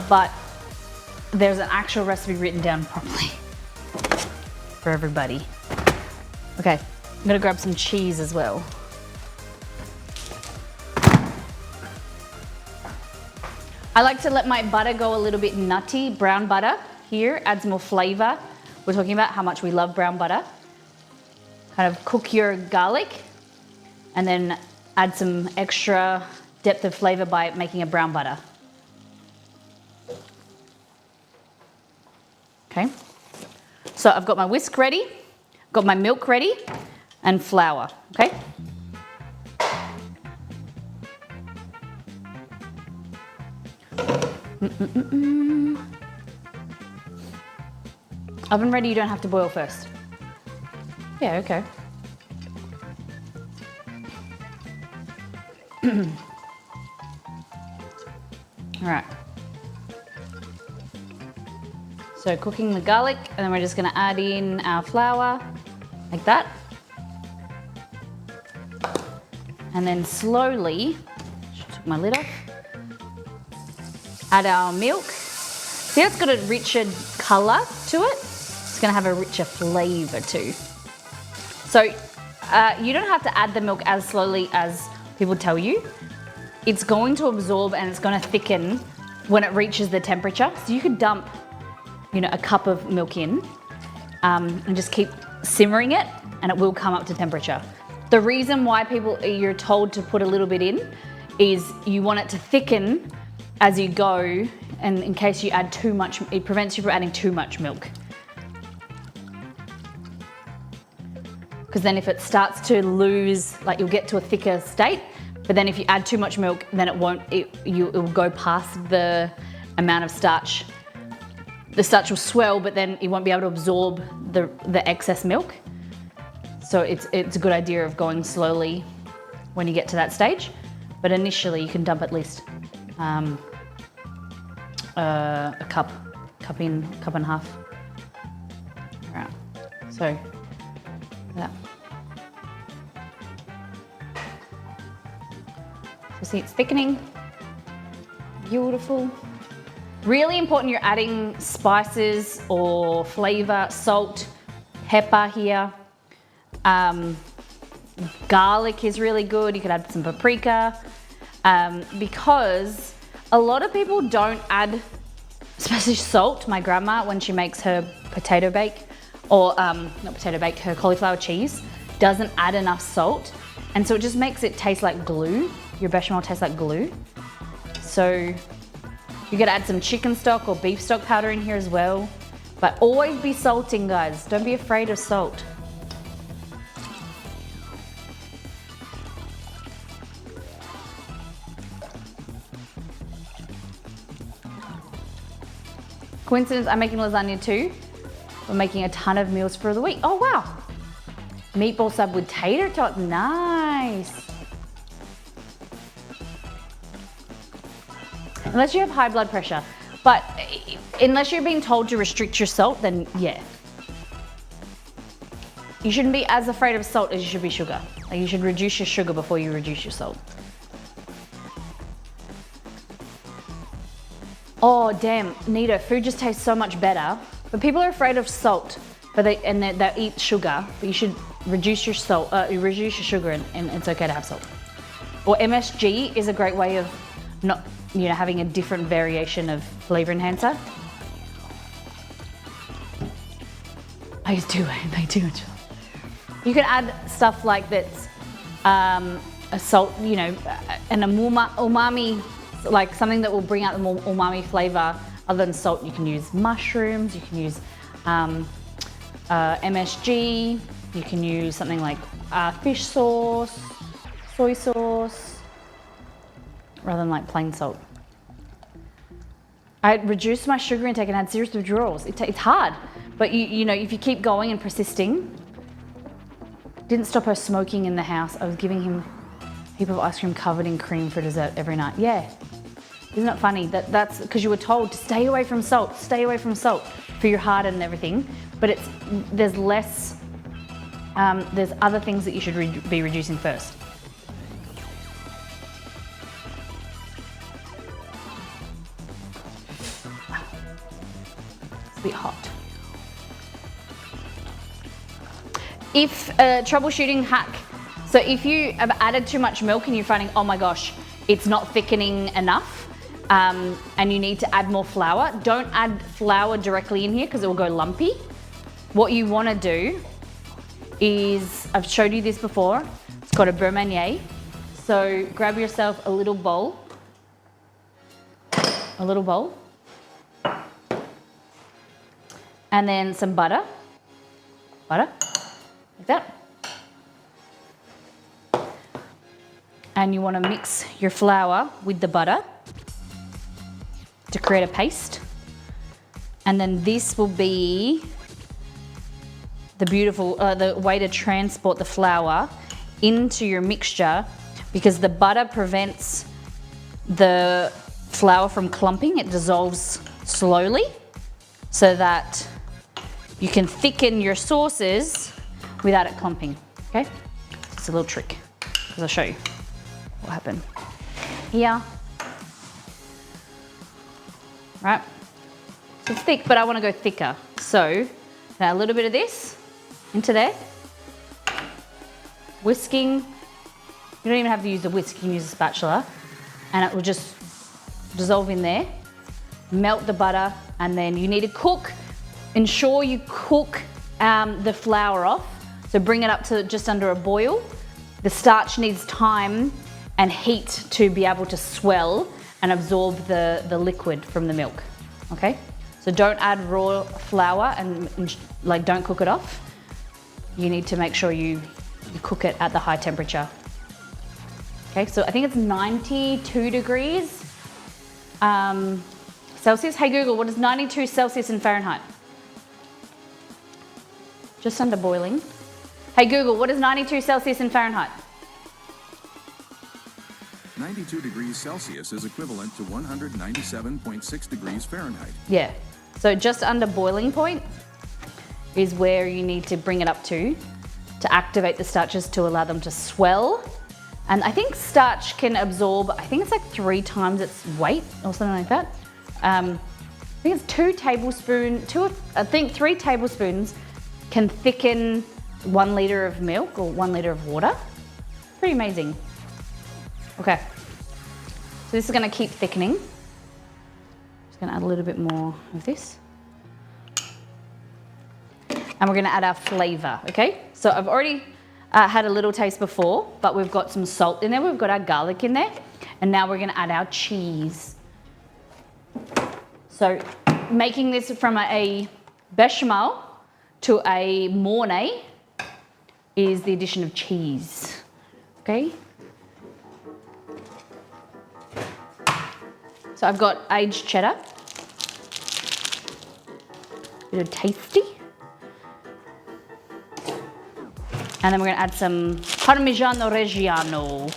but there's an actual recipe written down properly for everybody. Okay, I'm gonna grab some cheese as well. I like to let my butter go a little bit nutty, brown butter here, adds more flavor. We're talking about how much we love brown butter. Kind of cook your garlic and then add some extra depth of flavor by making a brown butter. Okay, so I've got my whisk ready, got my milk ready, and flour, okay? Oven ready, you don't have to boil first. Yeah, okay. All right. So cooking the garlic, and then we're just gonna add in our flour, like that. And then slowly, took my lid off, add our milk. See, it's got a richer color to it. It's gonna have a richer flavor too. So you don't have to add the milk as slowly as people tell you. It's going to absorb and it's gonna thicken when it reaches the temperature. So you could dump, you know, a cup of milk in and just keep simmering it and it will come up to temperature. The reason why you're told to put a little bit in is you want it to thicken as you go, and in case you add too much, it prevents you from adding too much milk. Because then if it starts to lose, like you'll get to a thicker state, but then if you add too much milk, then it will go past the amount of starch. The starch will swell, but then it won't be able to absorb the excess milk. So it's a good idea of going slowly when you get to that stage. But initially you can dump at least a cup and a half. All right, so that. So see, it's thickening. Beautiful. Really important you're adding spices or flavor, salt, pepper here. Garlic is really good. You could add some paprika because a lot of people don't add, especially salt. My grandma, when she makes her potato bake, or not potato bake, her cauliflower cheese, doesn't add enough salt. And so it just makes it taste like glue. Your bechamel tastes like glue. So you gotta add some chicken stock or beef stock powder in here as well. But always be salting, guys. Don't be afraid of salt. Coincidence, I'm making lasagna too. We're making a ton of meals for the week. Oh wow. Meatball sub with tater tot, nice. Unless you have high blood pressure. But unless you're being told to restrict your salt, then yeah. You shouldn't be as afraid of salt as you should be sugar. Like you should reduce your sugar before you reduce your salt. Oh damn, Nita, food just tastes so much better. But people are afraid of salt, but they eat sugar. But you should reduce your salt, reduce your sugar, and it's okay to have salt. Or MSG is a great way of not, having a different variation of flavor enhancer. I do much. You can add stuff like that's a salt, an umami, like something that will bring out the more umami flavor. Other than salt, you can use mushrooms, you can use MSG, you can use something like fish sauce, soy sauce, rather than like plain salt. I reduced my sugar intake and had serious withdrawals. It's hard, but if you keep going and persisting, didn't stop her smoking in the house. I was giving him a heap of ice cream covered in cream for dessert every night. Yeah. Isn't it funny? That's because you were told to stay away from salt for your heart and everything. But there's less, there's other things that you should be reducing first. It's a bit hot. If troubleshooting hack, so if you have added too much milk and you're finding, oh my gosh, it's not thickening enough, and you need to add more flour, don't add flour directly in here because it will go lumpy. What you want to do is, I've showed you this before, it's called a beurre manier. So grab yourself a little bowl, and then some butter, like that. And you want to mix your flour with the butter to create a paste. And then this will be the beautiful, the way to transport the flour into your mixture, because the butter prevents the flour from clumping. It dissolves slowly so that you can thicken your sauces without it clumping, okay? It's a little trick, because I'll show you what happened. Here, right? So it's thick, but I want to go thicker. So now a little bit of this into there. Whisking. You don't even have to use a whisk, you can use a spatula. And it will just dissolve in there. Melt the butter, and then you need to cook. Ensure you cook the flour off. So bring it up to just under a boil. The starch needs time and heat to be able to swell and absorb the liquid from the milk, okay? So don't add raw flour and like don't cook it off. You need to make sure you cook it at the high temperature. Okay, so I think it's 92 degrees Celsius. Hey Google, what is 92 Celsius in Fahrenheit? Just under boiling. Hey Google, what is 92 Celsius in Fahrenheit? 92 degrees Celsius is equivalent to 197.6 degrees Fahrenheit. Yeah, so just under boiling point is where you need to bring it up to activate the starches to allow them to swell. And I think starch can absorb, I think it's like 3 times its weight or something like that. I think it's 3 tablespoons can thicken 1 liter of milk or 1 liter of water. Pretty amazing. Okay, so this is gonna keep thickening. Just gonna add a little bit more of this. And we're gonna add our flavor, okay? So I've already had a little taste before, but we've got some salt in there, we've got our garlic in there, and now we're gonna add our cheese. So making this from a bechamel to a mornay is the addition of cheese, okay? So I've got aged cheddar, bit of tasty. And then we're gonna add some Parmigiano Reggiano.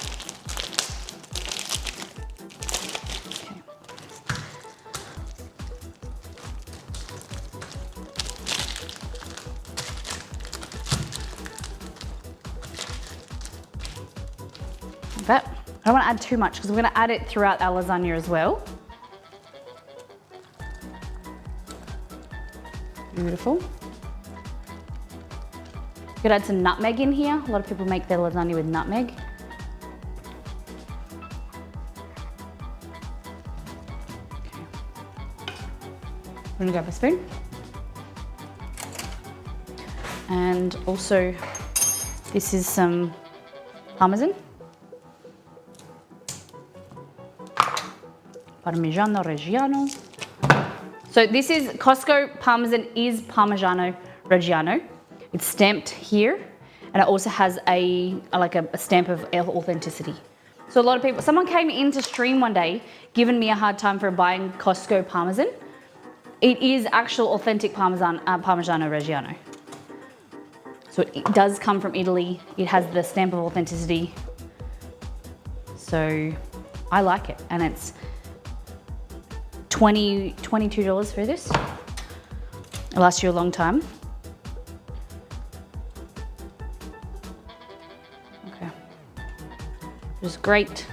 But I don't want to add too much because we're going to add it throughout our lasagna as well. Beautiful. You could add some nutmeg in here. A lot of people make their lasagna with nutmeg. I'm going to grab a spoon. And also, this is some Parmesan. Parmigiano Reggiano. So this is Costco Parmesan is Parmigiano Reggiano. It's stamped here, and it also has a stamp of authenticity. So a lot of people, someone came into stream one day, giving me a hard time for buying Costco Parmesan. It is actual authentic Parmesan, Parmigiano Reggiano. So it does come from Italy. It has the stamp of authenticity. So I like it, and it's $22 for this. It lasts you a long time. Okay, just great.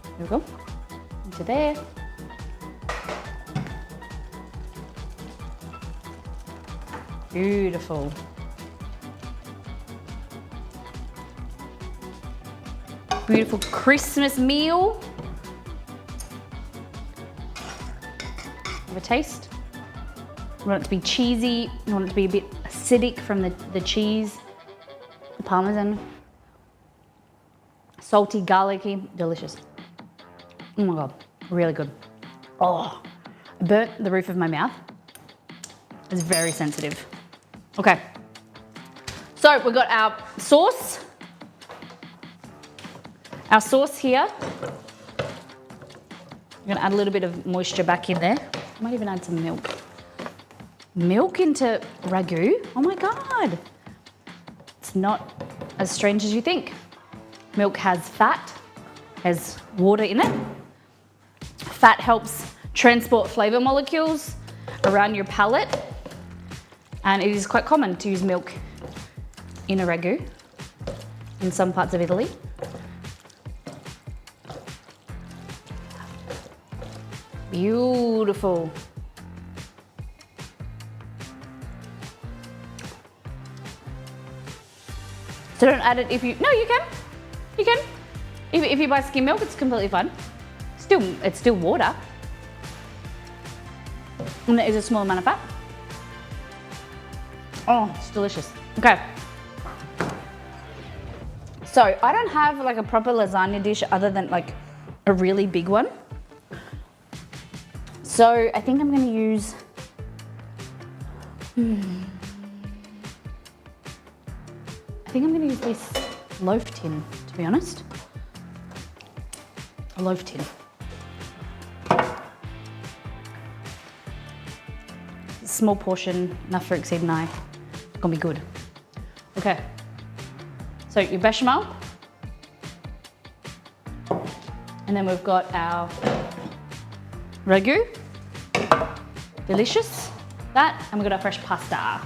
There we go, into there. Beautiful. Beautiful Christmas meal. Have a taste. You want it to be cheesy. You want it to be a bit acidic from the cheese, the parmesan. Salty, garlicky, delicious. Oh my God, really good. Oh, I burnt the roof of my mouth. It's very sensitive. Okay, so we've got our sauce. Our sauce here. I'm gonna add a little bit of moisture back in there. I might even add some milk. Milk into ragu? Oh my God. It's not as strange as you think. Milk has fat, has water in it. Fat helps transport flavor molecules around your palate. And it is quite common to use milk in a ragu in some parts of Italy. Beautiful. So don't add it if you, no, you can. You can. If you buy skim milk, it's completely fine. It's still water. And there is a small amount of fat. Oh, it's delicious. Okay. So I don't have like a proper lasagna dish other than like a really big one. So I think I'm going to use, I think I'm going to use this loaf tin, to be honest. A loaf tin. Small portion, enough for Exceed and I. It's gonna be good. Okay. So your bechamel. And then we've got our ragu. Delicious. That, and we've got our fresh pasta.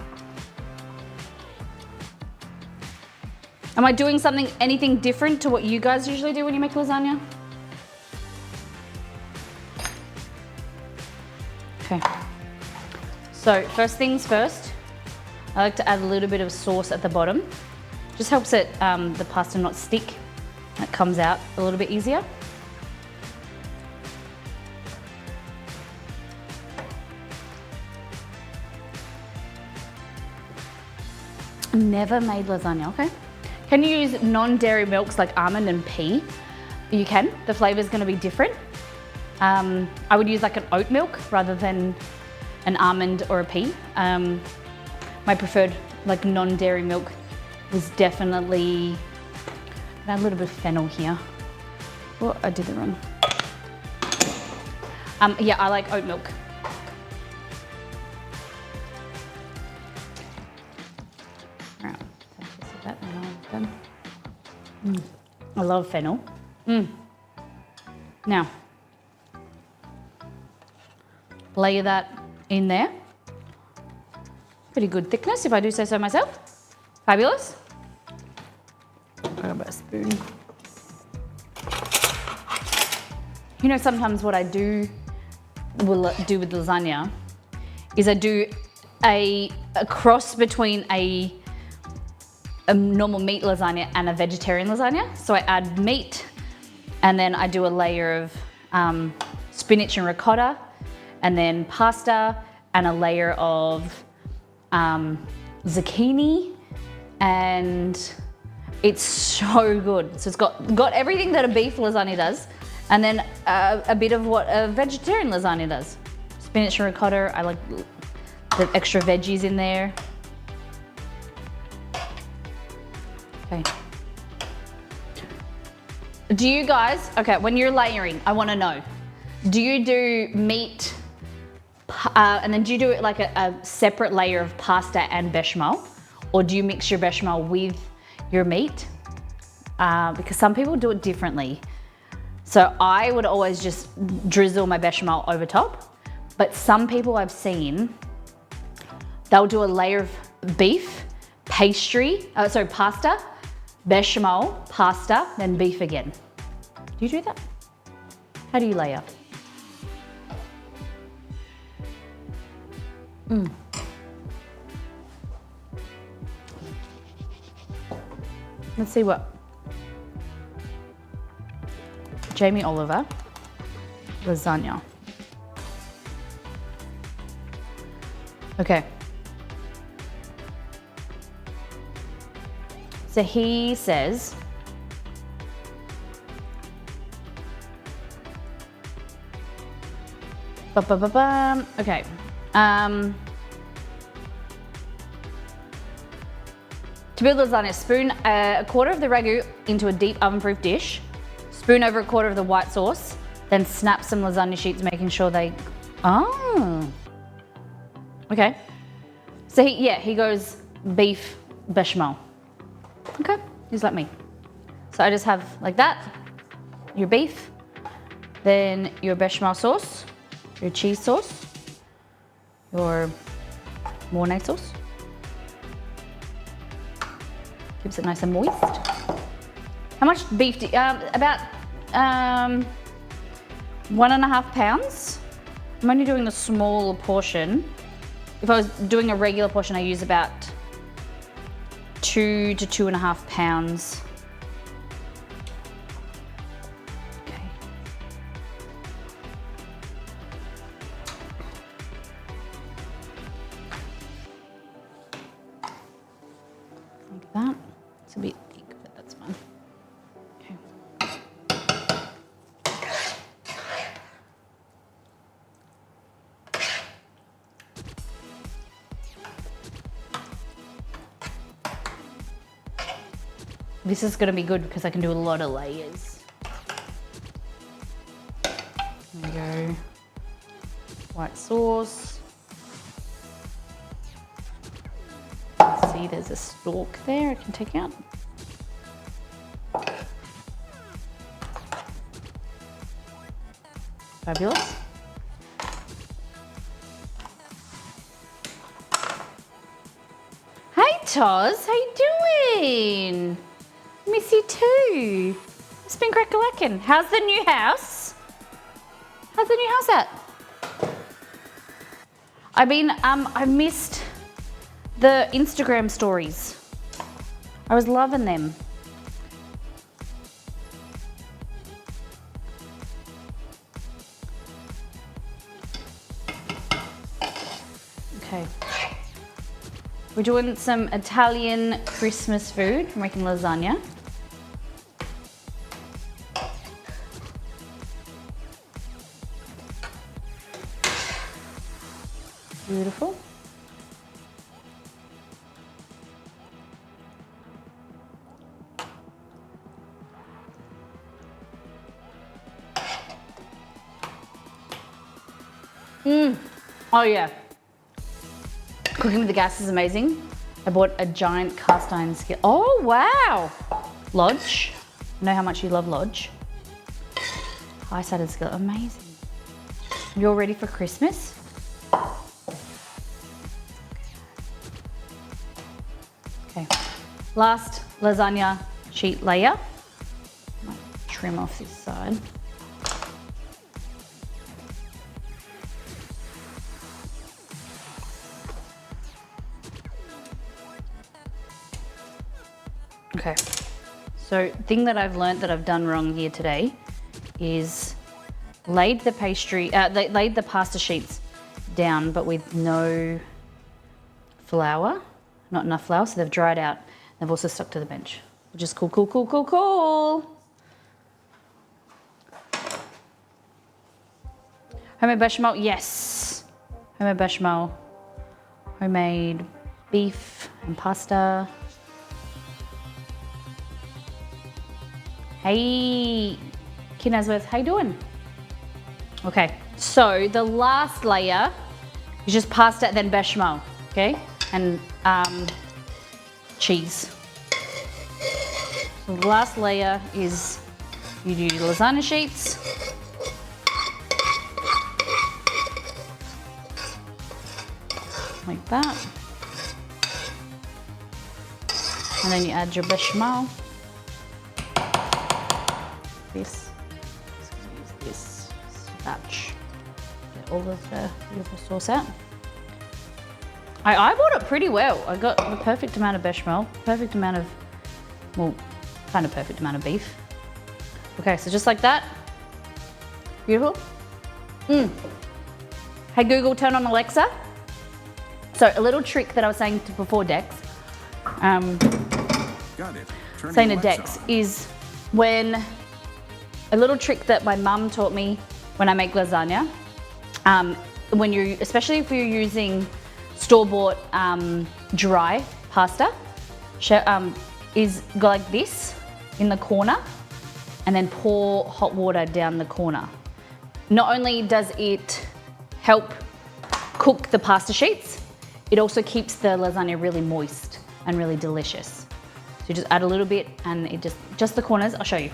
Am I doing anything different to what you guys usually do when you make lasagna? Okay. So first things first, I like to add a little bit of sauce at the bottom. Just helps it, the pasta not stick. It comes out a little bit easier. Never made lasagna, okay. Can you use non-dairy milks like almond and pea? You can, the flavor's gonna be different. I would use like an oat milk rather than an almond or a pea. My preferred like non-dairy milk was definitely, add a little bit of fennel here. Oh, I did it wrong. Yeah, I like oat milk. All right, so that now done. I love fennel. Now, layer that in there. Pretty good thickness, if I do say so myself. Fabulous. Grab a spoon. You know, sometimes what I will do with lasagna is I do a cross between a normal meat lasagna and a vegetarian lasagna. So I add meat and then I do a layer of spinach and ricotta and then pasta and a layer of zucchini, and it's so good. So it's got everything that a beef lasagna does, and then a bit of what a vegetarian lasagna does. Spinach and ricotta, I like the extra veggies in there. Okay. Do you guys, okay, when you're layering, I wanna know, do you do meat, And then do you do it like a separate layer of pasta and bechamel? Or do you mix your bechamel with your meat? Because some people do it differently. So I would always just drizzle my bechamel over top. But some people I've seen, they'll do a layer of beef, pasta, bechamel, pasta, then beef again. Do you do that? How do you layer? Let's see what Jamie Oliver, lasagna. Okay. So he says, okay. To build lasagna, spoon a quarter of the ragu into a deep oven-proof dish, spoon over a quarter of the white sauce, then snap some lasagna sheets, making sure they, okay. So he goes beef bechamel. Okay, he's like me. So I just have like that, your beef, then your bechamel sauce, your cheese sauce, your Mornay sauce. Keeps it nice and moist. How much beef do you, about 1.5 pounds. I'm only doing a smaller portion. If I was doing a regular portion, I use about 2 to 2.5 pounds. Okay. Like that. It's a bit thick, but that's fine. Okay. This is gonna be good because I can do a lot of layers. There we go. White sauce. See, there's a stalk there I can take out. Fabulous. Hey Toz, how you doing? Miss you too. It's been crack-a-lackin'. How's the new house? How's the new house at? I missed the Instagram stories. I was loving them. Okay. We're doing some Italian Christmas food. We're making lasagna. Beautiful. Oh yeah. Cooking with the gas is amazing. I bought a giant cast iron skillet. Oh wow. Lodge. I know how much you love Lodge. High-sided skillet, amazing. You're ready for Christmas? Okay, last lasagna sheet layer. Might trim off this side. Okay, so thing that I've learned that I've done wrong here today is laid the pasta sheets down, but with no flour, not enough flour, so they've dried out. They've also stuck to the bench, which is cool, cool, cool, cool, cool. Homemade bechamel, yes. Homemade bechamel, homemade beef and pasta. Hey, Kinasworth, how you doing? Okay, so the last layer It's just pasta, then bechamel, okay? And cheese. So the last layer is you do your lasagna sheets. Like that. And then you add your bechamel. This. Just gonna use this spatch. Get all of the beautiful sauce out. I eyeballed it pretty well. I got the perfect amount of bechamel, perfect amount of, well, kind of perfect amount of beef. Okay, so just like that. Beautiful. Hey Google, turn on Alexa. So a little trick that I was saying before Dex, Got it. Turning saying to Alexa Dex on. is when, a little trick that my mum taught me when I make lasagna, when you're, especially if you're using store-bought dry pasta, is go like this in the corner and then pour hot water down the corner. Not only does it help cook the pasta sheets, it also keeps the lasagna really moist and really delicious. So you just add a little bit and it just the corners, I'll show you.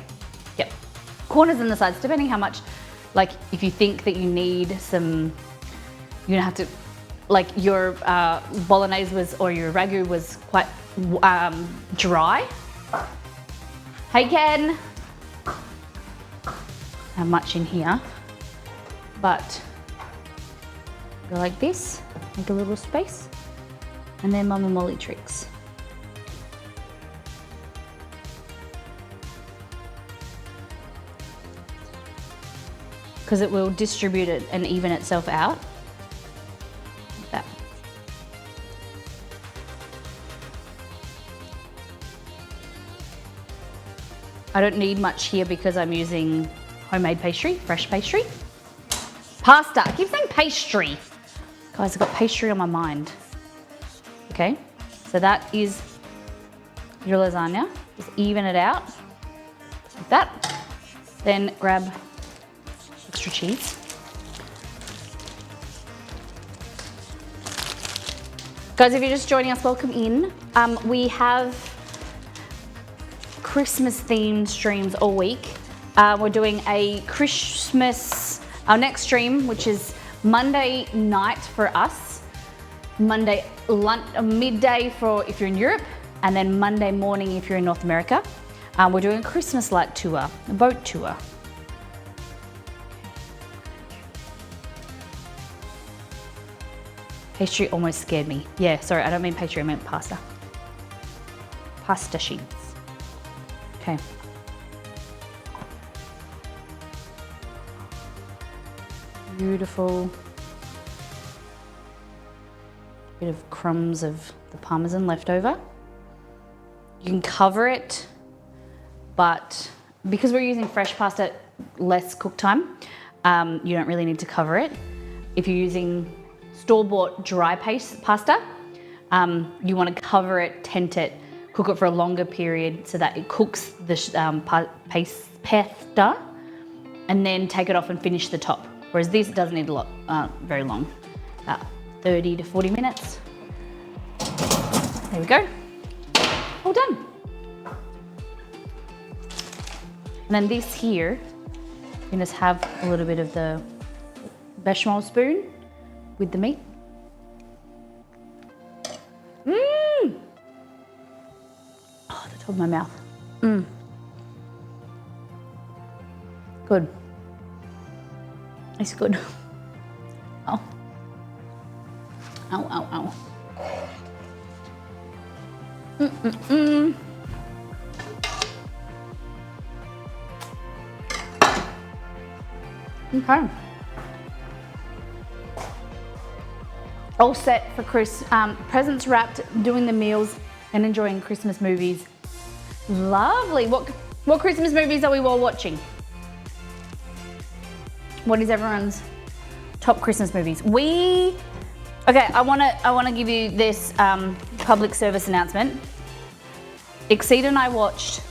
Yep, corners and the sides, depending how much, like if you think that you need some, you're gonna have to, like your bolognese was, or your ragu was quite dry. Hey Ken. Not much in here, but go like this, make a little space, and then Mama Molly tricks. Because it will distribute it and even itself out. Like that. I don't need much here because I'm using homemade pastry, fresh pastry. Pasta, I keep saying pastry. Guys, I've got pastry on my mind. Okay, so that is your lasagna. Just even it out, like that. Then grab extra cheese. Guys, if you're just joining us, welcome in. We have Christmas themed streams all week. We're doing a Christmas, our next stream, which is Monday night for us, Monday midday for if you're in Europe, and then Monday morning if you're in North America. We're doing a Christmas light tour, a boat tour. Pastry almost scared me. Yeah, sorry, I don't mean pastry, I meant pasta. Pasta sheets. Okay. Beautiful. Bit of crumbs of the Parmesan left over. You can cover it, but because we're using fresh pasta, less cook time, you don't really need to cover it. If you're using store-bought dry pasta, you want to cover it, tent it, cook it for a longer period so that it cooks the pasta, and then take it off and finish the top. Whereas this doesn't need a lot, very long, about 30 to 40 minutes. There we go, all done. And then this here, you can just have a little bit of the bechamel spoon with the meat. Mmm! Oh, the top of my mouth. Mmm. Good. It's good. Oh. Ow, ow, ow. Mm-mm-mm. Okay. All set for presents wrapped, doing the meals and enjoying Christmas movies. Lovely. What Christmas movies are we all watching? What is everyone's top Christmas movies? Okay, I wanna give you this public service announcement. Exceed and I watched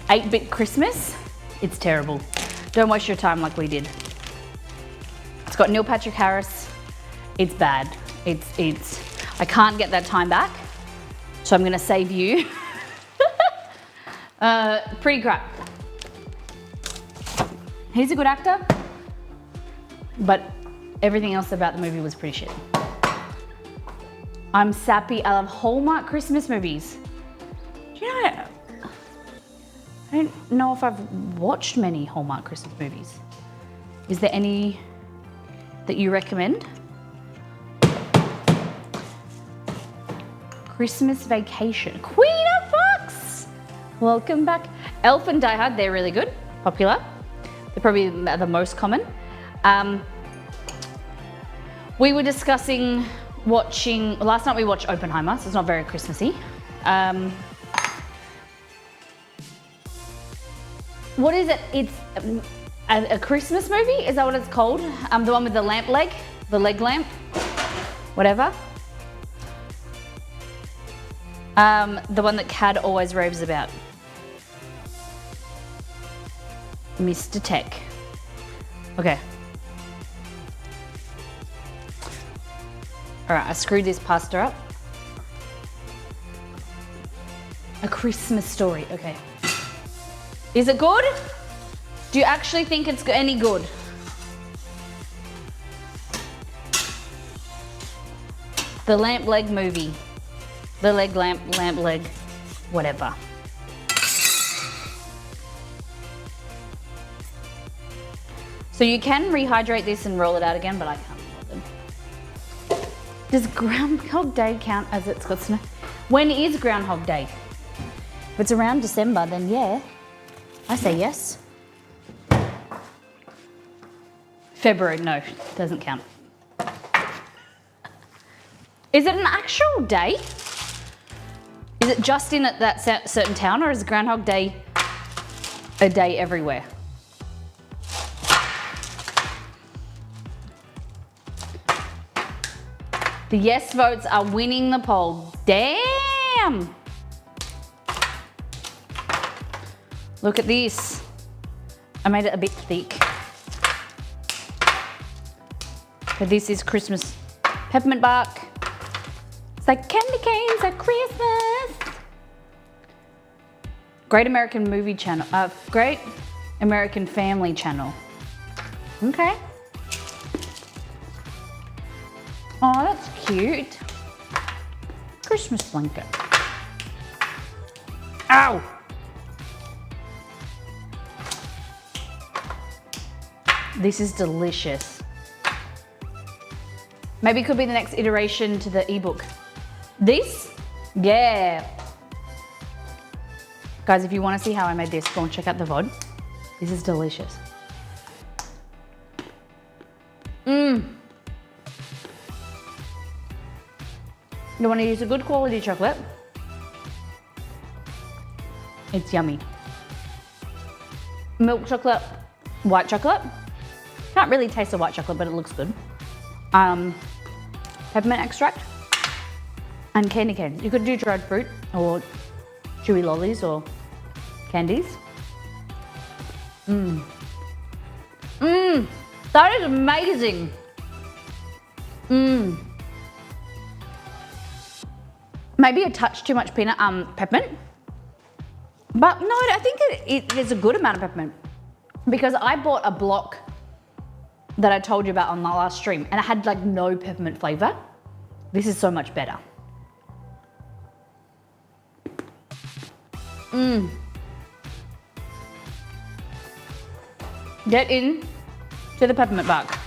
8-Bit Christmas. It's terrible. Don't waste your time like we did. It's got Neil Patrick Harris It's bad. It's, I can't get that time back. So I'm gonna save you. Pretty crap. He's a good actor, but everything else about the movie was pretty shit. I'm sappy. I love Hallmark Christmas movies. Do you know, I don't know if I've watched many Hallmark Christmas movies. Is there any that you recommend? Christmas Vacation. Queen of Fox! Welcome back. Elf and Die Hard, they're really good, popular. They're probably the most common. We were discussing watching, last night we watched Oppenheimer, so it's not very Christmassy. What is it? It's a Christmas movie? Is that what it's called? The one with the lamp leg? The leg lamp? Whatever. The one that Cad always raves about. Mr. Tech. Okay. All right, I screwed this pasta up. A Christmas Story, okay. Is it good? Do you actually think it's any good? The lamp leg movie. The lamp leg, whatever. So you can rehydrate this and roll it out again, but I can't roll them. Does Groundhog Day count as it's got snow? When is Groundhog Day? If it's around December, then yeah. I say yes. February, no, doesn't count. Is it an actual day? Is it just in at that certain town, or is Groundhog Day a day everywhere? The yes votes are winning the poll. Damn! Look at this. I made it a bit thick. But this is Christmas peppermint bark. It's like candy canes at Christmas. Great American Movie Channel. Great American Family Channel. Okay. Oh, that's cute. Christmas blanket. Ow! This is delicious. Maybe it could be the next iteration to the ebook. This? Yeah. Guys, if you want to see how I made this, go and check out the VOD. This is delicious. Mmm. You want to use a good quality chocolate? It's yummy. Milk chocolate, white chocolate. Can't really taste the white chocolate, but it looks good. Peppermint extract and candy cane. You could do dried fruit or chewy lollies or candies. Mmm. Mmm. That is amazing. Mmm. Maybe a touch too much peppermint. But no, I think it is a good amount of peppermint because I bought a block that I told you about on the last stream and it had like no peppermint flavor. This is so much better. Mmm. Get in to the peppermint bark.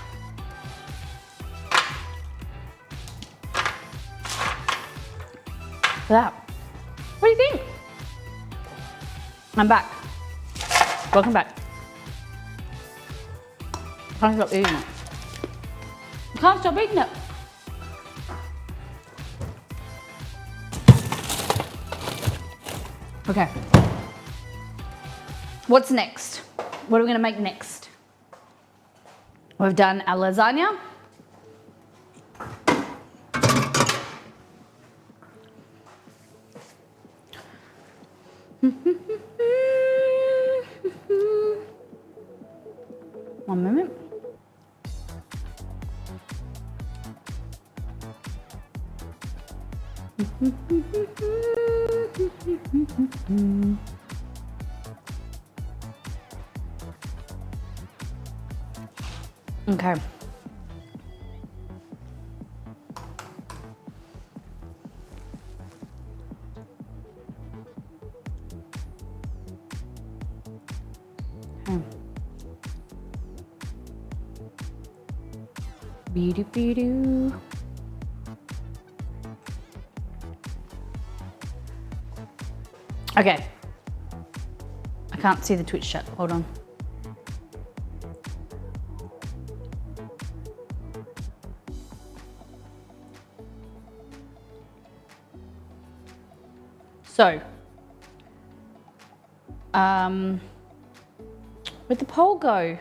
That. What do you think? I'm back. Welcome back. I can't stop eating it. I can't stop eating it. Okay. What's next? What are we gonna make next? We've done our lasagna. One moment. Okay. Be-do-be-do. Okay. I can't see the Twitch chat. Hold on. So, where'd the poll go?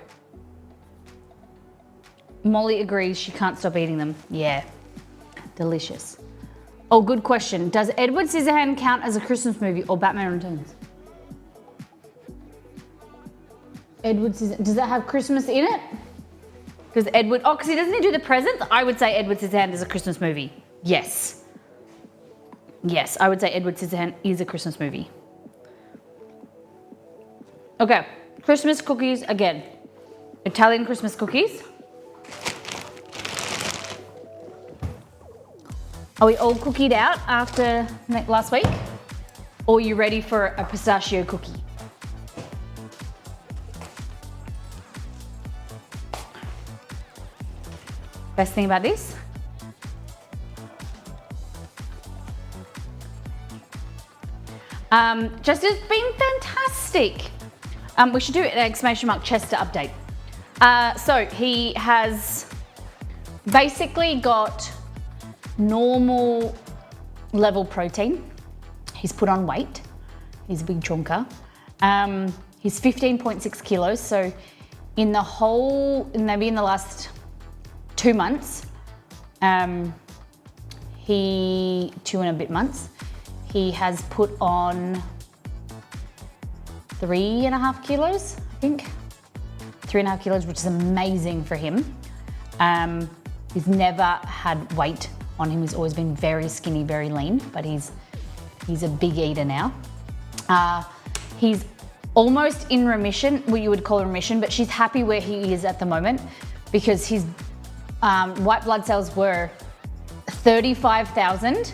Molly agrees she can't stop eating them. Yeah, delicious. Oh, good question. Does Edward Scissorhands count as a Christmas movie or Batman Returns? Edward Scissorhands, does that have Christmas in it? Because Edward, oh, because he doesn't do the presents? I would say Edward Scissorhands is a Christmas movie. Yes. Yes, I would say Edward Scissorhands is a Christmas movie. Okay, Christmas cookies again. Italian Christmas cookies. Are we all cookied out after last week? Or are you ready for a pistachio cookie? Best thing about this? Chester's been fantastic. We should do an exclamation mark Chester update. So he has basically got normal level protein. He's put on weight. He's a big chunker. He's 15.6 kilos. So in the whole, maybe in the last 2 months, 2 and a bit months, he has put on 3.5 kilos, I think. 3.5 kilos, which is amazing for him. He's never had weight on him. He's always been very skinny, very lean, but he's a big eater now. He's almost in remission, what you would call remission, but she's happy where he is at the moment because his white blood cells were 35,000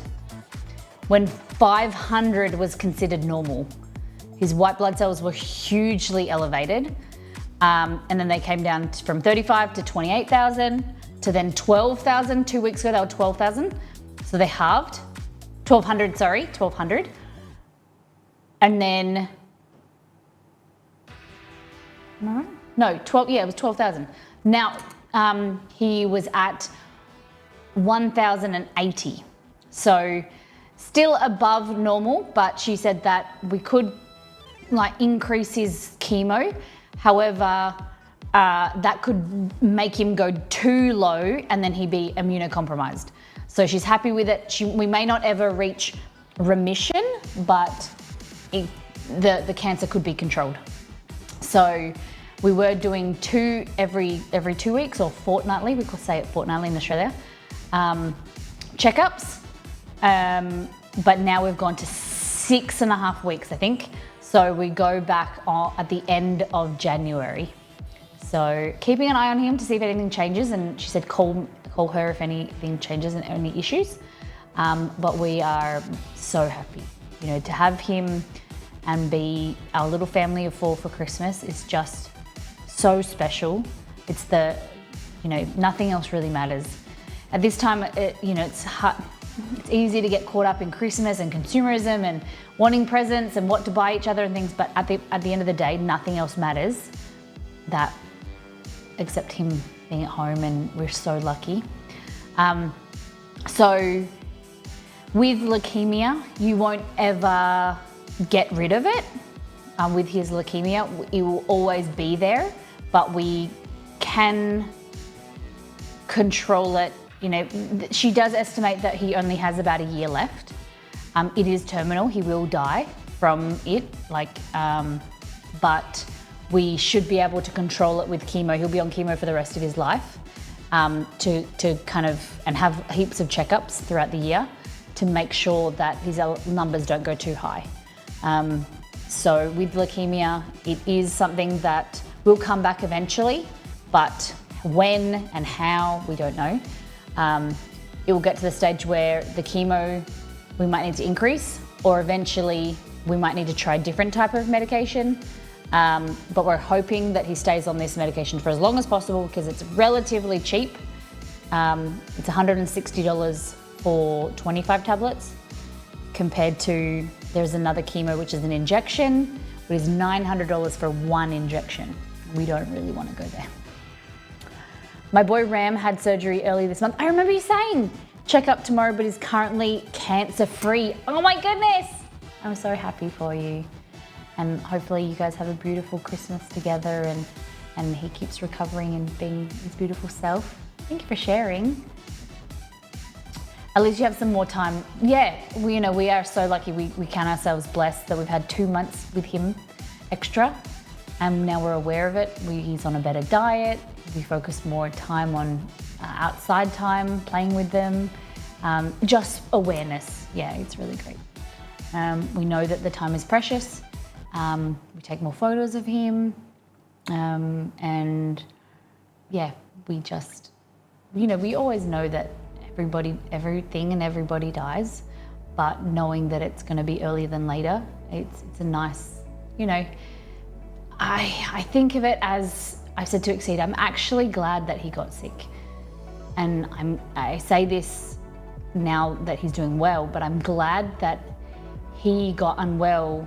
when 500 was considered normal. His white blood cells were hugely elevated. And then they came down from 35 to 28,000 to then 12,000. 2 weeks ago, they were 12,000. So they halved. 1,200. And then, am I right? No, 12, yeah, it was 12,000. Now, he was at 1,080. So still above normal, but she said that we could increase his chemo. However, that could make him go too low and then he'd be immunocompromised. So she's happy with it. We may not ever reach remission, but the cancer could be controlled. So we were doing 2 every 2 weeks or fortnightly, we could say it fortnightly in Australia, checkups. But now we've gone to 6.5 weeks, I think. So we go back at the end of January. So keeping an eye on him to see if anything changes. And she said call her if anything changes and any issues. But we are so happy, to have him and be our little family of 4 for Christmas is just so special. It's nothing else really matters. At this time, it's hard. It's easy to get caught up in Christmas and consumerism and wanting presents and what to buy each other and things, but at the end of the day, nothing else matters except him being at home, and we're so lucky. So with leukemia, you won't ever get rid of it. With his leukemia, it will always be there, but we can control it. She does estimate that he only has about a year left. It is terminal, he will die from it, but we should be able to control it with chemo. He'll be on chemo for the rest of his life to kind of, and have heaps of checkups throughout the year to make sure that his numbers don't go too high. So with leukemia, it is something that will come back eventually, but when and how, we don't know. It will get to the stage where the chemo, we might need to increase, or eventually we might need to try a different type of medication. But we're hoping that he stays on this medication for as long as possible because it's relatively cheap. It's $160 for 25 tablets compared to, there's another chemo which is an injection, which is $900 for one injection. We don't really want to go there. My boy Ram had surgery early this month. I remember you saying, check up tomorrow, but he's currently cancer-free. Oh my goodness! I'm so happy for you. And hopefully you guys have a beautiful Christmas together and he keeps recovering and being his beautiful self. Thank you for sharing. At least you have some more time. Yeah, we are so lucky. We count ourselves blessed that we've had 2 months with him extra, and now we're aware of it. He's on a better diet. We focus more time on outside time, playing with them. Just awareness. Yeah, it's really great. We know that the time is precious. We take more photos of him. And yeah, we just, we always know that everything and everybody dies, but knowing that it's going to be earlier than later, it's a nice, I think of it as, I said to Exceed, I'm actually glad that he got sick. And I say this now that he's doing well, but I'm glad that he got unwell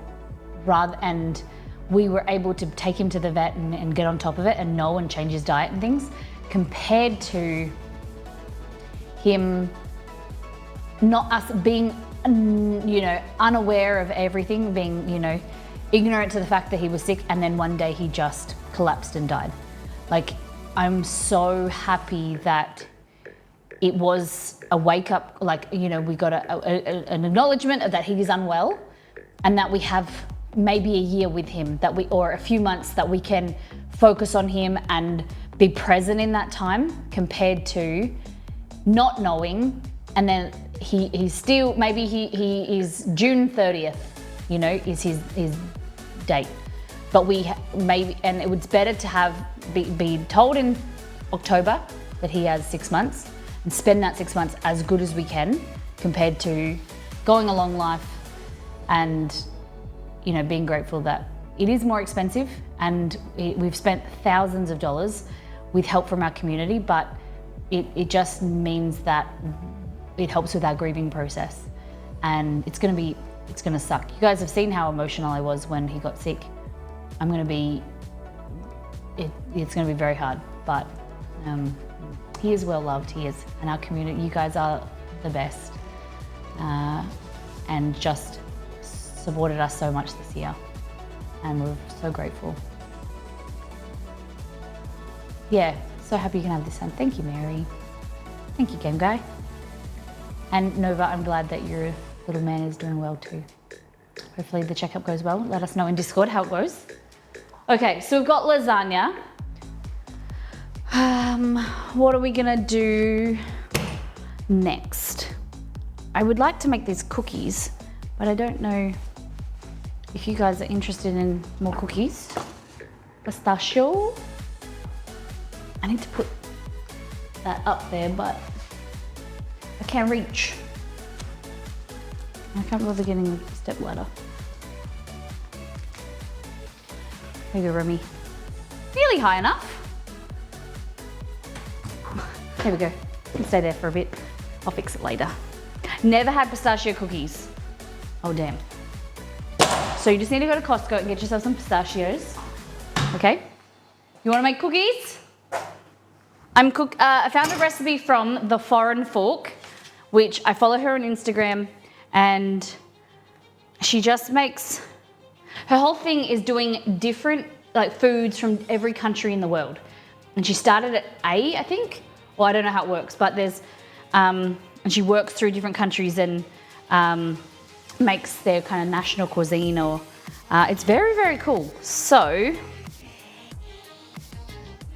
and we were able to take him to the vet and get on top of it and know and change his diet and things, compared to him not us being, unaware of everything, being, ignorant to the fact that he was sick, and then one day he just collapsed and died. Like, I'm so happy that it was a wake up, we got an acknowledgement that he is unwell, and that we have maybe a year with him, or a few months that we can focus on him and be present in that time, compared to not knowing, and then he's still, maybe he is June 30th, is his date. But and it was better to be told in October that he has 6 months and spend that 6 months as good as we can, compared to going along life and, being grateful that it is more expensive, and we've spent thousands of dollars with help from our community, but it just means that it helps with our grieving process, and it's gonna suck. You guys have seen how emotional I was when he got sick. It's gonna be very hard, but he is well loved, he is, and our community, you guys are the best, and just supported us so much this year, and we're so grateful. Yeah, so happy you can have this one. Thank you, Mary. Thank you, Game Guy. And Nova, I'm glad that your little man is doing well too. Hopefully the checkup goes well. Let us know in Discord how it goes. Okay, so we've got lasagna. What are we gonna do next? I would like to make these cookies, but I don't know if you guys are interested in more cookies. Pistachio. I need to put that up there, but I can't reach. I can't bother getting the step ladder. There you go, Remy. Nearly high enough. There we go. You can stay there for a bit. I'll fix it later. Never had pistachio cookies. Oh, damn. So you just need to go to Costco and get yourself some pistachios. Okay? You wanna make cookies? I found a recipe from The Foreign Fork, which I follow her on Instagram, and she just makes, her whole thing is doing different foods from every country in the world. And she started at I think. Well, I don't know how it works, but there's, and she works through different countries and makes their kind of national cuisine, or it's very, very cool. So,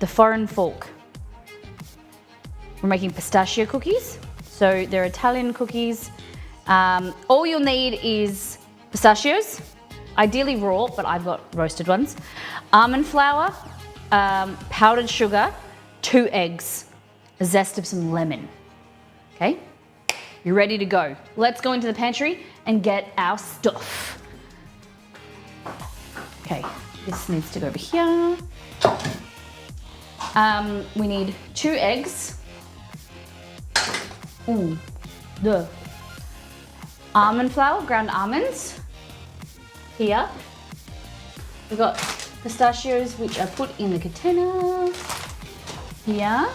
The Foreign Fork. We're making pistachio cookies. So they're Italian cookies. All you'll need is pistachios, ideally raw, but I've got roasted ones. Almond flour, powdered sugar, 2 eggs, a zest of some lemon. Okay, you're ready to go. Let's go into the pantry and get our stuff. Okay, this needs to go over here. We need 2 eggs. Almond flour, ground almonds. Here. We've got pistachios, which are put in the container. Here.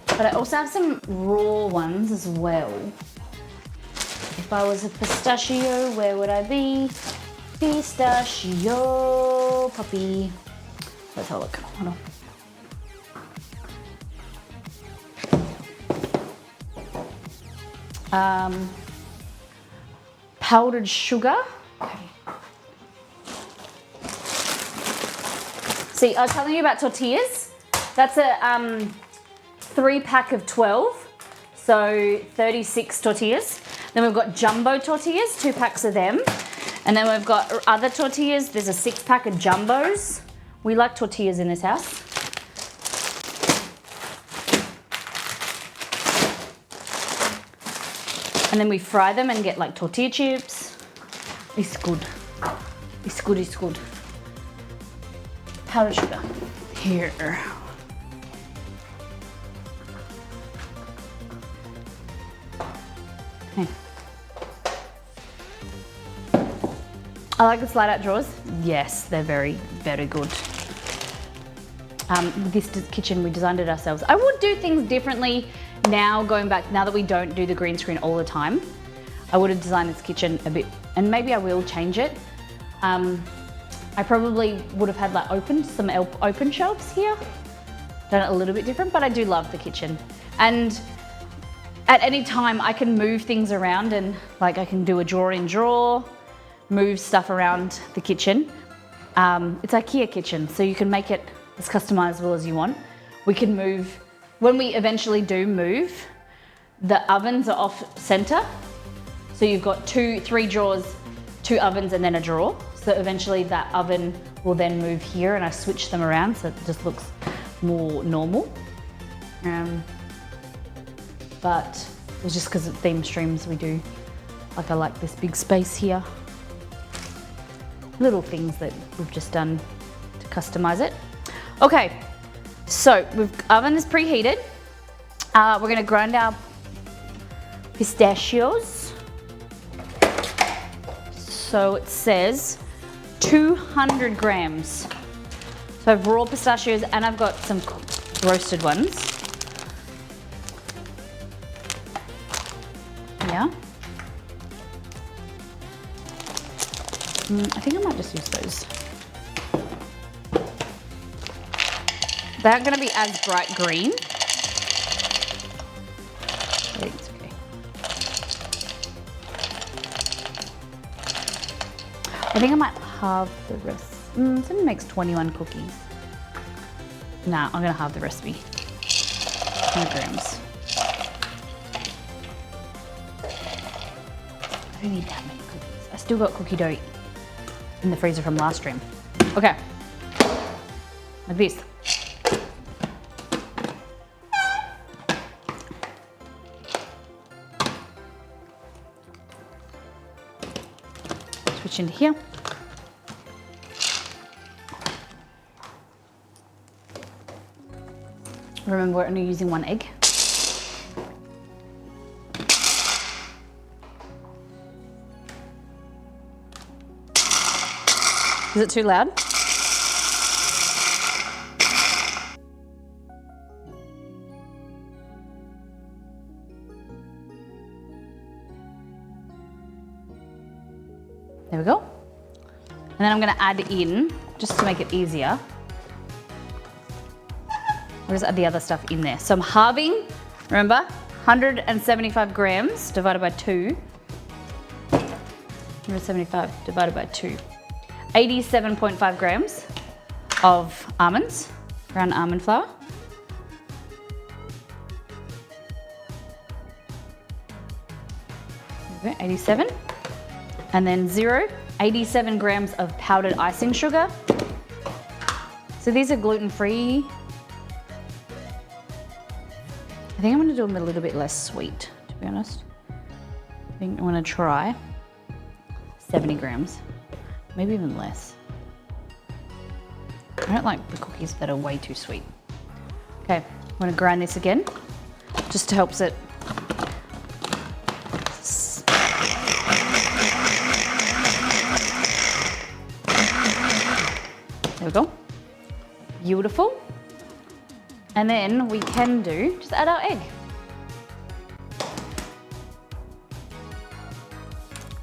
But I also have some raw ones as well. If I was a pistachio, where would I be? Pistachio puppy. Let's have a look. Hold on. Powdered sugar. Okay. See, I was telling you about tortillas. That's a 3-pack of 12, so 36 tortillas. Then we've got jumbo tortillas, 2 packs of them. And then we've got other tortillas. There's a 6-pack of jumbos. We like tortillas in this house. And then we fry them and get like tortilla chips. It's good. It's good, it's good. Powdered sugar. Here. Okay. I like the slide out drawers. Yes, they're very, very good. This kitchen, we designed it ourselves. I would do things differently now, going back, now that we don't do the green screen all the time. I would have designed this kitchen a bit, and maybe I will change it. I probably would have had like some open shelves here. Done it a little bit different, but I do love the kitchen. And at any time I can move things around, and like I can do a drawer in drawer, move stuff around the kitchen. It's IKEA kitchen, so you can make it as customizable as you want. We can move, when we eventually do move, the ovens are off center. So you've got 3 drawers, 2 ovens, and then a drawer. So eventually that oven will then move here, and I switch them around so it just looks more normal. But it's just because of theme streams we do. Like I like this big space here. Little things that we've just done to customize it. Okay, so oven is preheated. We're gonna grind our pistachios. So it says 200 grams. So I have raw pistachios and I've got some roasted ones. Yeah. I think I might just use those. They aren't going to be as bright green. I think it's okay. I think I might halve the rest. It only makes 21 cookies. Nah, I'm going to halve the recipe. 100 grams. I don't need that many cookies. I still got cookie dough in the freezer from last stream. Okay, like this. Switch into here. Remember, we're only using 1 egg. Is it too loud? There we go. And then I'm going to add in, just to make it easier, I'll just add the other stuff in there. So I'm halving, remember, 175 grams divided by 2. 175 divided by 2. 87.5 grams of almonds, ground almond flour. There we go, 87. And then 0 87 grams of powdered icing sugar. So these are gluten-free. I think I'm gonna do them a little bit less sweet, to be honest. I think I'm gonna try 70 grams, maybe even less. I don't like the cookies that are way too sweet. Okay, I'm gonna grind this again, just to help it. There we go. Beautiful. And then we can just add our egg.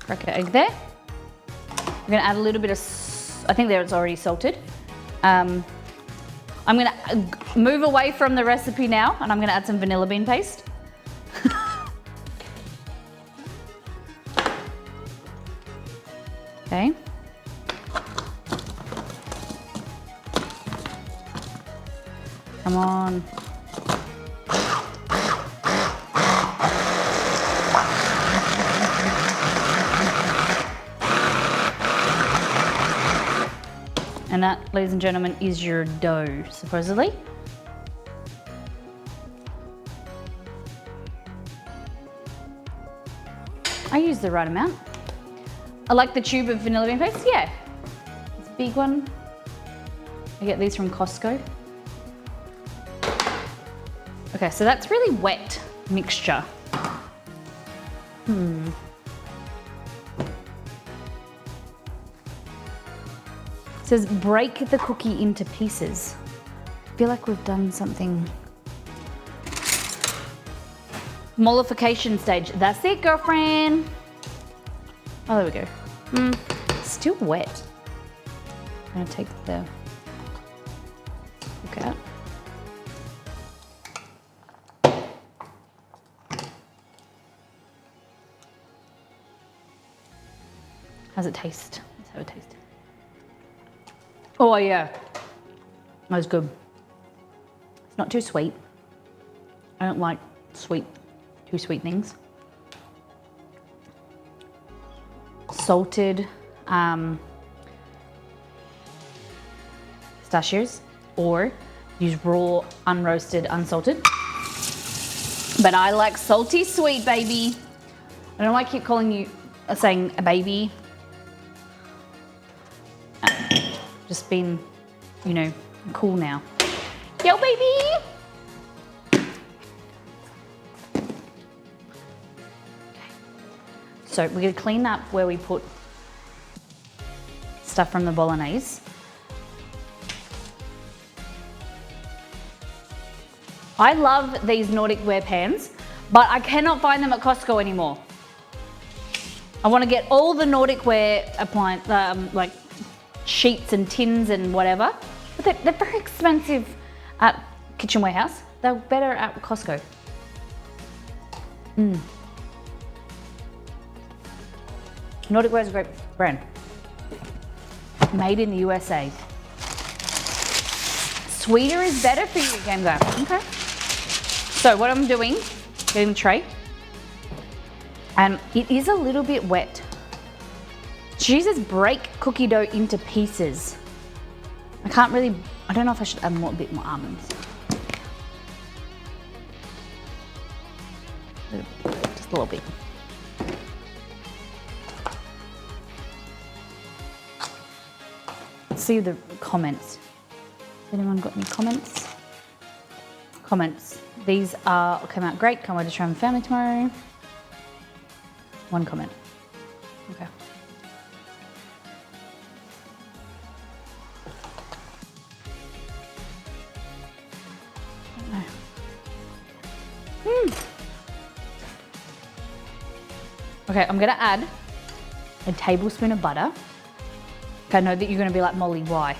Crack our egg there. We're gonna add a little bit of, I think there it's already salted. I'm gonna move away from the recipe now, and I'm gonna add some vanilla bean paste. Okay. Come on. And that, ladies and gentlemen, is your dough, supposedly. I use the right amount. I like the tube of vanilla bean paste, yeah. It's a big one. I get these from Costco. Okay, so that's really wet mixture. It says break the cookie into pieces. I feel like we've done something. Mollification stage. That's it, girlfriend. Oh, there we go. Still wet. I'm gonna take the hook out. How's it taste? Let's have a taste. Oh yeah, that was good. It's not too sweet. I don't like too sweet things. Salted pistachios, or use raw, unroasted, unsalted. But I like salty sweet, baby. I don't like saying a baby. Just being, you know, cool now. Yo, baby! So we're gonna clean up where we put stuff from the bolognese. I love these Nordic ware pans, but I cannot find them at Costco anymore. I want to get all the Nordic ware appliance, like sheets and tins and whatever, but they're very expensive at Kitchen Warehouse. They're better at Costco. Nordic Ware is a great brand. Made in the USA. Sweeter is better for you, Game Guy. Okay. So what I'm doing, getting the tray, and it is a little bit wet. She says break cookie dough into pieces. I don't know if I should add a bit more almonds. Just a little bit. Let's see the comments. Has anyone got any comments? Comments. These came out great. Can't wait to try them with family tomorrow. One comment. Okay. Okay, I'm gonna add a tablespoon of butter. I know that you're gonna be like, Molly, why?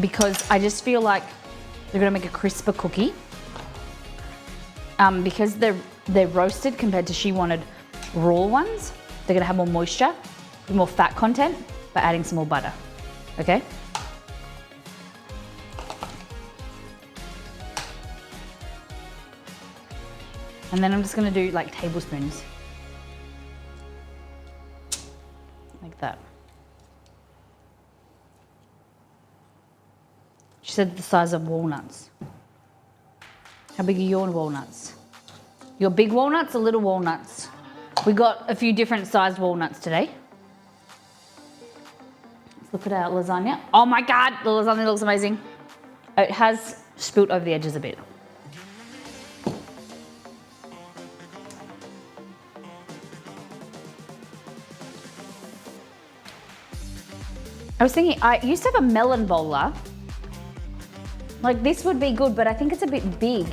Because I just feel like they're gonna make a crisper cookie. Because they're roasted compared to she wanted raw ones, they're gonna have more moisture, more fat content by adding some more butter, okay? And then I'm just gonna do like tablespoons. Like that. She said the size of walnuts. How big are your walnuts? Your big walnuts or little walnuts? We got a few different sized walnuts today. Let's look at our lasagna. Oh my God, the lasagna looks amazing. It has spilt over the edges a bit. I was thinking, I used to have a melon bowler. Like this would be good, but I think it's a bit big.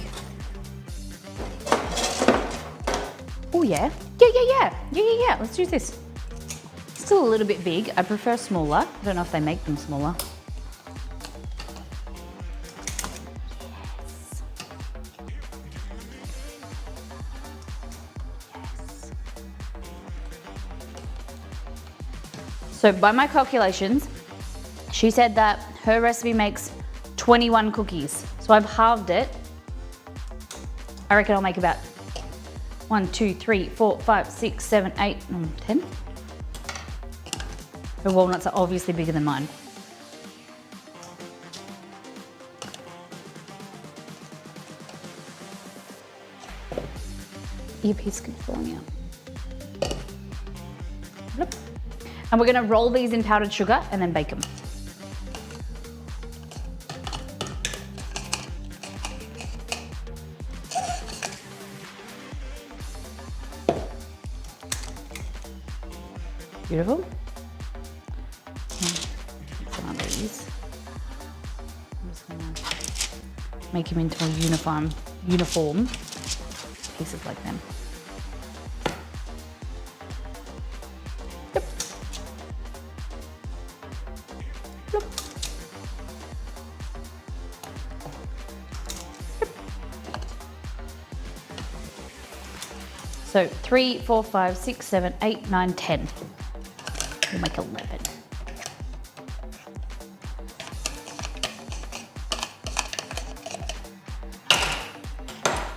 Oh yeah. Yeah. Let's use this. Still a little bit big. I prefer smaller. I don't know if they make them smaller. Yes. So by my calculations, she said that her recipe makes 21 cookies. So I've halved it. I reckon I'll make about 1, 2, 3, 4, 5, 6, 7, 8, 10. The walnuts are obviously bigger than mine. Earpiece keeps falling out. Bloop. And we're gonna roll these in powdered sugar and then bake them. Beautiful. Some of these. I'm just gonna make them into a uniform pieces like them. Yep. Yep. Yep. So 3, 4, 5, 6, 7, 8, 9, 10. We'll make 11.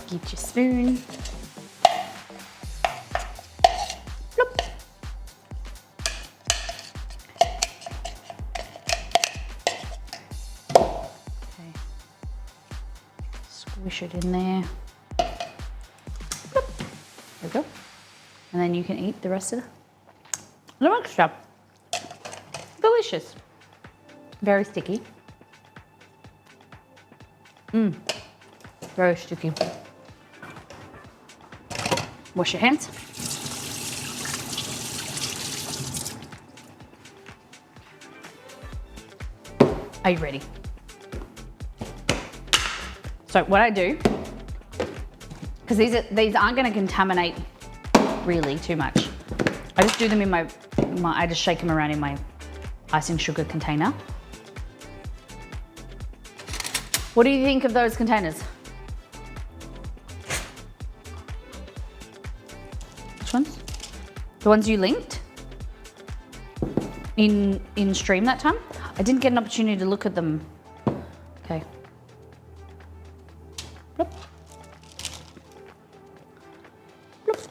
Get your spoon. Bloop. Okay. Squish it in there. Bloop. There we go. And then you can eat the rest of it. No extra. Delicious. Very sticky. Very sticky. Wash your hands. Are you ready? So what I do, because these aren't going to contaminate really too much. I just do them in I just shake them around in my icing sugar container. What do you think of those containers? Which ones? The ones you linked in stream that time? I didn't get an opportunity to look at them. Okay. Bloop. Bloop.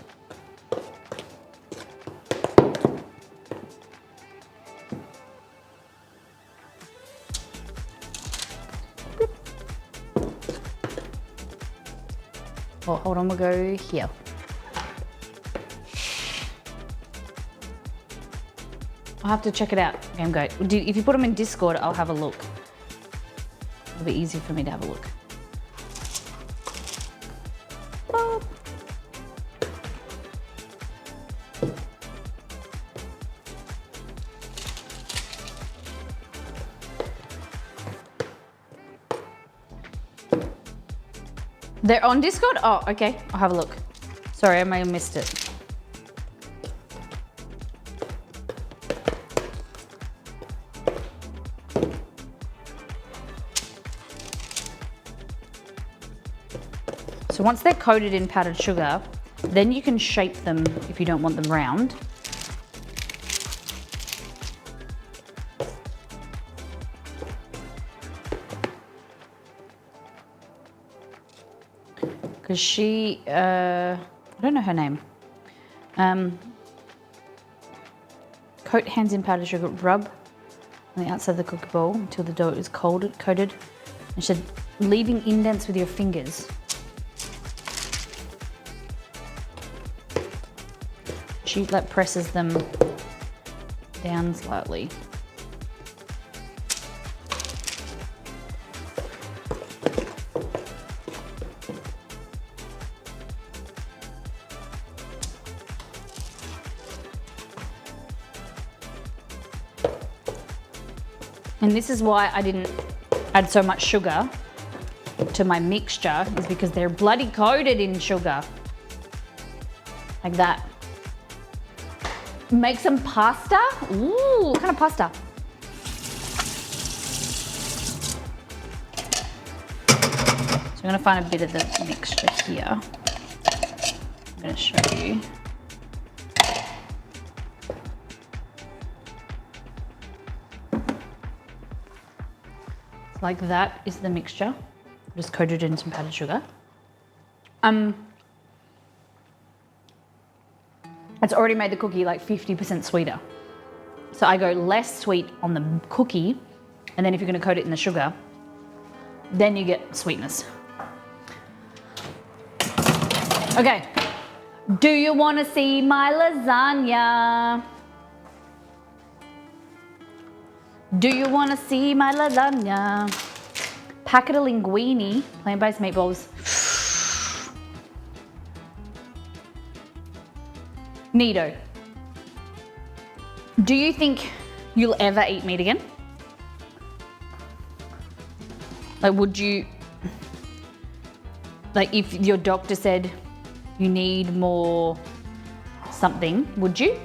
Oh, hold on, we'll go here. I'll have to check it out. Okay, I'm going. If you put them in Discord, I'll have a look. It'll be easy for me to have a look. Oh. They're on Discord? Oh, okay. I'll have a look. Sorry, I may have missed it. So once they're coated in powdered sugar, then you can shape them if you don't want them round. Because she, I don't know her name. Coat hands in powdered sugar, rub on the outside of the cookie bowl until the dough is coated. instead of leaving indents with your fingers. She like presses them down slightly. And this is why I didn't add so much sugar to my mixture, is because they're bloody coated in sugar. Like that. Make some pasta. Ooh, what kind of pasta? So I'm gonna find a bit of the mixture here. I'm gonna show you. Like that is the mixture. Just coated in some powdered sugar. It's already made the cookie like 50% sweeter. So I go less sweet on the cookie, and then if you're gonna coat it in the sugar, then you get sweetness. Okay, do you wanna see my lasagna? Do you wanna see my lasagna? Packet of linguine, plant-based meatballs. Neato. Do you think you'll ever eat meat again? Like, would you, like if your doctor said you need more something, would you?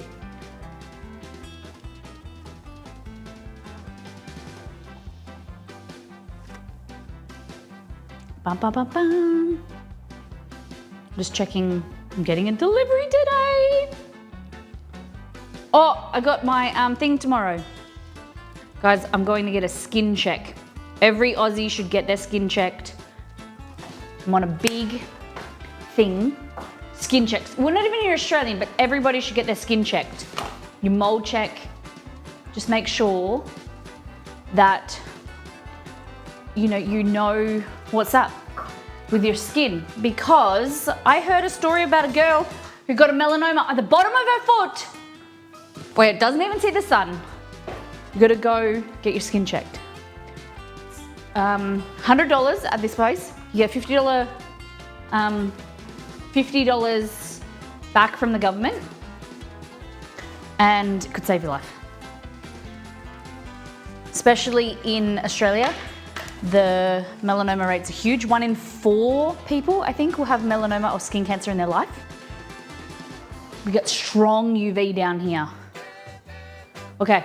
Bum, bum, bum, bum. Just checking, I'm getting a delivery today. Oh, I got my thing tomorrow. Guys, I'm going to get a skin check. Every Aussie should get their skin checked. I'm on a big thing. Skin checks. Well, not even you're Australian, but everybody should get their skin checked. Your mold check. Just make sure that you know what's up with your skin, because I heard a story about a girl who got a melanoma at the bottom of her foot where it doesn't even see the sun. You gotta go get your skin checked. $100 at this place. You get $50 back from the government, and it could save your life. Especially in Australia, the melanoma rates are huge. 1 in 4 people, I think, will have melanoma or skin cancer in their life. We got strong UV down here. Okay,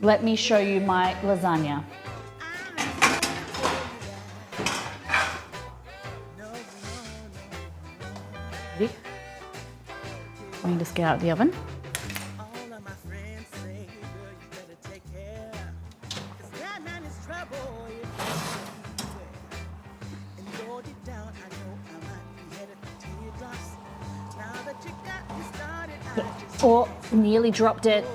let me show you my lasagna. Ready? Let me just get out of the oven. Or nearly dropped it.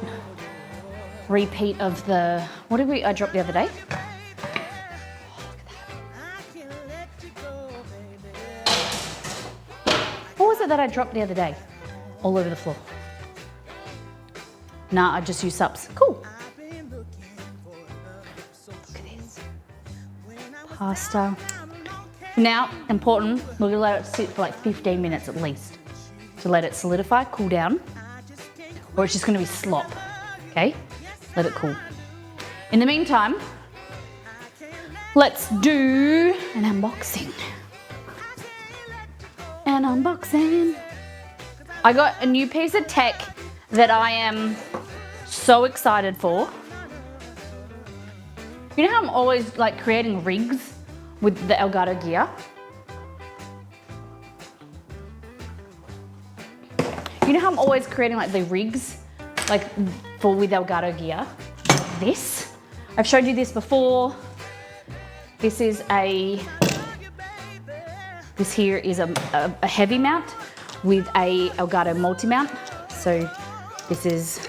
Repeat of the, what did I drop the other day? What was it that I dropped the other day? All over the floor. Nah, I just used subs. Cool. Look at this. Pasta. Now, important, we're gonna let it sit for like 15 minutes at least. To let it solidify, cool down, or it's just gonna be slop, okay? Let it cool. In the meantime, let's do an unboxing. An unboxing. I got a new piece of tech that I am so excited for. You know how I'm always like creating rigs with the Elgato gear? You know how I'm always creating like the rigs like with Elgato gear? This, I've showed you this before. This here is a heavy mount with a Elgato multi-mount. So this is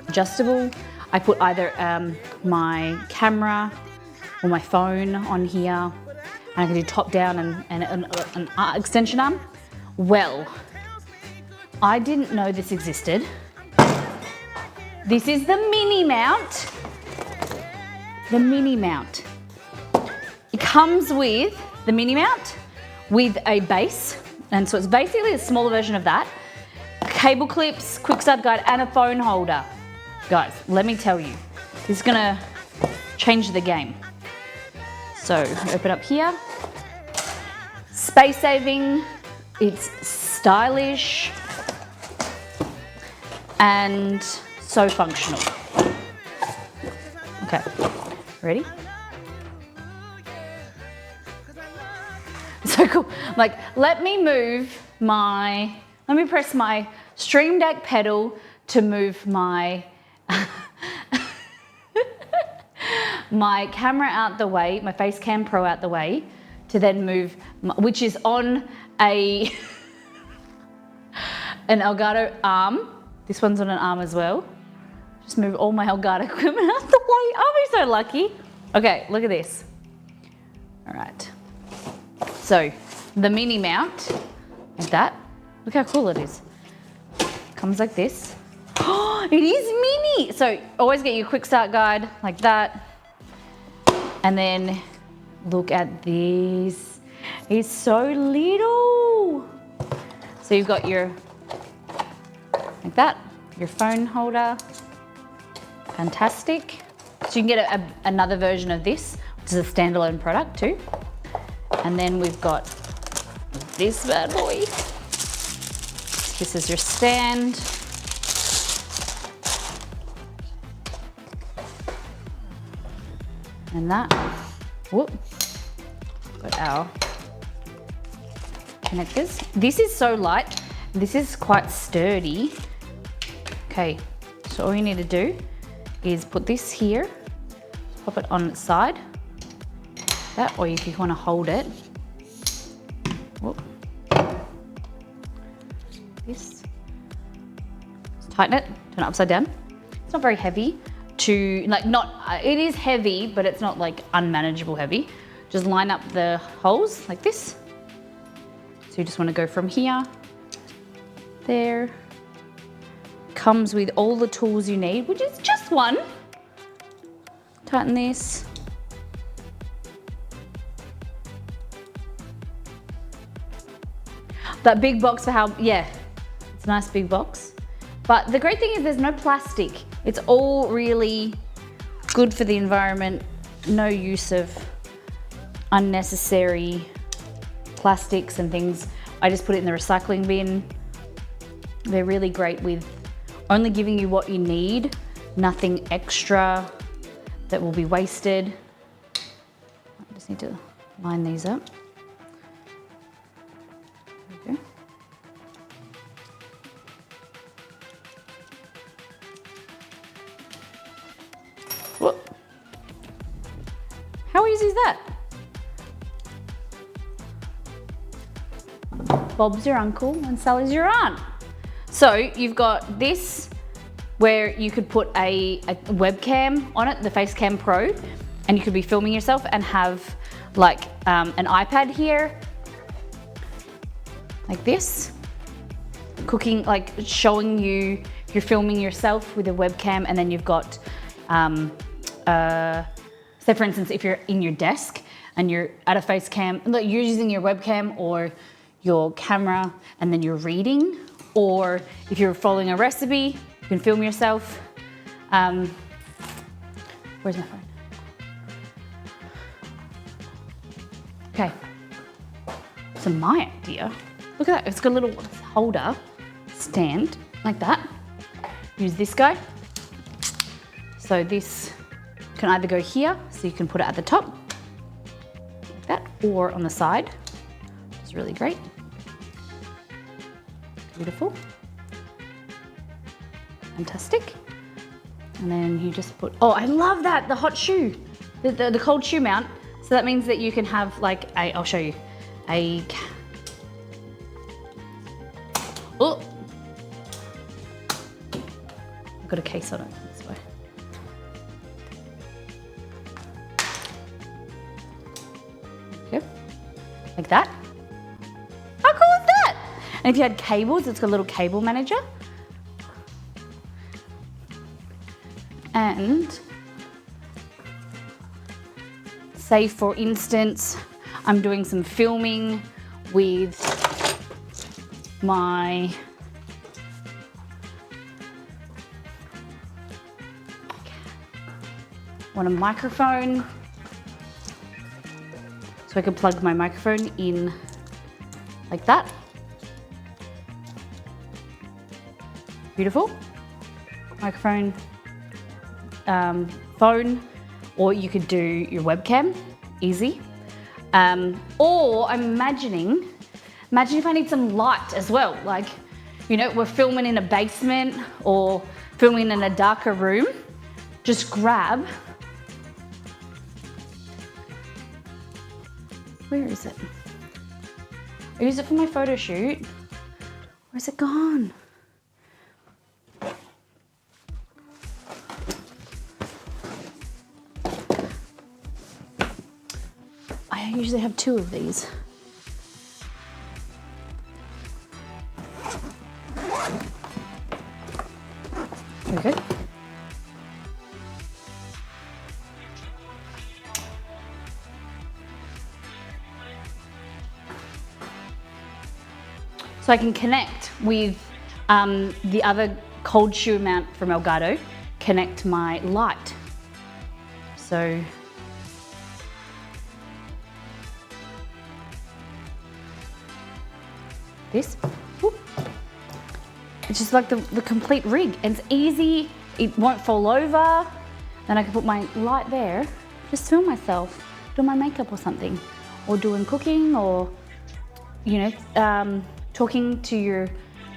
adjustable. I put either my camera or my phone on here, and I can do top down and an extension arm. Well, I didn't know this existed. This is the mini mount. The mini mount. It comes with the mini mount with a base, and so it's basically a smaller version of that. Cable clips, quick start guide, and a phone holder. Guys, let me tell you, this is gonna change the game. So open up here. Space saving, it's stylish, and so functional. Okay, ready? So cool. Like, let me press my Stream Deck pedal to move my my camera out the way, my Facecam Pro out the way, to then move, which is on an Elgato arm. This one's on an arm as well. Just move all my Elgato equipment out the way. I'll be so lucky. Okay, look at this. All right. So the mini mount, like that. Look how cool it is. Comes like this. Oh, it is mini. So always get your quick start guide like that. And then look at this. It's so little. So you've got your, like that, your phone holder. Fantastic. So you can get another version of this, which is a standalone product too. And then we've got this bad boy. This is your stand. And that, whoop, got our connectors. This is so light. This is quite sturdy. Okay, so all you need to do is put this here, pop it on its side, that, or if you want to hold it, whoop, this, just tighten it, turn it upside down. It's not very heavy to, like, it is heavy, but it's not like unmanageable heavy. Just line up the holes like this. So you just want to go from here, there. Comes with all the tools you need, which is just one. Tighten this. That big box for how, yeah, it's a nice big box. But the great thing is there's no plastic. It's all really good for the environment. No use of unnecessary plastics and things. I just put it in the recycling bin. They're really great with only giving you what you need, nothing extra that will be wasted. I just need to line these up. There we go. Whoop. How easy is that? Bob's your uncle and Sally's your aunt. So you've got this where you could put a webcam on it, the Facecam Pro, and you could be filming yourself and have like an iPad here, like this, cooking, like showing you, you're filming yourself with a webcam, and then you've got, say for instance, if you're in your desk and you're at a Facecam, like you're using your webcam or your camera and then you're reading, or if you're following a recipe, you can film yourself. Where's my phone? Okay, so my idea, look at that, it's got a little holder, stand, like that. Use this guy. So this can either go here, so you can put it at the top, like that, or on the side, which is really great. Beautiful. Fantastic. And then you just put, oh, I love that, the hot shoe, the cold shoe mount. So that means that you can have like I'll show you, oh, I've got a case on it, this way. like that. How cool is that? And if you had cables, it's got a little cable manager. And say for instance, I'm doing some filming with my want a microphone. So I can plug my microphone in like that. Beautiful. Microphone, phone, or you could do your webcam, easy. Or I'm imagine if I need some light as well, like, you know, we're filming in a basement or filming in a darker room, just grab, where is it? I use it for my photo shoot. Where's it gone? I usually have 2 of these. Very good. So I can connect with the other cold shoe mount from Elgato, connect my light. So this, whoop. It's just like the complete rig. And it's easy, it won't fall over. Then I can put my light there, just film myself, do my makeup or something, or doing cooking, or, you know, talking to your,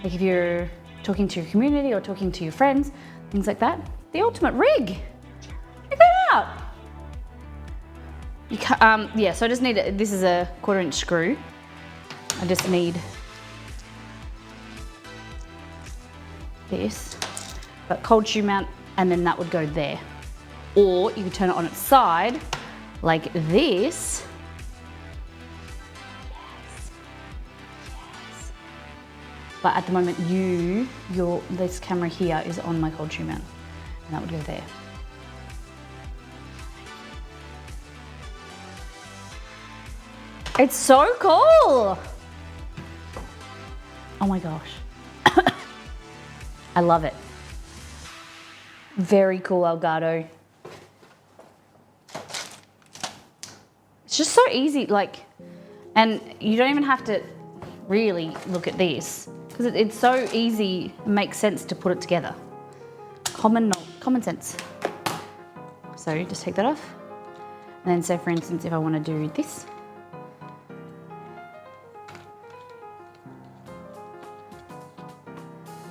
like if you're talking to your community or talking to your friends, things like that. The ultimate rig. Check that out. You can't, yeah, so I just need, this is a 1/4" screw. I just need this, but cold shoe mount, and then that would go there. Or you could turn it on its side, like this. But at the moment, this camera here is on my cold shoe mount, and that would go there. It's so cool! Oh my gosh. I love it. Very cool, Elgato. It's just so easy, like, and you don't even have to really look at this, because it's so easy, it makes sense to put it together. Common sense. So just take that off. And then say, for instance, if I want to do this.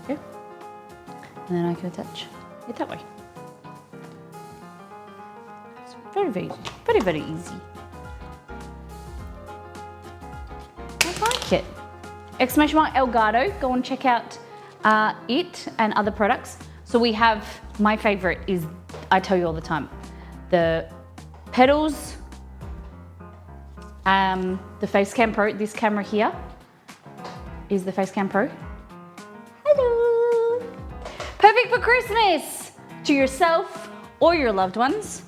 Okay. And then I can attach it that way. It's very easy. I like it. Exclamation mark Elgato. Go and check out it and other products. So we have, my favorite is, I tell you all the time, the pedals, the Facecam Pro. This camera here is the Facecam Pro. Hello. Perfect for Christmas to yourself or your loved ones.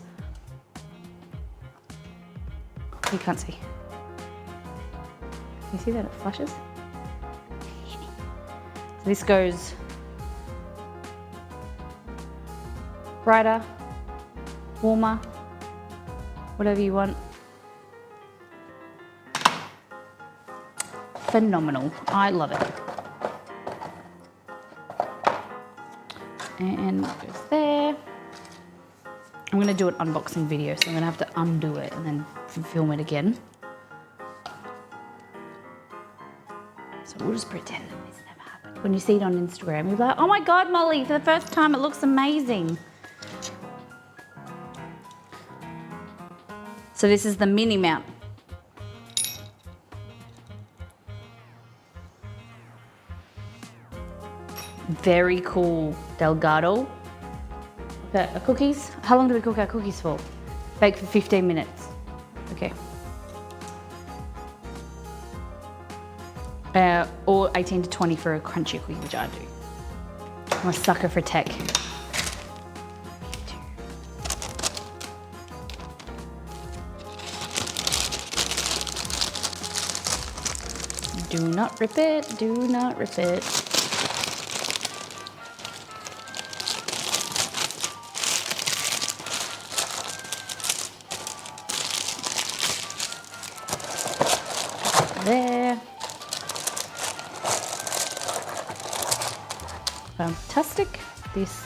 You can't see. You see that it flashes? So this goes brighter, warmer, whatever you want. Phenomenal. I love it. And it goes there. I'm going to do an unboxing video, so I'm going to have to undo it and then film it again. So we'll just pretend that this never happened. When you see it on Instagram, you'll be like, oh my God, Molly, for the first time, it looks amazing. So this is the mini mount. Very cool. Elgato. Okay, cookies. How long do we cook our cookies for? Bake for 15 minutes. Okay. or 18 to 20 for a crunchy cookie, which I do. I'm a sucker for tech. Do not rip it, do not rip it. There. Fantastic. This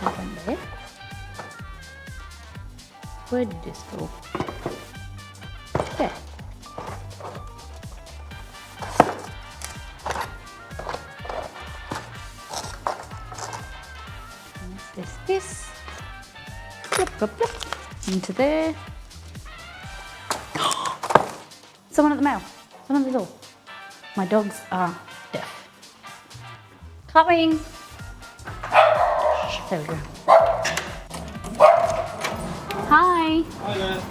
one there. Where did this go? There. This. Blop, blop, blop. Into there. Someone at the mail. Someone at the door. My dogs are deaf. Coming. There we go. Hi. Hi there.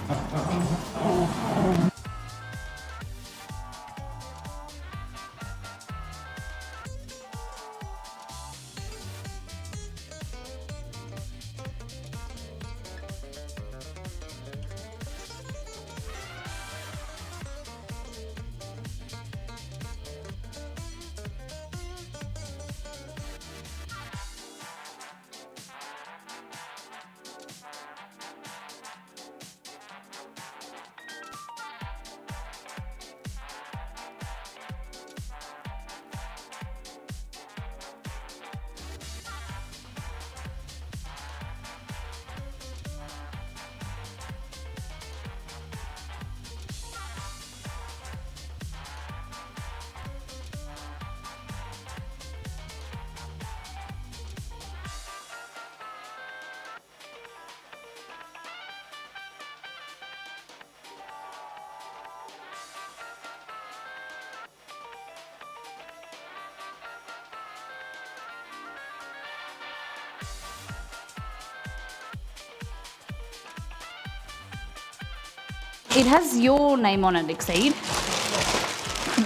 It has your name on it, Exceed.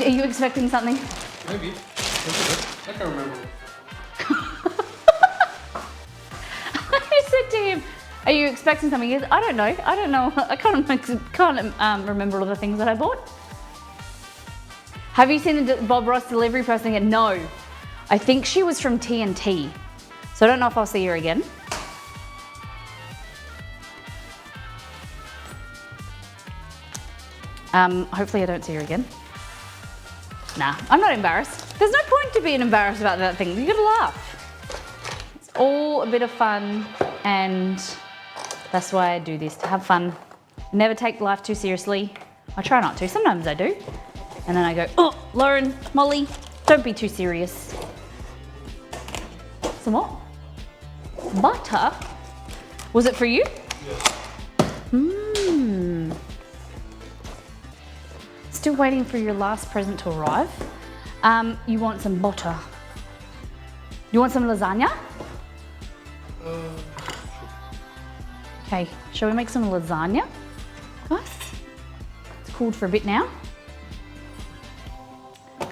Are you expecting something? Maybe. I can't remember. I said to him, are you expecting something? He goes, I don't know. I can't remember all the things that I bought. Have you seen the Bob Ross delivery person again? No. I think she was from TNT. So I don't know if I'll see her again. Hopefully I don't see her again. Nah, I'm not embarrassed. There's no point to being embarrassed about that thing. You gotta laugh. It's all a bit of fun, and that's why I do this, to have fun. Never take life too seriously. I try not to, sometimes I do. And then I go, oh, Lauren, Molly, don't be too serious. Some what? Butter? Was it for you? Yes. Still waiting for your last present to arrive. You want some butter. You want some lasagna? Okay, shall we make some lasagna? Guys, it's cooled for a bit now.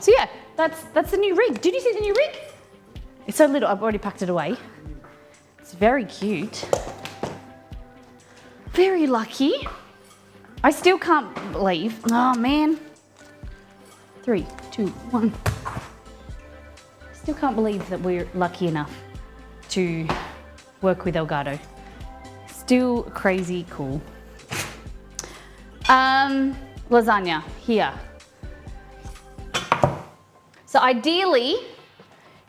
So yeah, that's the new rig. Did you see the new rig? It's so little, I've already packed it away. It's very cute. Very lucky. I still can't believe, oh man. 3, 2, 1. Still can't believe that we're lucky enough to work with Elgato. Still crazy cool. Lasagna, here. So ideally,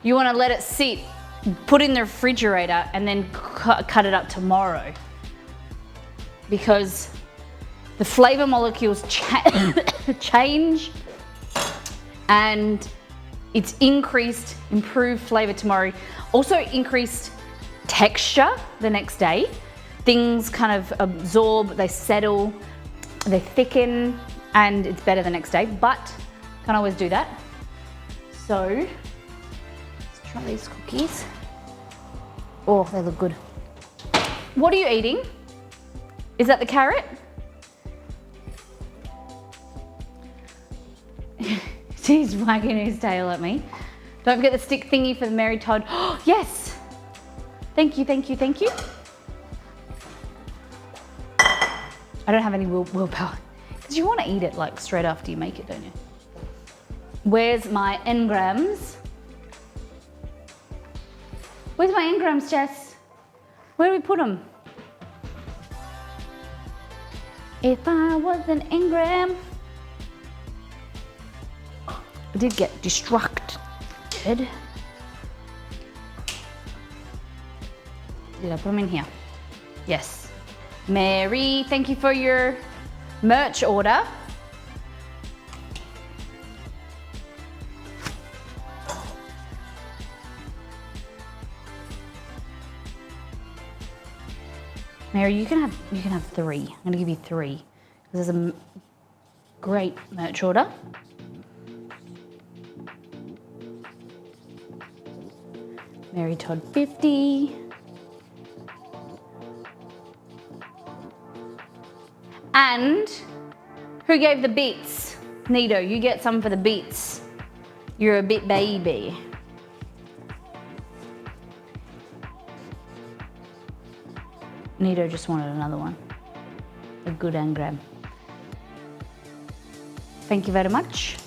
you wanna let it sit, put it in the refrigerator, and then cut it up tomorrow. Because the flavor molecules change, and it's improved flavor tomorrow. Also increased texture the next day. Things kind of absorb, they settle, they thicken, and it's better the next day, but can't always do that. So, let's try these cookies. Oh, they look good. What are you eating? Is that the carrot? He's wagging his tail at me. Don't forget the stick thingy for the Mary Todd. Oh, yes! Thank you, thank you, thank you. I don't have any willpower. Because you want to eat it like straight after you make it, don't you? Where's my engrams? Where's my engrams, Jess? Where do we put them? If I was an engram. I did get distracted. Did I put them in here? Yes. Mary, thank you for your merch order. Mary, you can have 3. I'm gonna give you 3 because there's a great merch order. Mary Todd 50. And who gave the beets? Nito, you get some for the beets. You're a bit baby. Nito just wanted another one. A good engram. Thank you very much.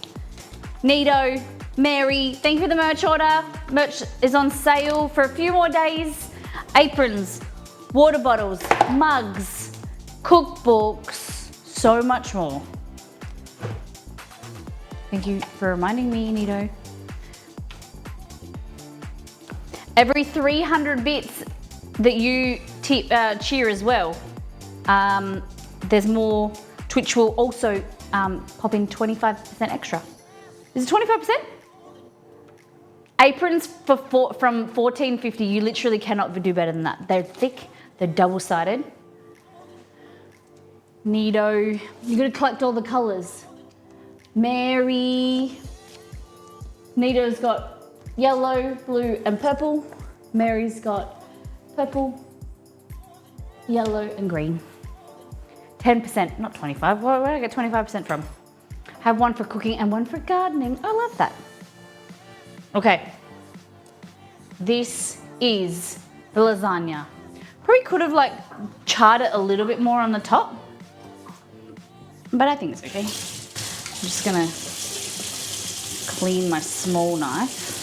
Nito, Mary, thank you for the merch order. Merch is on sale for a few more days. Aprons, water bottles, mugs, cookbooks, so much more. Thank you for reminding me, Nito. Every 300 bits that you cheer as well, there's more. Twitch will also pop in 25% extra. Is it 25%? Aprons from $14.50, you literally cannot do better than that. They're thick, they're double-sided. Nito, you're gonna collect all the colors. Mary, Nito's got yellow, blue, and purple. Mary's got purple, yellow, and green. 10%, not 25. Where did I get 25% from? Have one for cooking and one for gardening. I love that. Okay. This is the lasagna. Probably could have like charred it a little bit more on the top, but I think it's okay. I'm just gonna clean my small knife.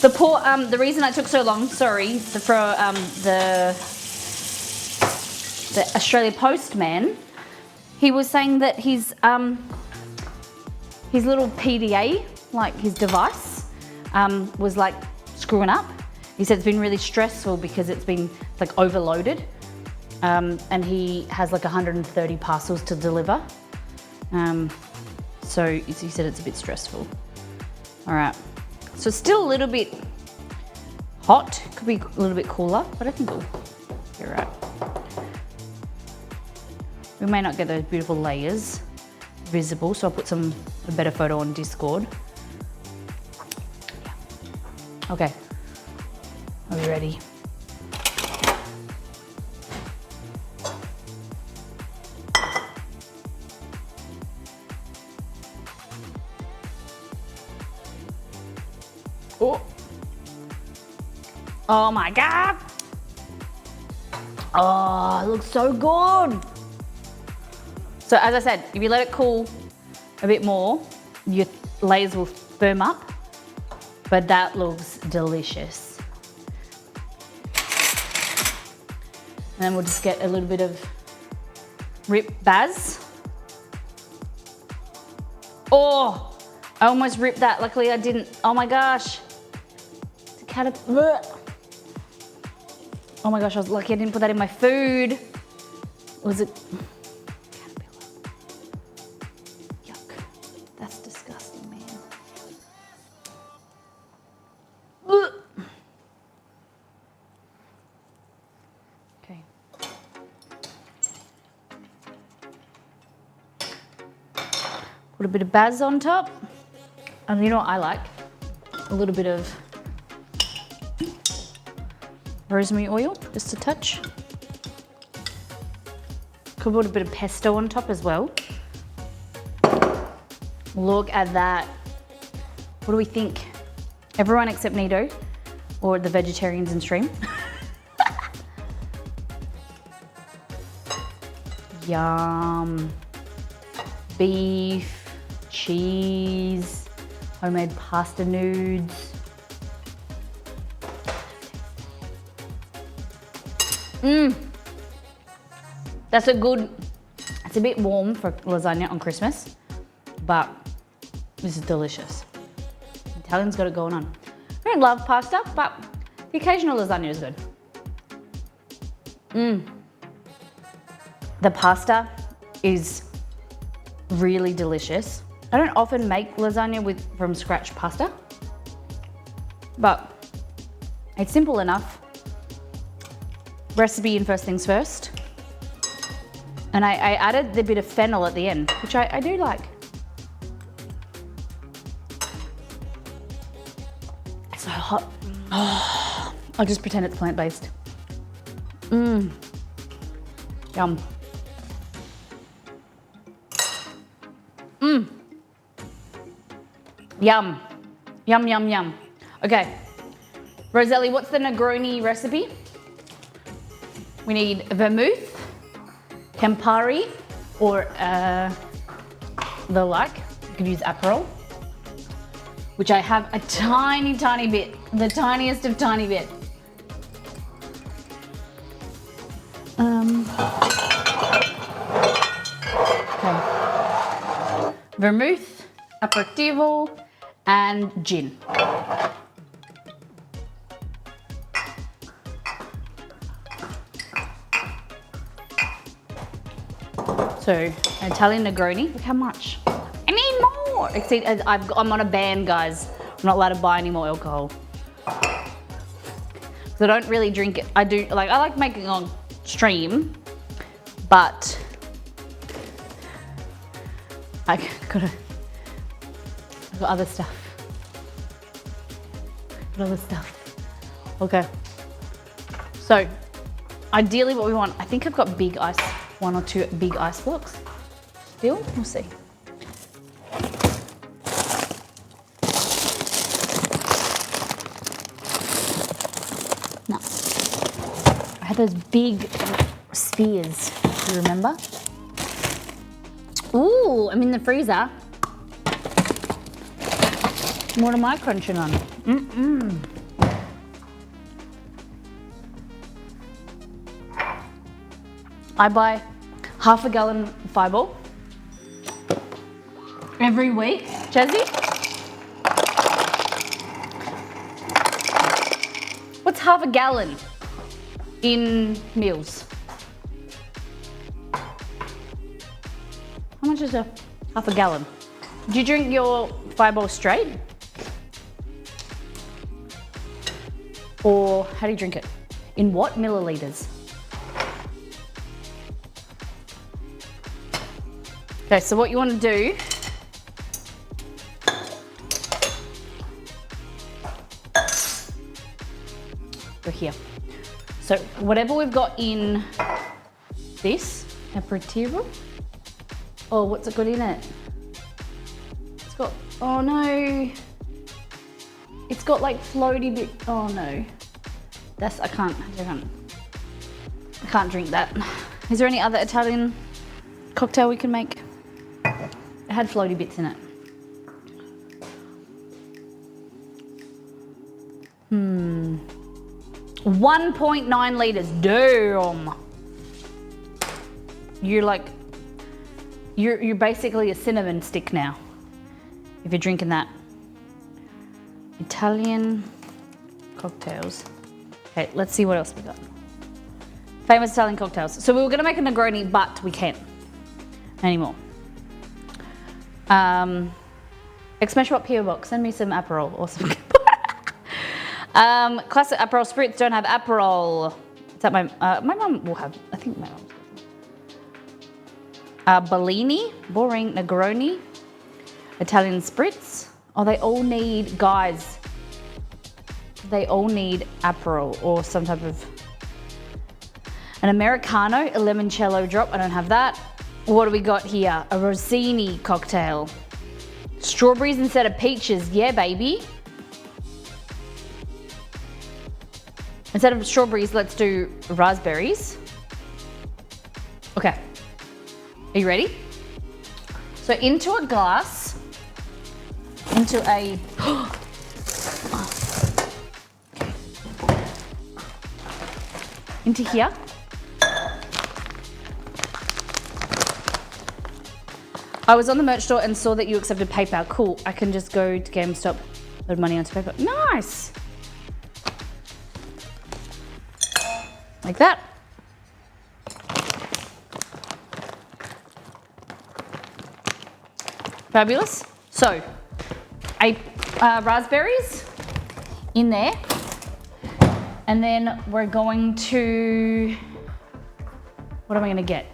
The reason I took so long, sorry, for the Australia Postman, he was saying that his little PDA, like his device, was like screwing up. He said it's been really stressful because it's been like overloaded, and he has like 130 parcels to deliver. So he said it's a bit stressful. All right. So it's still a little bit hot, could be a little bit cooler, but I think it'll be right. We may not get those beautiful layers visible, so I'll put a better photo on Discord. Okay, are we ready? Oh. Oh my God. Oh, it looks so good. So as I said, if you let it cool a bit more, your layers will firm up, but that looks delicious. And then we'll just get a little bit of ripped baz. Oh, I almost ripped that. Luckily I didn't. Oh my gosh. It's a caterpillar. Oh my gosh, I was lucky I didn't put that in my food. Was it? Caterpillar. Yuck. That's disgusting, man. Ugh. Okay. Put a bit of baz on top. And you know what I like? A little bit of rosemary oil, just a touch. Could put a bit of pesto on top as well. Look at that. What do we think? Everyone except Nito, or the vegetarians in stream. Yum. Beef, cheese, homemade pasta nudes. That's a good, it's a bit warm for lasagna on Christmas, but this is delicious. Italian's got it going on. I don't love pasta, but the occasional lasagna is good. The pasta is really delicious. I don't often make lasagna from scratch pasta, but it's simple enough. Recipe and first things first. And I added the bit of fennel at the end, which I do like. It's so hot. Oh, I'll just pretend it's plant-based. Yum. Yum. Yum, yum, yum. Okay. Roselli, what's the Negroni recipe? We need vermouth, Campari, or the like. You could use Aperol, which I have a tiny, tiny bit, the tiniest of tiny bit. Okay. Vermouth, aperitivo, and gin. So, Italian Negroni, look how much. I need more! Except I'm on a ban, guys. I'm not allowed to buy any more alcohol. So I don't really drink it. I like making on stream, but I've got other stuff. Okay. So, ideally what we want, I think I've got big ice, 1 or 2 big ice blocks. Still, we'll see. No. I had those big spheres, do you remember? Ooh, I'm in the freezer. What am I crunching on? I buy half a gallon Fireball every week. Jazzy? What's half a gallon in meals? How much is half a gallon? Do you drink your Fireball straight? Or how do you drink it? In what milliliters? Okay, so what you want to do go here. So whatever we've got in this aperitivo, oh, what's it got in it? It's got, oh no, it's got like floaty bit. Oh no, that's I can't drink that. Is there any other Italian cocktail we can make? It had floaty bits in it. 1.9 liters. Damn. You're basically a cinnamon stick now if you're drinking that. Italian cocktails. Okay, let's see what else we got. Famous Italian cocktails. So we were gonna make a Negroni, but we can't anymore. X-Meshbot PO Box, send me some Aperol or some. Classic Aperol spritz don't have Aperol. Is that my mum will have, I think my mum. Bellini, boring, Negroni, Italian spritz. Oh, they all need, guys, they all need Aperol or some type of, An Americano, a limoncello drop. I don't have that. What do we got here? A Rossini cocktail. Strawberries instead of peaches. Yeah, baby. Instead of strawberries, let's do raspberries. Okay. Are you ready? So into a glass, into a... into here. I was on the merch store and saw that you accepted PayPal. Cool. I can just go to GameStop, load money onto PayPal. Nice. Like that. Fabulous. So, raspberries in there. And then we're going to, what am I gonna get?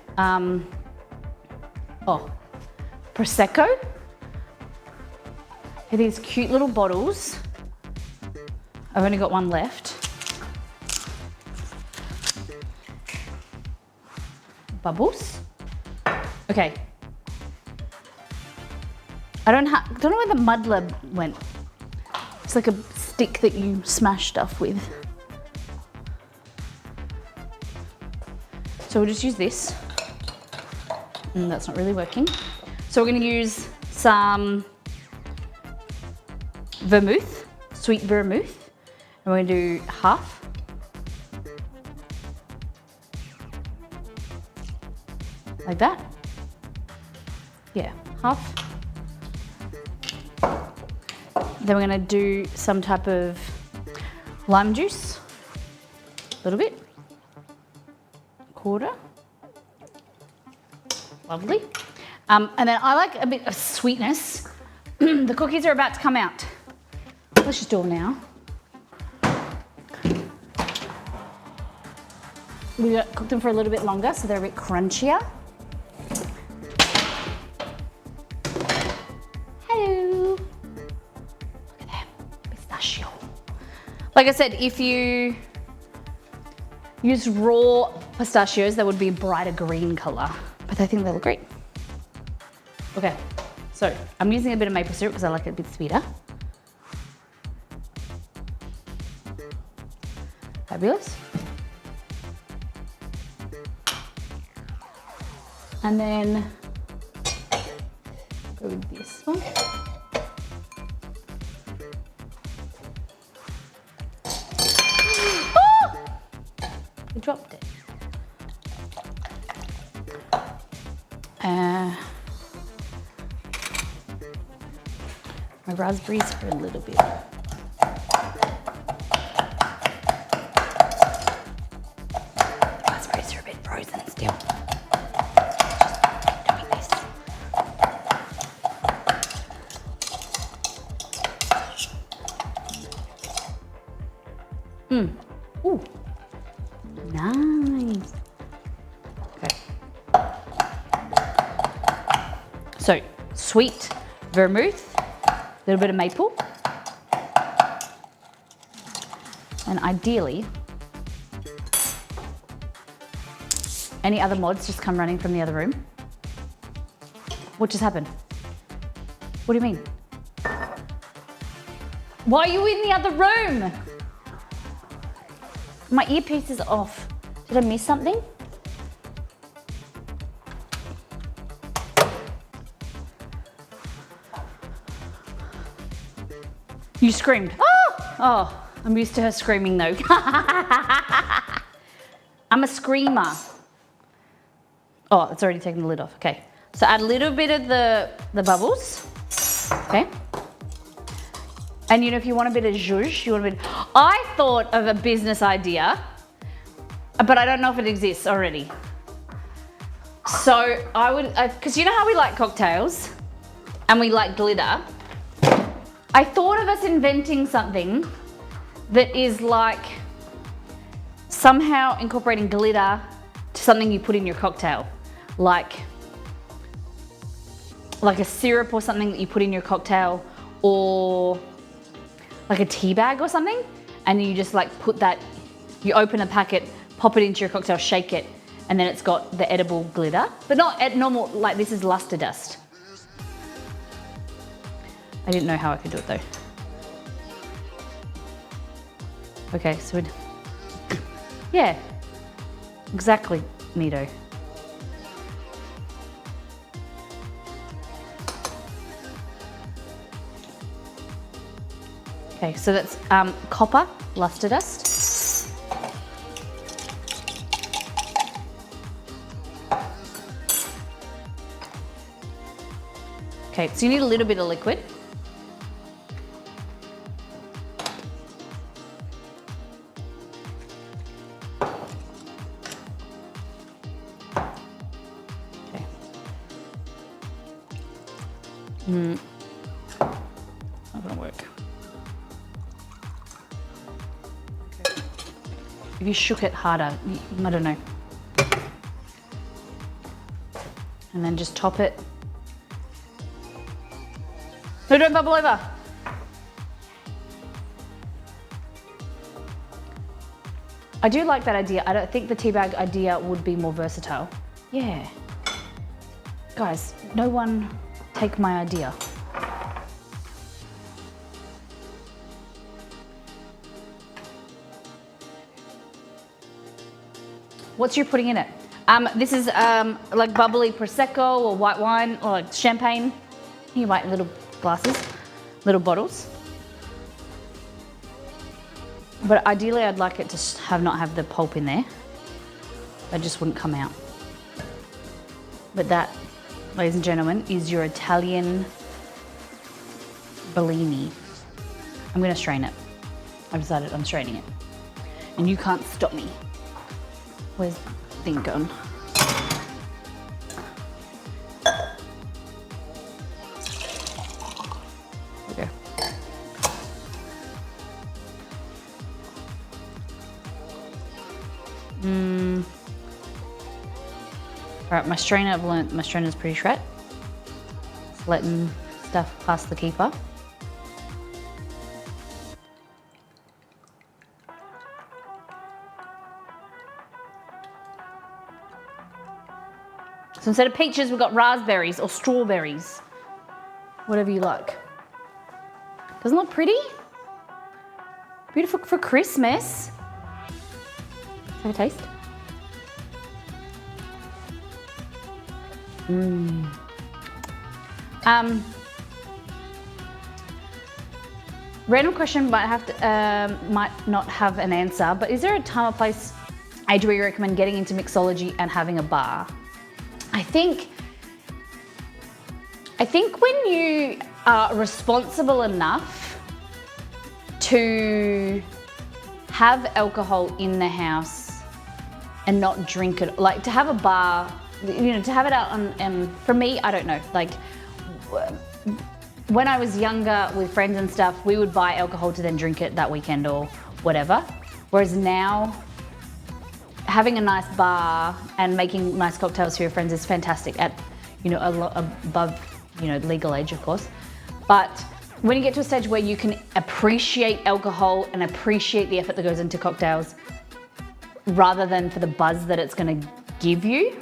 Prosecco. Okay, these cute little bottles. I've only got one left. Bubbles. Okay. I don't know where the muddler went. It's like a stick that you smash stuff with. So we'll just use this. And that's not really working. So we're gonna use some vermouth, sweet vermouth. And we're gonna do half. Like that. Yeah, half. Then we're gonna do some type of lime juice, a little bit, quarter, lovely. And then I like a bit of sweetness. The cookies are about to come out. Let's just do them now. We cook them for a little bit longer so they're a bit crunchier. Hello. Look at that, pistachio. Like I said, if you use raw pistachios, that would be a brighter green color, but I think they look great. Okay, so I'm using a bit of maple syrup because I like it a bit sweeter. Fabulous. And then go with this one. Oh! I dropped it. My raspberries are a little bit. Raspberries are a bit frozen still. Doing this. Ooh. Nice. Okay. So, sweet vermouth, a little bit of maple, and ideally, any other mods just come running from the other room. What just happened? What do you mean? Why are you in the other room? My earpiece is off. Did I miss something? You screamed. Oh! Oh, I'm used to her screaming though. I'm a screamer. Oh, it's already taken the lid off. Okay. So add a little bit of the bubbles. Okay. And you know, if you want a bit of zhuzh, you want a bit. I thought of a business idea, but I don't know if it exists already. So I would, because you know how we like cocktails and we like glitter. I thought of us inventing something that is like somehow incorporating glitter to something you put in your cocktail, like a syrup or something that you put in your cocktail, or like a tea bag or something, and you just like put that, you open a packet, pop it into your cocktail, shake it, and then it's got the edible glitter, but not at normal, like this is luster dust. I didn't know how I could do it though. Okay, so yeah, exactly, neato. Okay, so that's copper luster dust. Okay, so you need a little bit of liquid. Okay. Not gonna work. Okay. If you shook it harder, I don't know. And then just top it. No, don't bubble over. I do like that idea. I don't think the tea bag idea would be more versatile. Yeah. Guys, no one take my idea. What's you putting in it? This is like bubbly Prosecco or white wine or like champagne. You might little glasses, little bottles. But ideally I'd like it to not have the pulp in there. It just wouldn't come out. But that, ladies and gentlemen, is your Italian Bellini. I'm gonna strain it. I've decided I'm straining it. And you can't stop me. Where's the thing gone? Okay. All right, my strainer, I've learnt my strainer's pretty shred. Just letting stuff past the keeper. So instead of peaches, we've got raspberries or strawberries. Whatever you like. Doesn't it look pretty? Beautiful for Christmas. Have a taste. Random question might not have an answer, but is there a time or place, age where you recommend getting into mixology and having a bar? I think when you are responsible enough to have alcohol in the house and not drink it, like to have a bar, you know, to have it out on, and for me, I don't know, like when I was younger with friends and stuff, we would buy alcohol to then drink it that weekend or whatever. Whereas now, having a nice bar and making nice cocktails for your friends is fantastic at, you know, a lot above, you know, legal age, of course. But when you get to a stage where you can appreciate alcohol and appreciate the effort that goes into cocktails, rather than for the buzz that it's going to give you,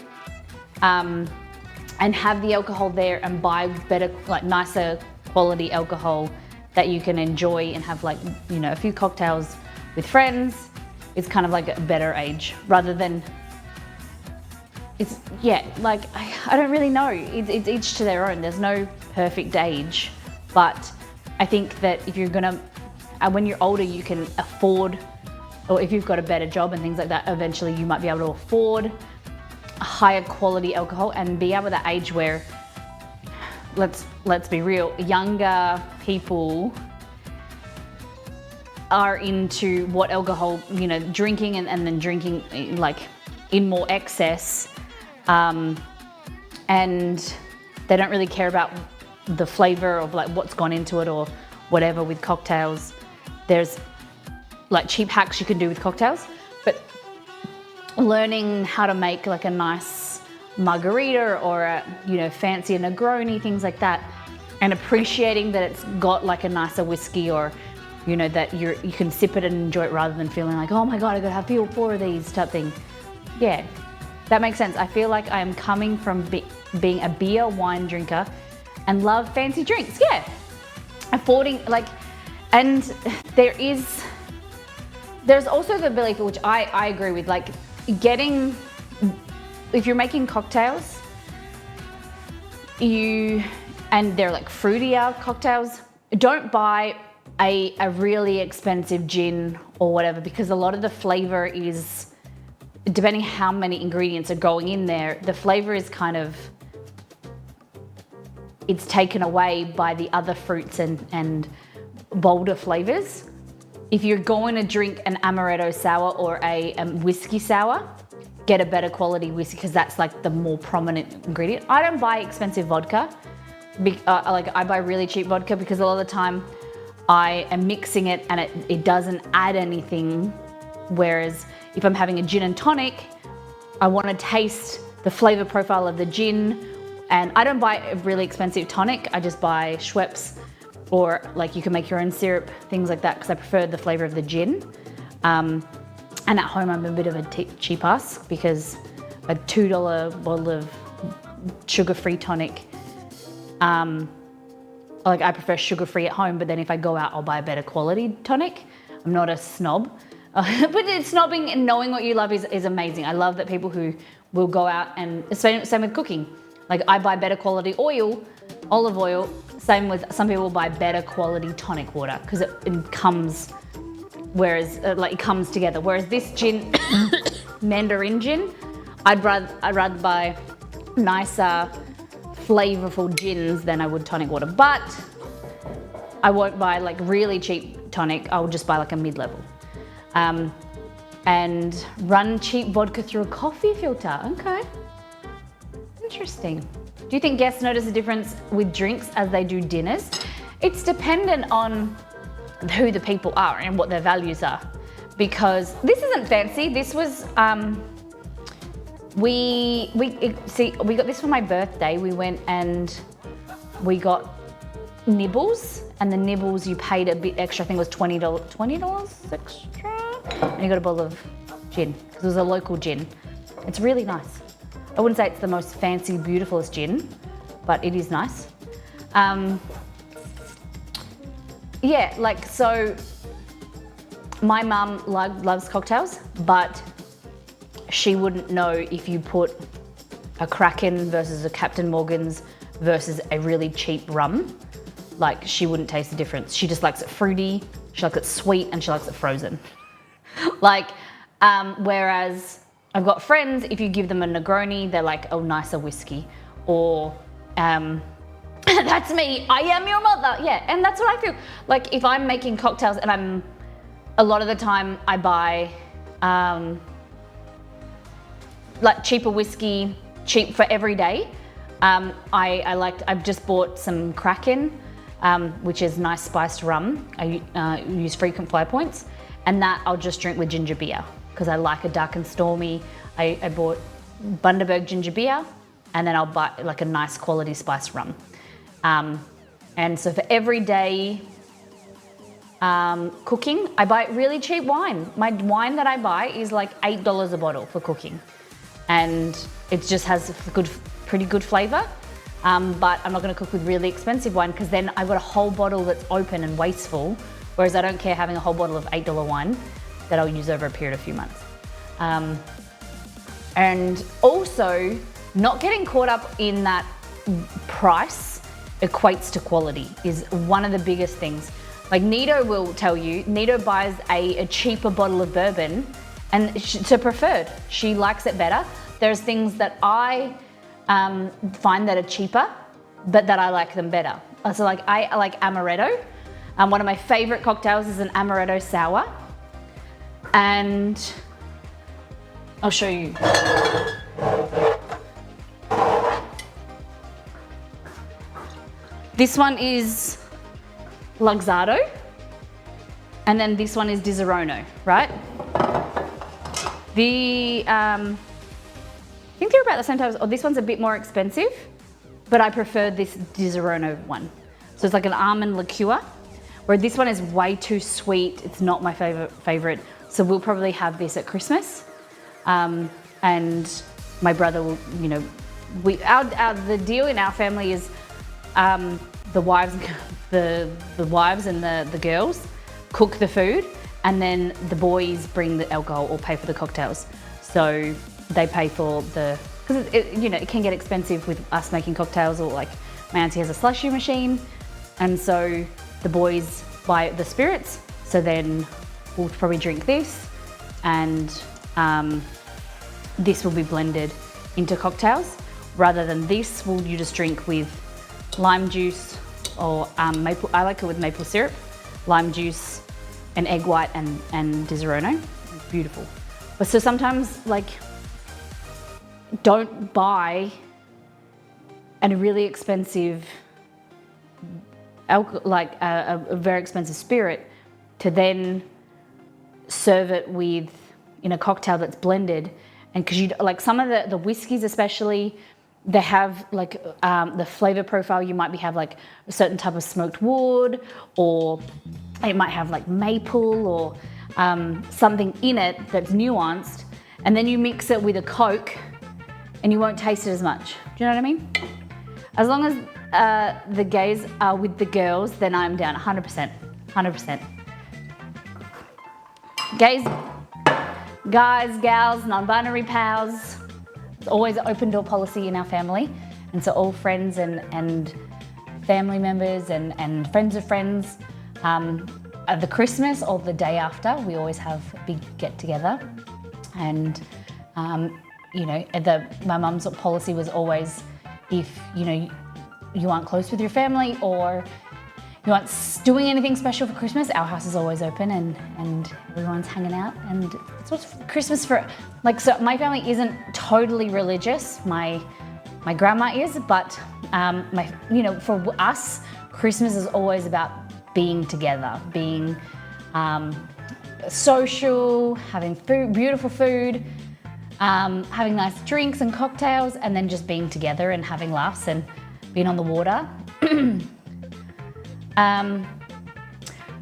and have the alcohol there and buy better, like nicer quality alcohol that you can enjoy and have, like, you know, a few cocktails with friends. It's kind of like a better age, rather than, it's, yeah, like, I don't really know. It's each to their own. There's no perfect age, but I think that if you're gonna, when you're older, you can afford, or if you've got a better job and things like that, eventually you might be able to afford a higher quality alcohol and be able to age where, let's be real, younger people are into what alcohol, you know, drinking and then drinking like in more excess, and they don't really care about the flavor of like what's gone into it or whatever with cocktails. There's like cheap hacks you can do with cocktails, but learning how to make like a nice margarita or a, you know, fancy Negroni, things like that, and appreciating that it's got like a nicer whiskey or you know, that you can sip it and enjoy it rather than feeling like, oh my God, I gotta have 4 of these type thing. Yeah, that makes sense. I feel like I am coming from being a beer wine drinker and love fancy drinks. Yeah, affording, like, and there's also the belief, which I agree with, like getting, if you're making cocktails, and they're like fruitier cocktails, don't buy a really expensive gin or whatever, because a lot of the flavor is, depending how many ingredients are going in there, the flavor is kind of, it's taken away by the other fruits and bolder flavors. If you're going to drink an amaretto sour or a whiskey sour, get a better quality whiskey, because that's like the more prominent ingredient. I don't buy expensive vodka. Like I buy really cheap vodka because a lot of the time I am mixing it and it doesn't add anything. Whereas if I'm having a gin and tonic, I want to taste the flavor profile of the gin. And I don't buy a really expensive tonic. I just buy Schweppes, or like you can make your own syrup, things like that, because I prefer the flavor of the gin. And at home, I'm a bit of a cheap ass, because a $2 bottle of sugar-free tonic, like I prefer sugar-free at home, but then if I go out, I'll buy a better quality tonic. I'm not a snob, but snobbing and knowing what you love is amazing. I love that people who will go out, and same with cooking. Like I buy better quality oil, olive oil. Same with some people buy better quality tonic water, because it comes, whereas like it comes together. Whereas this gin, Mandarin gin, I'd rather buy nicer, flavorful gins than I would tonic water. But I won't buy like really cheap tonic. I'll just buy like a mid-level. And run cheap vodka through a coffee filter. Okay. Interesting. Do you think guests notice a difference with drinks as they do dinners? It's dependent on who the people are and what their values are. Because this isn't fancy. This was, we got this for my birthday. We went and we got nibbles, and the nibbles you paid a bit extra. I think it was $20 extra, and you got a bottle of gin, because it was a local gin. It's really nice. I wouldn't say it's the most fancy, beautifulest gin, but it is nice. Yeah, like, so my mum loves cocktails, but she wouldn't know if you put a Kraken versus a Captain Morgan's versus a really cheap rum. Like, she wouldn't taste the difference. She just likes it fruity, she likes it sweet, and she likes it frozen. Like, whereas I've got friends, if you give them a Negroni, they're like, oh, nicer whiskey. Or, that's me, I am your mother. Yeah, and that's what I feel. Like, if I'm making cocktails and a lot of the time I buy, like cheaper whiskey, cheap for every day. I've just bought some Kraken, which is nice spiced rum. I use frequent fly points, and that I'll just drink with ginger beer, because I like a dark and stormy. I bought Bundaberg ginger beer, and then I'll buy like a nice quality spiced rum. And so for everyday cooking, I buy really cheap wine. My wine that I buy is like $8 a bottle for cooking, and it just has pretty good flavor. But I'm not going to cook with really expensive wine, because then I've got a whole bottle that's open and wasteful. Whereas I don't care having a whole bottle of $8 wine that I'll use over a period of a few months. And also, not getting caught up in that price equates to quality is one of the biggest things. Like Nito will tell you, Nito buys a cheaper bottle of bourbon, and to preferred. She likes it better. There's things that I find that are cheaper, but that I like them better. So like I like amaretto. One of my favorite cocktails is an amaretto sour. And I'll show you. This one is Luxardo, and then this one is Di Serono, right? I think they're about the same time. Oh, this one's a bit more expensive, but I prefer this Di Serono one. So it's like an almond liqueur, Where this one is way too sweet. It's not my favorite. So we'll probably have this at Christmas. And my brother will, you know, the deal in our family is the wives and the girls cook the food, and then the boys bring the alcohol or pay for the cocktails. So they pay for because it can get expensive with us making cocktails, or like my auntie has a slushy machine, and so the boys buy the spirits. So then we'll probably drink this, and this will be blended into cocktails. Rather than this, you just drink with lime juice or maple. I like it with maple syrup, lime juice, and egg white and Disaronno. Beautiful. But so sometimes, like, don't buy a really expensive alcohol, a very expensive spirit, to then serve it in a cocktail that's blended. And because like some of the whiskeys especially, they have like the flavor profile. You might have like a certain type of smoked wood, or it might have like maple or something in it that's nuanced, and then you mix it with a Coke and you won't taste it as much. Do you know what I mean? As long as the gays are with the girls, then I'm down 100%. 100%. Gays, guys, gals, non-binary pals. It's always an open door policy in our family. And so all friends and family members and friends of friends, at the Christmas or the day after, we always have a big get together. And, you know, my mum's policy was always, if, you know, you aren't close with your family or you aren't doing anything special for Christmas, our house is always open and everyone's hanging out. And it's what's Christmas for, like, so my family isn't totally religious. My grandma is, but you know, for us, Christmas is always about being together, being social, having food, beautiful food, having nice drinks and cocktails, and then just being together and having laughs and being on the water.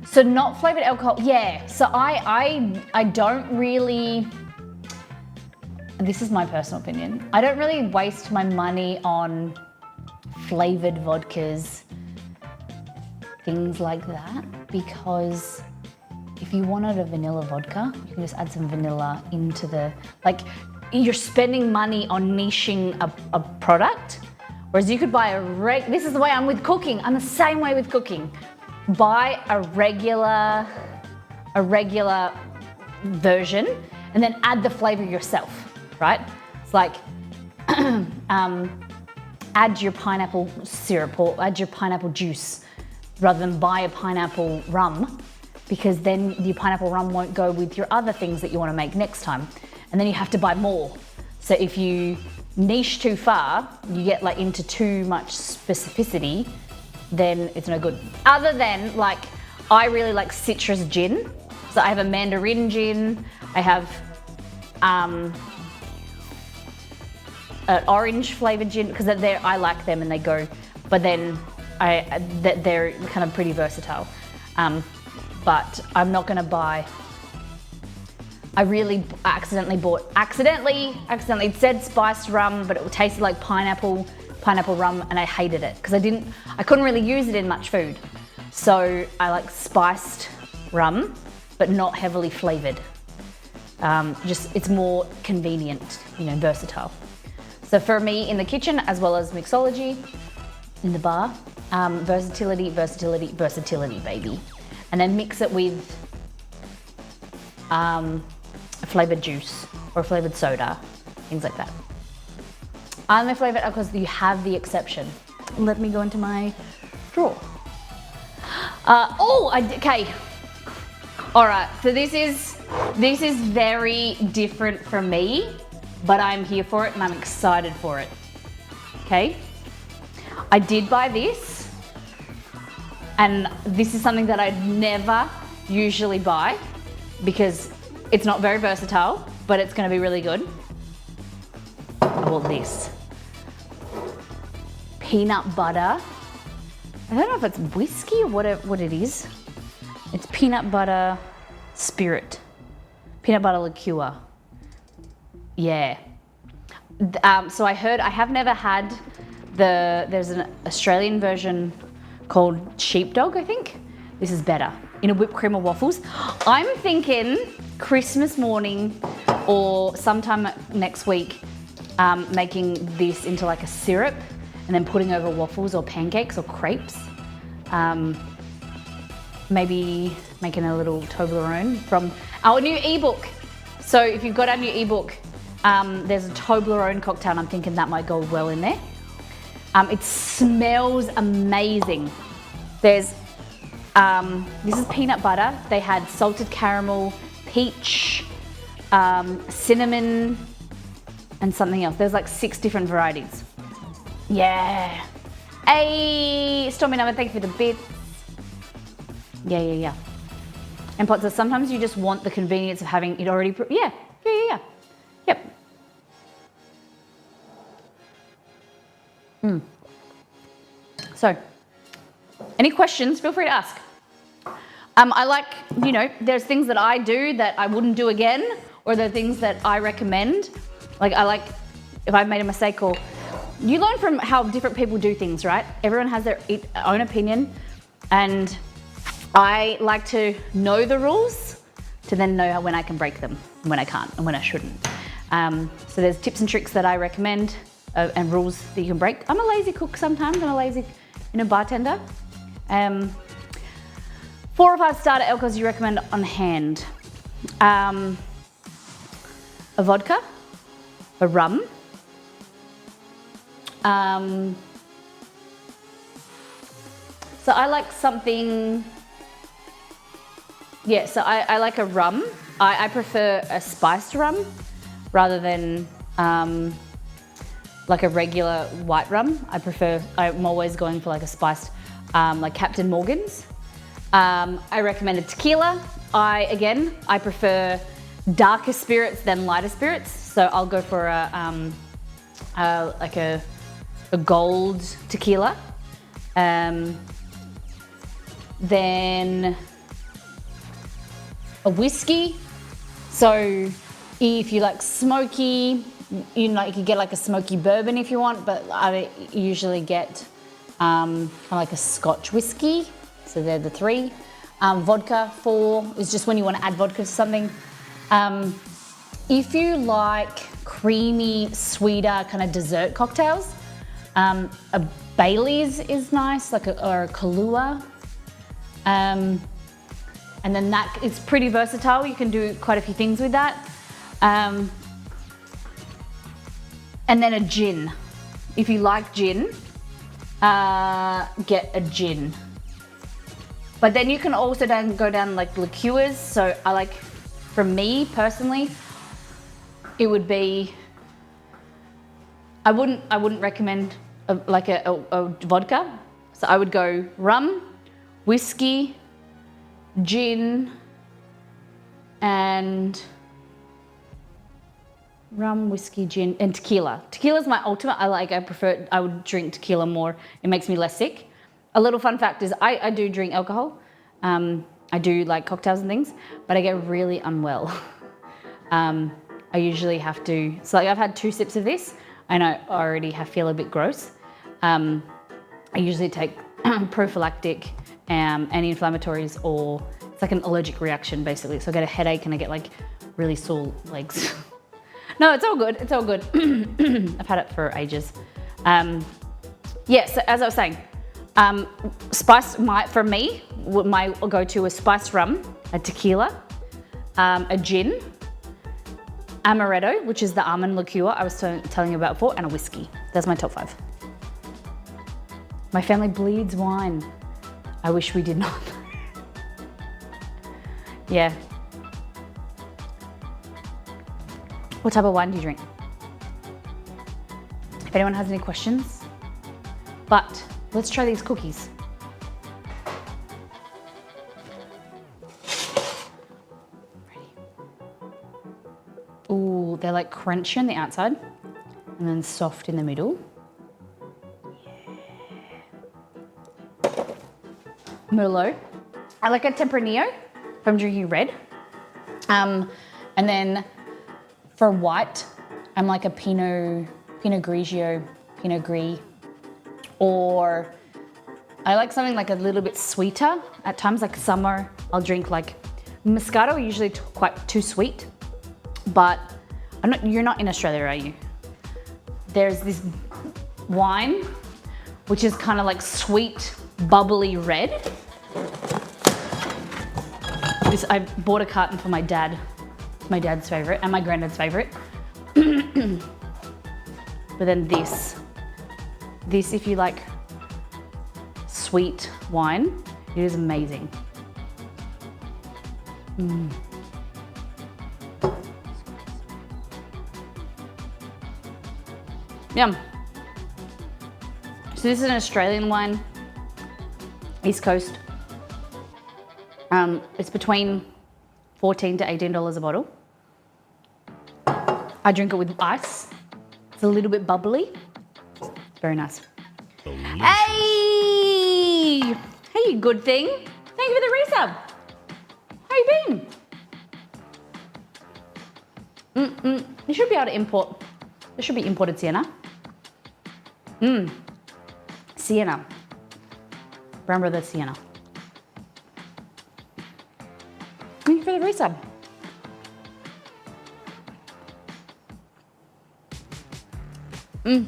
So not flavored alcohol, yeah. So I don't really, this is my personal opinion, I don't really waste my money on flavored vodkas, things like that, because if you wanted a vanilla vodka, you can just add some vanilla into like, you're spending money on niching a product, whereas you could buy this is the way I'm with cooking. I'm the same way with cooking. Buy a regular version and then add the flavor yourself, right? It's like, add your pineapple syrup or add your pineapple juice rather than buy a pineapple rum, because then your pineapple rum won't go with your other things that you want to make next time. And then you have to buy more. So if you niche too far, you get like into too much specificity, then it's no good. Other than, like, I really like citrus gin. So I have a mandarin gin, I have an orange flavored gin, because I like them and they go, but then they're kind of pretty versatile. But I'm not gonna buy, I really accidentally it said spiced rum, but it tasted like pineapple rum, and I hated it because I couldn't really use it in much food. So I like spiced rum, but not heavily flavored. It's more convenient, you know, versatile. So for me in the kitchen, as well as mixology in the bar, versatility, baby. And then mix it with a flavored juice or a flavored soda, things like that. Only flavored alcohols, you have the exception. Let me go into my drawer. Okay. All right, so this is very different from me, but I'm here for it and I'm excited for it. Okay. I did buy this, and this is something that I'd never usually buy because it's not very versatile, but it's gonna be really good. I bought this. Peanut butter. I don't know if it's whiskey or what it is. It's peanut butter spirit. Peanut butter liqueur. Yeah. So I have never had there's an Australian version called sheepdog, I think. This is better. In a whipped cream or waffles. I'm thinking Christmas morning or sometime next week, making this into like a syrup and then putting over waffles or pancakes or crepes. Maybe making a little Toblerone from our new ebook. So if you've got our new ebook, there's a Toblerone cocktail and I'm thinking that might go well in there. It smells amazing. There's, this is peanut butter. They had salted caramel, peach, cinnamon, and something else. There's like 6 different varieties. Yeah. Hey, Stormy Number, thank you for the bits. Yeah. And Potts, sometimes you just want the convenience of having it already, yeah. Yep. So, any questions, feel free to ask. I like, there's things that I do that I wouldn't do again, or there are things that I recommend. Like, I like, if I've made a mistake, or you learn from how different people do things, right? Everyone has their own opinion, and I like to know the rules to then know when I can break them, when I can't, and when I shouldn't. So there's tips and tricks that I recommend and rules that you can break. I'm a lazy cook sometimes. I'm a lazy, bartender. 4 or 5 starter alcohols you recommend on hand. A vodka, a rum, so I like something, so I like a rum. I prefer a spiced rum rather than like a regular white rum. I'm always going for like a spiced, like Captain Morgan's. I recommend a tequila. I prefer darker spirits than lighter spirits. So I'll go for like a gold tequila. Then a whiskey. So if you like smoky, you could get like a smoky bourbon if you want, but I usually get kind of like a Scotch whiskey. So they're the 3. Vodka, 4 is just when you want to add vodka to something. If you like creamy, sweeter kind of dessert cocktails, a Bailey's is nice, or a Kahlua. And then it's pretty versatile. You can do quite a few things with that. And then a gin. If you like gin, get a gin. But then you can also then go down like liqueurs. So I like, for me personally, it would be, I wouldn't recommend a vodka. So I would go rum, whiskey, gin, and rum, whiskey, gin, and tequila. Tequila's my ultimate. I would drink tequila more. It makes me less sick. A little fun fact is I do drink alcohol. I do like cocktails and things, but I get really unwell. I usually have to, so like I've had 2 sips of this and I already feel a bit gross. I usually take prophylactic anti-inflammatories, or it's like an allergic reaction basically. So I get a headache and I get like really sore legs. No, it's all good. It's all good. I've had it for ages. So as I was saying, for me, my go-to is spiced rum, a tequila, a gin, amaretto, which is the almond liqueur I was telling you about before, and a whiskey. That's my top 5. My family bleeds wine. I wish we did not. Yeah. What type of wine do you drink? If anyone has any questions. But let's try these cookies. Ready? Ooh, they're like crunchy on the outside and then soft in the middle. Yeah. Merlot. I like a Tempranillo if I'm drinking red. And then for white, I'm like a Pinot Grigio, Pinot Gris, or I like something like a little bit sweeter. At times, like summer, I'll drink like Moscato, usually quite too sweet, but you're not in Australia, are you? There's this wine, which is kind of like sweet, bubbly red. I bought a carton for my dad. It's my dad's favorite and my granddad's favorite. But then this, if you like sweet wine, it is amazing. Yum. So this is an Australian wine, East Coast. It's between $14 to $18 a bottle. I drink it with ice. It's a little bit bubbly. It's very nice. Delicious. Hey! Hey, you good thing. Thank you for the resub. How you been? You should be able to import. This should be imported Sienna. Sienna. Brown Brothers Sienna. Thank you for the resub. My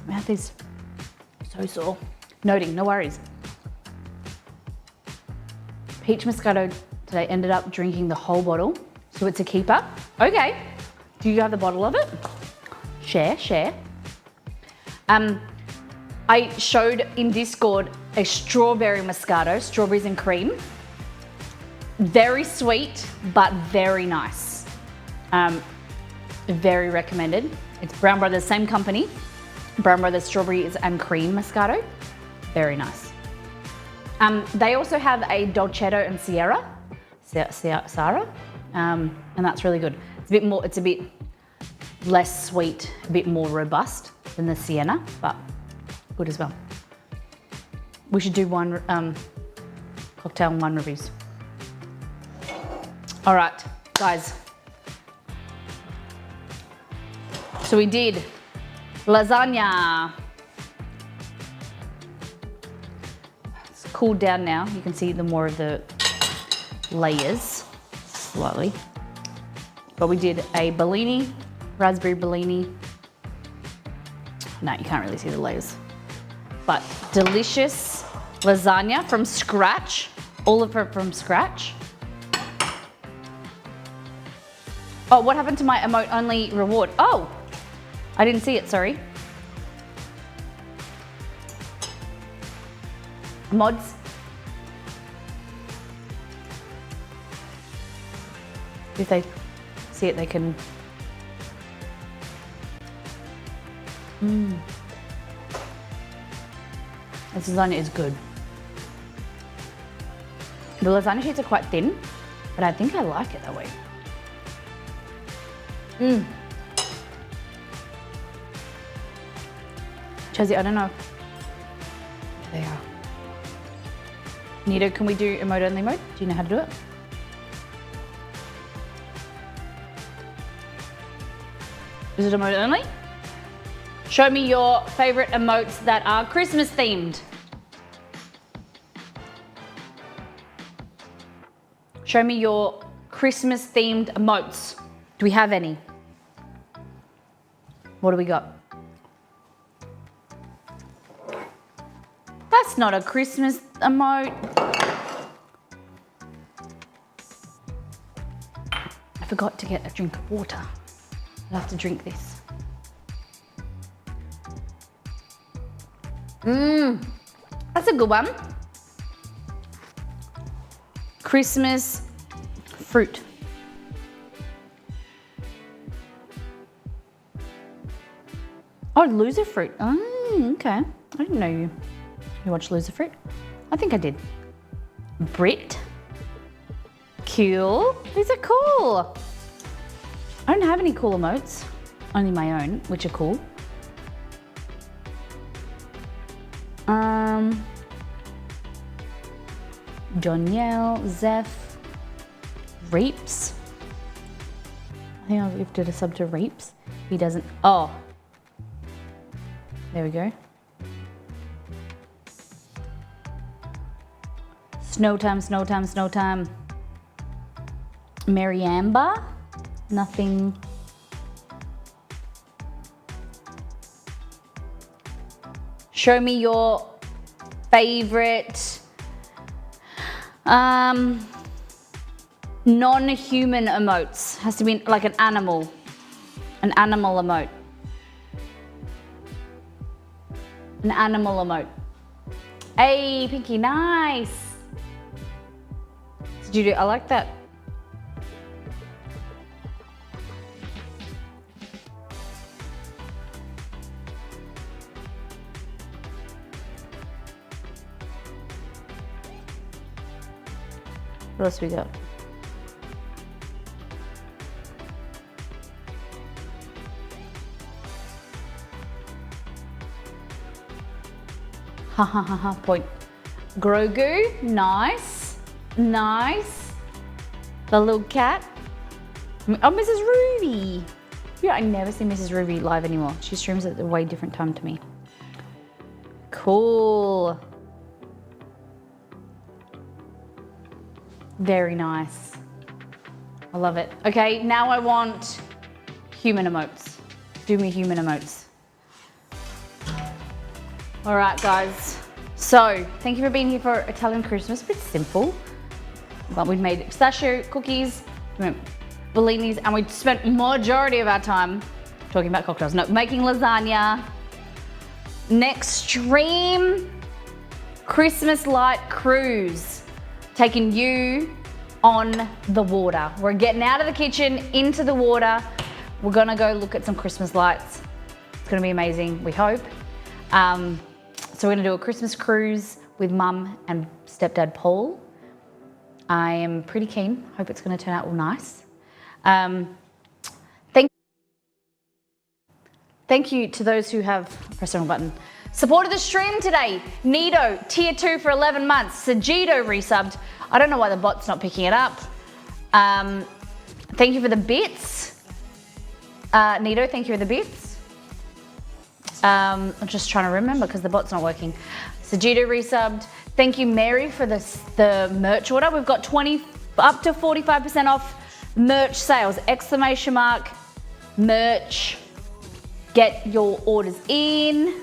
mouth is so sore. Noting, no worries. Peach Moscato today, ended up drinking the whole bottle, so it's a keeper. Okay, do you have the bottle of it? Share. I showed in Discord a strawberry Moscato, strawberries and cream. Very sweet, but very nice. Very recommended. It's Brown Brothers, same company. Brown Brothers Strawberries and Cream Moscato. Very nice. They also have a Dolcetto and Sierra, and that's really good. It's a bit less sweet, a bit more robust than the Sienna, but good as well. We should do wine, cocktail and wine reviews. All right, guys. So we did lasagna. It's cooled down now. You can see the more of the layers slightly. But we did a Bellini, raspberry Bellini. No, you can't really see the layers. But delicious lasagna from scratch, all of it from scratch. Oh, what happened to my emote only reward? Oh, I didn't see it, sorry. Mods. If they see it, they can. This lasagna is good. The lasagna sheets are quite thin, but I think I like it that way. Chelsea, I don't know. There they are. Nito, can we do emote only mode? Do you know how to do it? Is it emote only? Show me your favorite emotes that are Christmas themed. Show me your Christmas themed emotes. Do we have any? What do we got? That's not a Christmas emote. I forgot to get a drink of water. I'll have to drink this. That's a good one. Christmas fruit. Oh, loser fruit. Oh, okay. I didn't know you watched loser fruit. I think I did. Brit. Cool. These are cool. I don't have any cool emotes. Only my own, which are cool. Danielle, Zeph, Reeps. I think I've gifted a sub to Reeps. He doesn't. Oh. There we go. Snow time, snow time, snow time. Mary Amber. Nothing. Show me your favorite non-human emotes. Has to be like an animal emote. An animal emote. Hey, Pinky, nice. Did you do? I like that. What else we got? Ha ha ha ha, point. Grogu, nice. Nice. The little cat. Oh, Mrs. Ruby. Yeah, I never see Mrs. Ruby live anymore. She streams at a way different time to me. Cool. Very nice. I love it. Okay, now I want human emotes. Do me human emotes. All right, guys. So, thank you for being here for Italian Christmas. It's simple. But we've made pistachio cookies, we made bellinis, and we spent majority of our time talking about cocktails. No, making lasagna. Next stream, Christmas light cruise. Taking you on the water. We're getting out of the kitchen, into the water. We're gonna go look at some Christmas lights. It's gonna be amazing, we hope. So we're gonna do a Christmas cruise with Mum and stepdad Paul. I am pretty keen. Hope it's gonna turn out all nice. Thank you to those who have pressed the wrong button. Supported the stream today. Nido, tier 2 for 11 months. Sajito resubbed. I don't know why the bot's not picking it up. Thank you for the bits. Nido, thank you for the bits. I'm just trying to remember because the bot's not working. Sajito resubbed. Thank you, Mary, for the merch order. We've got up to 45% off merch sales. Exclamation mark, merch. Get your orders in.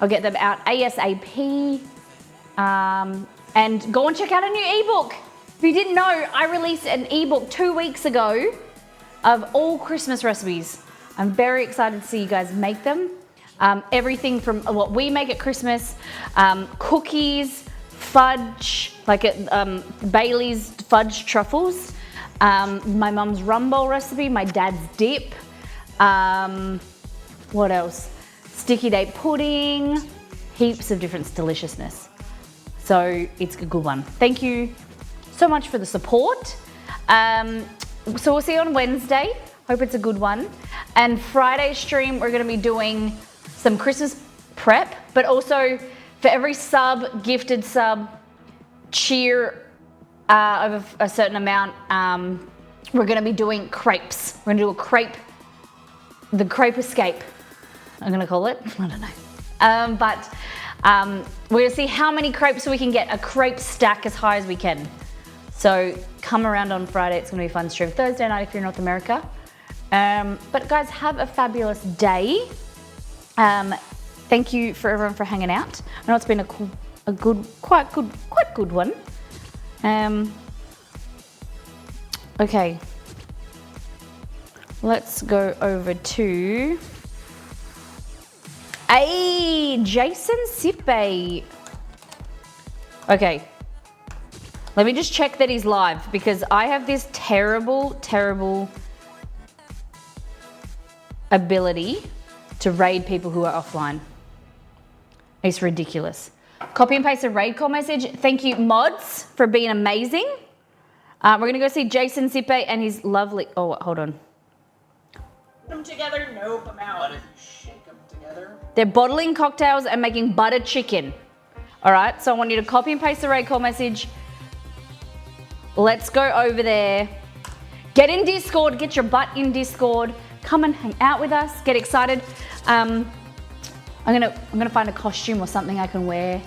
I'll get them out ASAP. And go and check out a new ebook. If you didn't know, I released an ebook 2 weeks ago of all Christmas recipes. I'm very excited to see you guys make them. Everything from what we make at Christmas, cookies, fudge, like Bailey's fudge truffles, my mum's rum bowl recipe, my dad's dip, what else? Sticky date pudding, heaps of different deliciousness. So it's a good one. Thank you so much for the support. So we'll see you on Wednesday. Hope it's a good one. And Friday stream, we're gonna be doing some Christmas prep, but also for every sub, gifted sub, cheer of a certain amount, we're gonna be doing crepes. We're gonna do a crepe, the crepe escape, I'm gonna call it. I don't know. But we're gonna see how many crepes we can get, a crepe stack as high as we can. So come around on Friday, it's gonna be a fun stream. Thursday night if you're in North America. But guys, have a fabulous day. Thank you for everyone for hanging out. I know it's been quite good one. Okay. Let's go over to Jason Sippe. Okay. Let me just check that he's live because I have this terrible ability to raid people who are offline. It's ridiculous. Copy and paste a raid call message. Thank you, mods, for being amazing. We're gonna go see Jason Sippe and his lovely. Oh, hold on. Put them together. Nope, I'm out. What if you shake them together? They're bottling cocktails and making butter chicken. All right, so I want you to copy and paste the raid call message. Let's go over there. Get in Discord, get your butt in Discord. Come and hang out with us, get excited. I'm gonna find a costume or something I can wear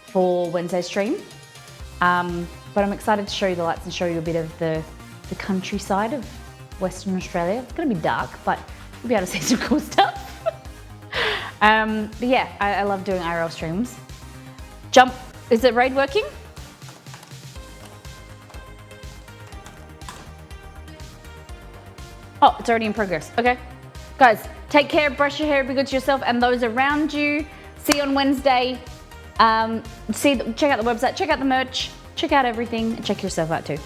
for Wednesday's stream. But I'm excited to show you the lights and show you a bit of the countryside of Western Australia. It's gonna be dark, but you'll be able to see some cool stuff. But yeah, I love doing IRL streams. Jump, is the raid working? Oh, it's already in progress, okay. Guys, take care, brush your hair, be good to yourself and those around you. See you on Wednesday. Check out the website, check out the merch, check out everything, and check yourself out too.